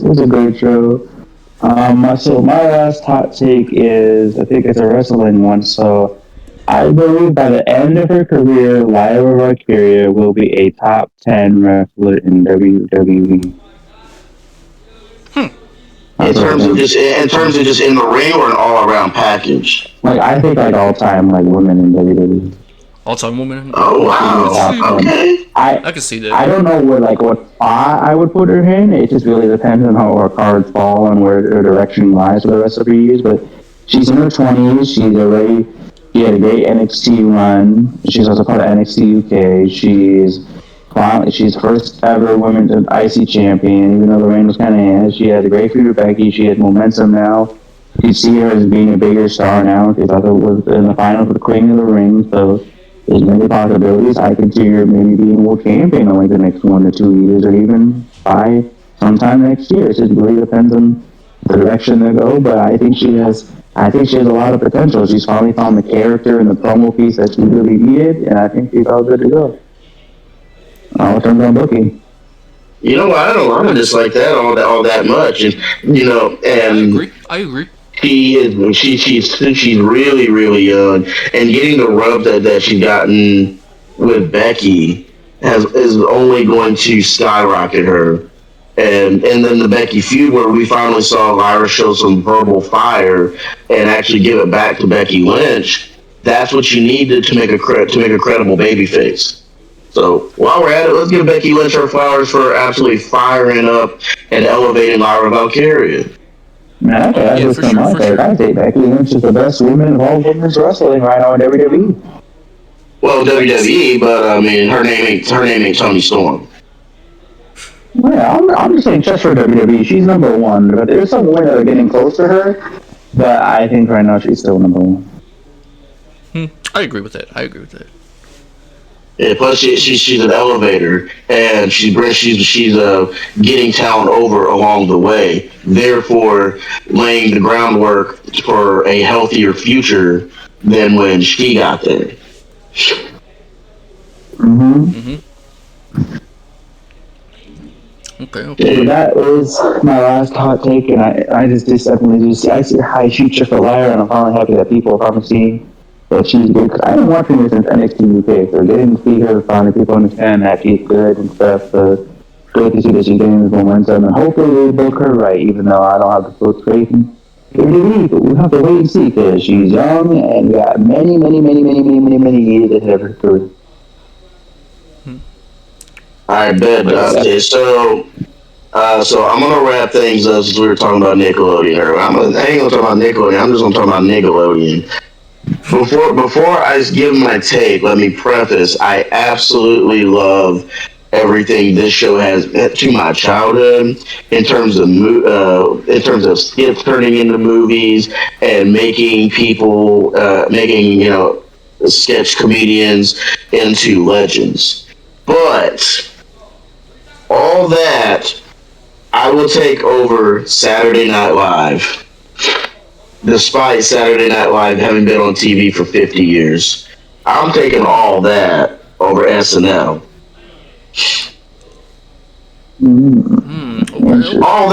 was a great show. So my last hot take is, I think it's a wrestling one. So I believe by the end of her career, Lyra Valkyria will be a top 10 wrestler in WWE. In terms of just in the ring or an all around package. Like, I think like all time like women in WWE. All-time woman. Oh wow. Okay. I can see that. I don't know what spot I would put her in. It just really depends on how her cards fall and where her direction lies for the rest of her years. But she's in her 20s. She had a great NXT run. She's also part of NXT UK. She's first ever women's IC champion, even though the reign was kind of ass. She had a great feud with Becky. She has momentum now. You see her as being a bigger star now because I thought was in the final for the Queen of the Ring. So there's many possibilities. I could see her maybe being world champion in like the next 1 to 2 years, or even by sometime next year. It just really depends on the direction they go. But I think she has a lot of potential. She's finally found the character and the promo piece that she really needed, and I think she's all good to go. I'll turn on booking. You know, I don't dislike that all that much, and you know, and I agree. She's really young, and getting the rub that she's gotten with Becky is only going to skyrocket her. And then the Becky feud where we finally saw Lyra show some verbal fire and actually give it back to Becky Lynch. That's what you needed to make a credible babyface. So while we're at it, let's give Becky Lynch her flowers for absolutely firing up and elevating Lyra Valkyria. For sure. I think Becky Lynch is the best woman of all women's wrestling right now in WWE. Well, WWE, but I mean, her name ain't Toni Storm. Yeah, I'm just saying just for WWE, she's number one. But there's some women that are getting close to her, but I think right now she's still number one. I agree with that. Yeah, plus she's an elevator, and she's getting talent over along the way, therefore laying the groundwork for a healthier future than when she got there. Okay. So that is my last hot take, and I just definitely I see a high future for Lyra, and I'm finally happy that people are finally seeing that she's good. Cause I've been watching her since NXT UK, so getting to see her, finally people understand that she's good and stuff. So good to see that she's getting this momentum, and hopefully they book her right, even though I don't have the full faith in WWE, but we'll have to wait and see because she's young and got many years ahead of her career. I bet, Dante. So I'm gonna wrap things up since we were talking about Nickelodeon earlier. I ain't gonna talk about Nickelodeon. I'm just gonna talk about Nickelodeon. Before I give my take, let me preface: I absolutely love everything this show has meant to my childhood in terms of skits turning into movies and making people sketch comedians into legends. But all that I will take over Saturday Night Live. despite Saturday Night Live having been on TV for 50 years. I'm taking all that over SNL. Well, All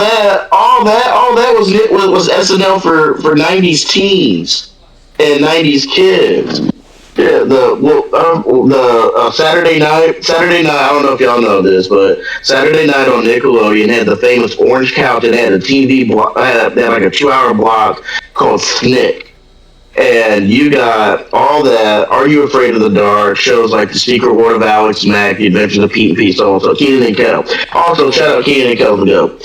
that was SNL for 90s teens and 90s kids. Yeah, the Saturday night. I don't know if y'all know this, but Saturday night on Nickelodeon had the famous Orange Couch and had a TV block. They had like a 2-hour block called Snick. And you got all that. Are You Afraid of the Dark? Shows like The Secret World of Alex Mack, The Adventures of Pete and Pete, so on. So Keenan and Kel. Also, shout out Keenan and Kel for go.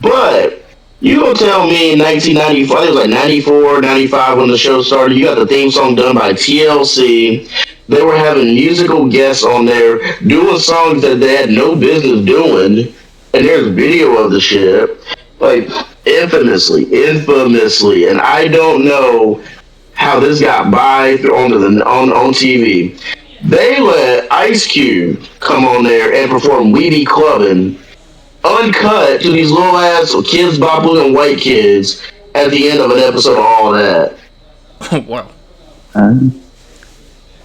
But you gonna tell me in 1995, it was like 94, 95 when the show started, you got the theme song done by TLC. They were having musical guests on there doing songs that they had no business doing. And there's video of the shit. Like, infamously. And I don't know how this got by on TV. They let Ice Cube come on there and perform We Be Clubbin', uncut to these little ass kids, Babu and white kids, at the end of an episode of All That. wow.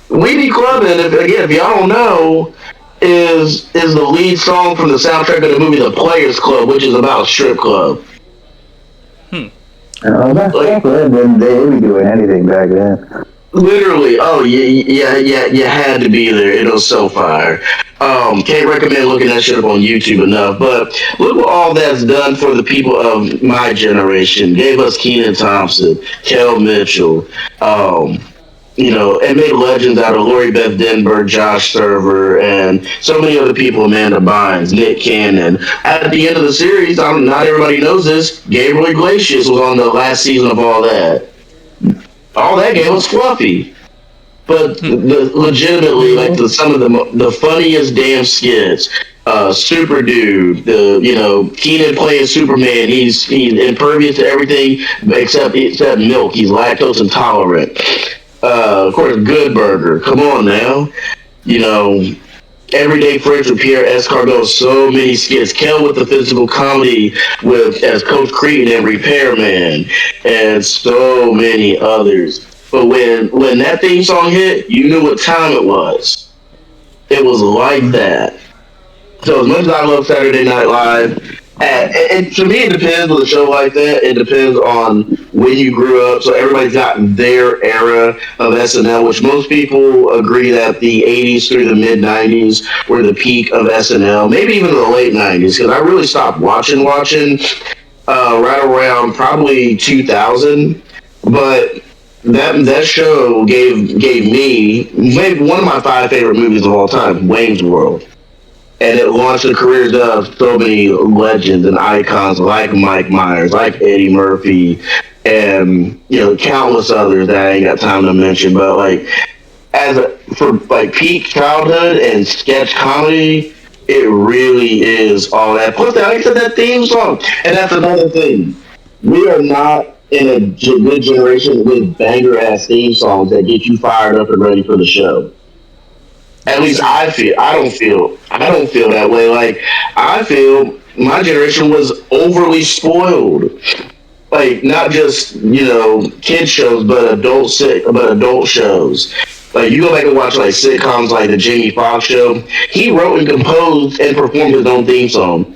We Be Clubbin', if y'all don't know, is the lead song from the soundtrack of the movie The Players Club, which is about a strip club. Back then, they would be doing anything back then. Literally, you had to be there. It was so fire. Can't recommend looking that shit up on YouTube enough. But look what all that's done for the people of my generation. Gave us Kenan Thompson, Kel Mitchell, and made legends out of Lori Beth Denberg, Josh Server, and so many other people, Amanda Bynes, Nick Cannon. At the end of the series, not everybody knows this, Gabriel Iglesias was on the last season of All That. All That game was fluffy. But legitimately, like some of the funniest damn skits. Super Dude, Kenan playing Superman. He's impervious to everything except milk. He's lactose intolerant. Of course, Good Burger. Come on now. Everyday Friends with Pierre Escargot. So many skits. Kel with the physical comedy as Coach Cretin and Repairman, and so many others. But when that theme song hit, you knew what time it was. It was like that. So as much as I love Saturday Night Live, and to me it depends with a show like that. It depends on when you grew up. So everybody's got their era of SNL, which most people agree that the 80s through the mid 90s were the peak of SNL. Maybe even the late 90s, because I really stopped watching right around probably 2000. But that show gave me maybe one of my 5 favorite movies of all time, Wayne's World. And it launched the careers of so many legends and icons like Mike Myers, like Eddie Murphy, and countless others that I ain't got time to mention. But for peak childhood and sketch comedy, it really is all that. Plus, like I said, that theme song, and that's another thing. We are not in a good generation with banger ass theme songs that get you fired up and ready for the show. At least I don't feel that way. Like, I feel my generation was overly spoiled. Like, not just, kid shows, but adult shows. Like, you go back and watch, like, sitcoms like the Jamie Foxx Show. He wrote and composed and performed his own theme song.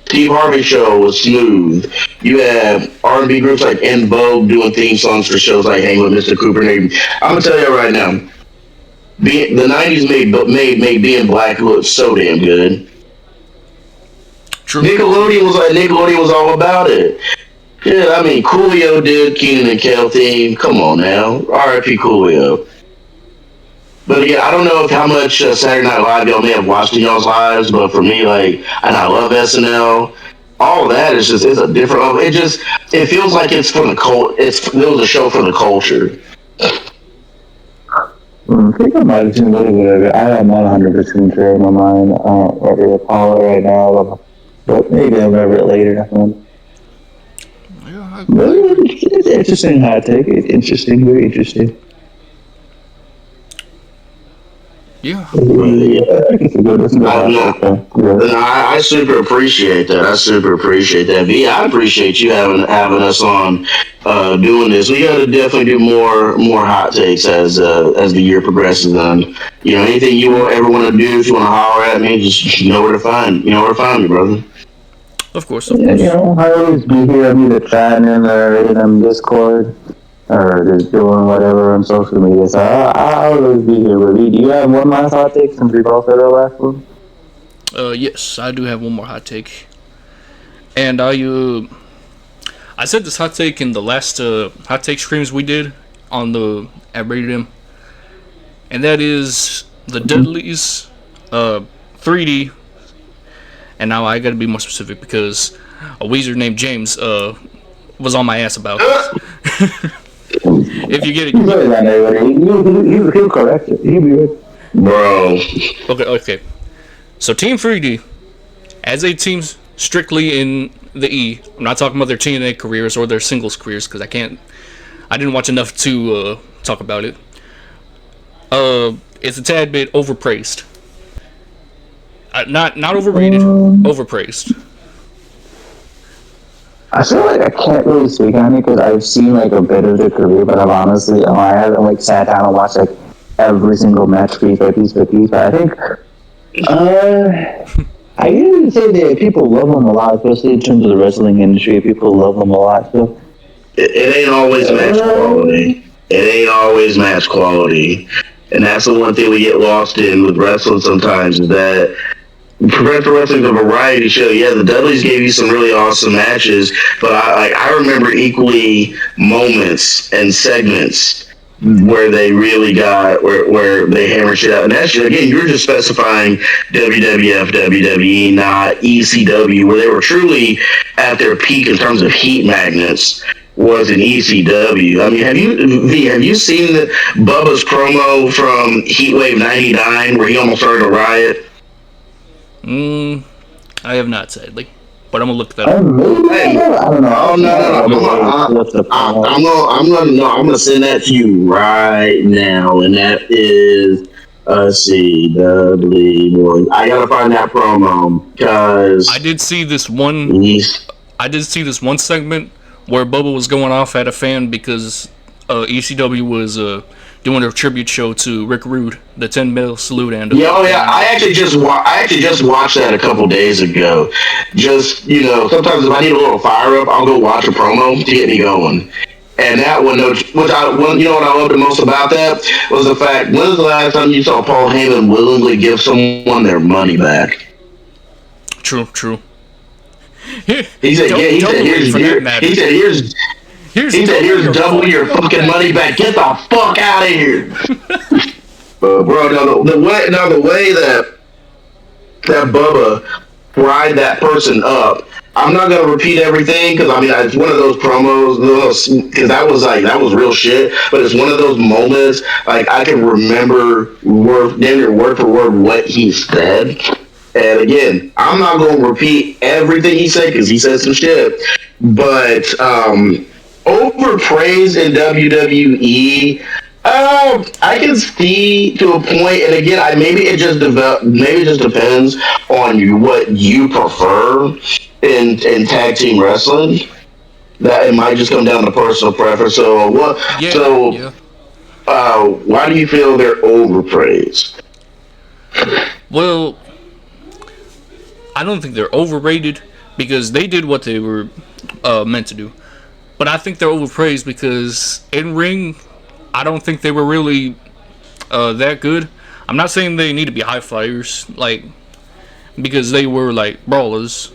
Steve Harvey Show was smooth. You have R&B groups like En Vogue doing theme songs for shows like Hang with Mr. Cooper. I'm going to tell you right now, the 90s made being black look so damn good. True. Nickelodeon was all about it. Yeah, I mean, Coolio did Kenan and Kel theme. Come on now, R.I.P. Coolio. But again, I don't know how much Saturday Night Live y'all may have watched in y'all's lives, but for me, and I love SNL. All that is it's a different. It feels like it's from the cult. It was a show for the culture. I think I might have seen a little bit of it. I'm not 100% sure in my mind. I don't really recall it right now, but maybe I'll remember it later. But it's interesting how I take it. Interesting, very interesting. Yeah. It's a good outfit, though. Yeah. I super appreciate that. I super appreciate that. V, I appreciate you having us on doing this. We got to definitely do more hot takes as the year progresses. And anything you ever want to do, if you want to holler at me, just you know where to find me, brother. Of course. I always be here. I'm either chatting or in Discord or just doing whatever on social media. So I'll always be here with you. Do you have one last hot take since we both said our last one? Yes, I do have one more hot take. And I said this hot take in the last hot take streams we did at Rated, and that is the Dudleys 3D. And now I gotta be more specific because a Weezer named James was on my ass about this. If you get it, He'll correct it. He'll be good. Bro. Okay. So Team 3D, as a team strictly in the E, I'm not talking about their TNA careers or their singles careers because I didn't watch enough to talk about it. It's a tad bit overpraised. Not overrated, overpraised. I feel like I can't really speak on it because I've seen a bit of their career, but I haven't sat down and watched every single match piece by piece. But I think I usually say that people love them a lot, especially in terms of the wrestling industry. People love them a lot. So it ain't always match quality. It ain't always match quality, and that's the one thing we get lost in with wrestling sometimes is that. Professional wrestling's a variety show. Yeah, the Dudleys gave you some really awesome matches, but I remember equally moments and segments where they really got where they hammered shit out. And that's again, you're just specifying WWF, WWE, not ECW, where they were truly at their peak in terms of heat magnets. Was in ECW. I mean, have you seen Bubba's promo from Heatwave '99 where he almost started a riot? I have not, sadly, but I'm gonna look that up. I don't know. I'm gonna send that to you right now, and that is Dudley boy. I gotta find that promo because I did see this one segment where Bubba was going off at a fan because ECW was doing a tribute show to Rick Rude, the 10 mil salute, and I actually just watched that a couple days ago. Just sometimes if I need a little fire up, I'll go watch a promo to get me going. And that one, what I loved the most about that was the fact. When was the last time you saw Paul Heyman willingly give someone their money back? True. He said, here's double your fucking money back. Get the fuck out of here. Bro, the way that Bubba fried that person up, I'm not gonna repeat everything because it's one of those promos because that was real shit. But it's one of those moments I can remember word for word what he said. And again, I'm not gonna repeat everything he said because he said some shit. But overpraised in WWE, I can see to a point, and again, maybe it just depends on what you prefer in tag team wrestling. That it might just come down to personal preference. So why do you feel they're overpraised? Well, I don't think they're overrated because they did what they were meant to do. But I think they're overpraised because in ring, I don't think they were really that good. I'm not saying they need to be high flyers, because they were brawlers.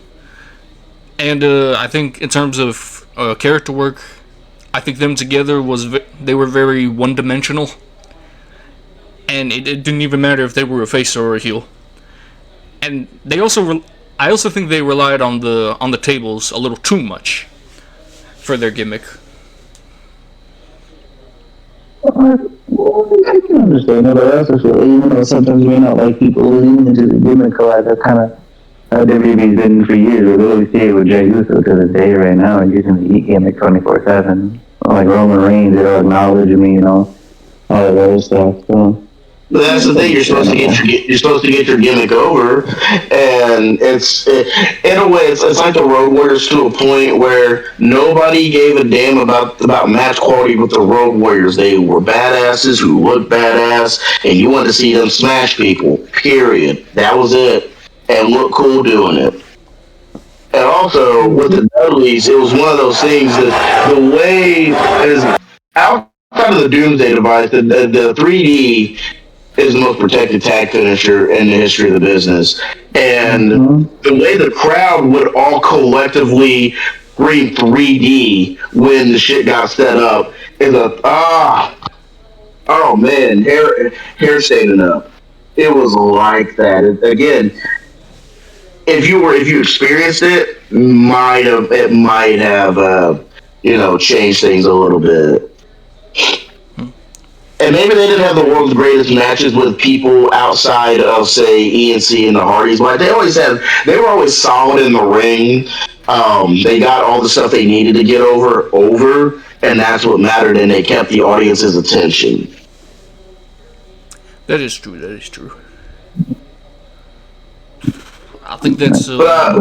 And I think in terms of character work, I think them together they were very one-dimensional. And it didn't even matter if they were a face or a heel. And I also think they relied on the tables a little too much for their gimmick. I can understand that, but also sometimes we not like people leaning into the gimmick like that kind of how WWE's been for years. We really see it with Jey Uso to this day right now and using the heat gimmick 24/7. Like Roman Reigns, they'll acknowledge me, all that other stuff. So But that's the thing. You're supposed to get your gimmick over, and in a way it's like the Road Warriors to a point where nobody gave a damn about match quality with the Road Warriors. They were badasses who looked badass, and you wanted to see them smash people. Period. That was it, and look cool doing it. And also with the Dudleys, it was one of those things that the way is outside of the Doomsday device, the 3D is the most protected tag finisher in the history of the business. And the way the crowd would all collectively scream 3D when the shit got set up is oh man, hair standing up. It was like that. Again, if you experienced it, it might have changed things a little bit. And maybe they didn't have the world's greatest matches with people outside of, say, ENC and the Hardys, but they were always solid in the ring. They got all the stuff they needed to get over, and that's what mattered, and they kept the audience's attention. That is true. I think that's. But I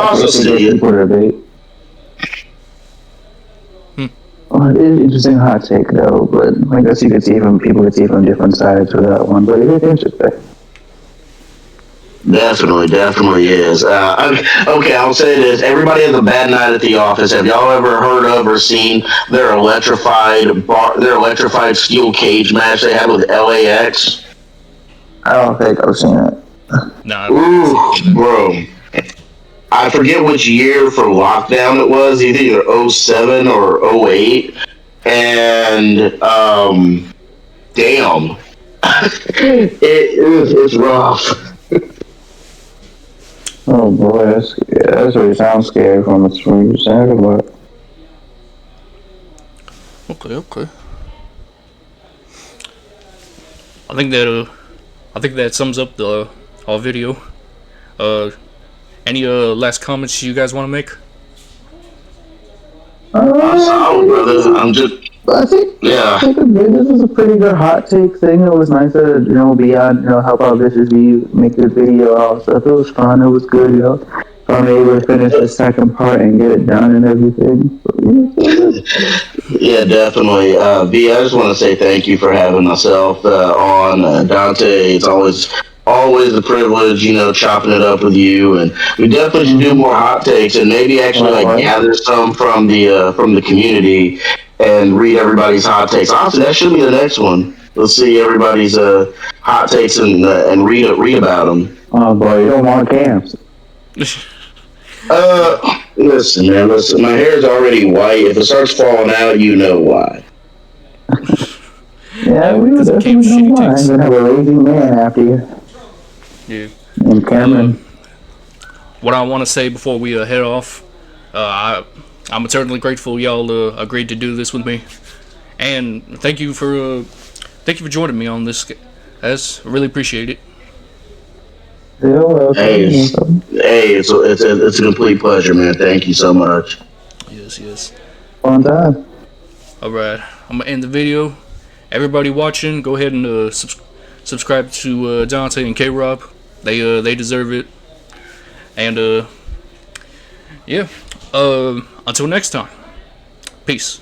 also see it. It's interesting hot take though, but I guess people could see from different sides for that one. But it's interesting. Definitely is. Okay, I'll say this: everybody has a bad night at the office. Have y'all ever heard of or seen their electrified steel cage match they had with LAX? I don't think I've seen it. Nah. Ooh, bro. I forget which year for Lockdown it was, either 07 or 08, and damn, it's rough. Oh boy, that's really sounds scary from you saying about. Okay. I think that sums up the whole video. Any last comments you guys want to make? I'm solid, brother. I'm just. I think this was a pretty good hot take thing. It was nice to be on, help out Vicious V, make the video out stuff. It was fun. It was good, I'm able to finish the second part and get it done and everything. Yeah, definitely. V, I just want to say thank you for having myself on. Dante, it's always a privilege, chopping it up with you, and we definitely should do more hot takes and maybe actually gather some from the community and read everybody's hot takes. Honestly, that should be the next one. Let's see everybody's hot takes and read about them. Oh boy, you don't want cams. Listen, man. My hair's already white. If it starts falling out, you know why. Yeah, we would definitely know why. I'm gonna have a lazy man after you. Yeah. And Cameron. What I want to say before we head off, I'm eternally grateful y'all agreed to do this with me, and thank you for joining me on this, guys. I really appreciate it. Hey, it's a complete pleasure, man. Thank you so much. Yes. Fun time. All right, I'm gonna end the video. Everybody watching, go ahead and subscribe to Dante and K-Rob. They deserve it. And until next time, peace.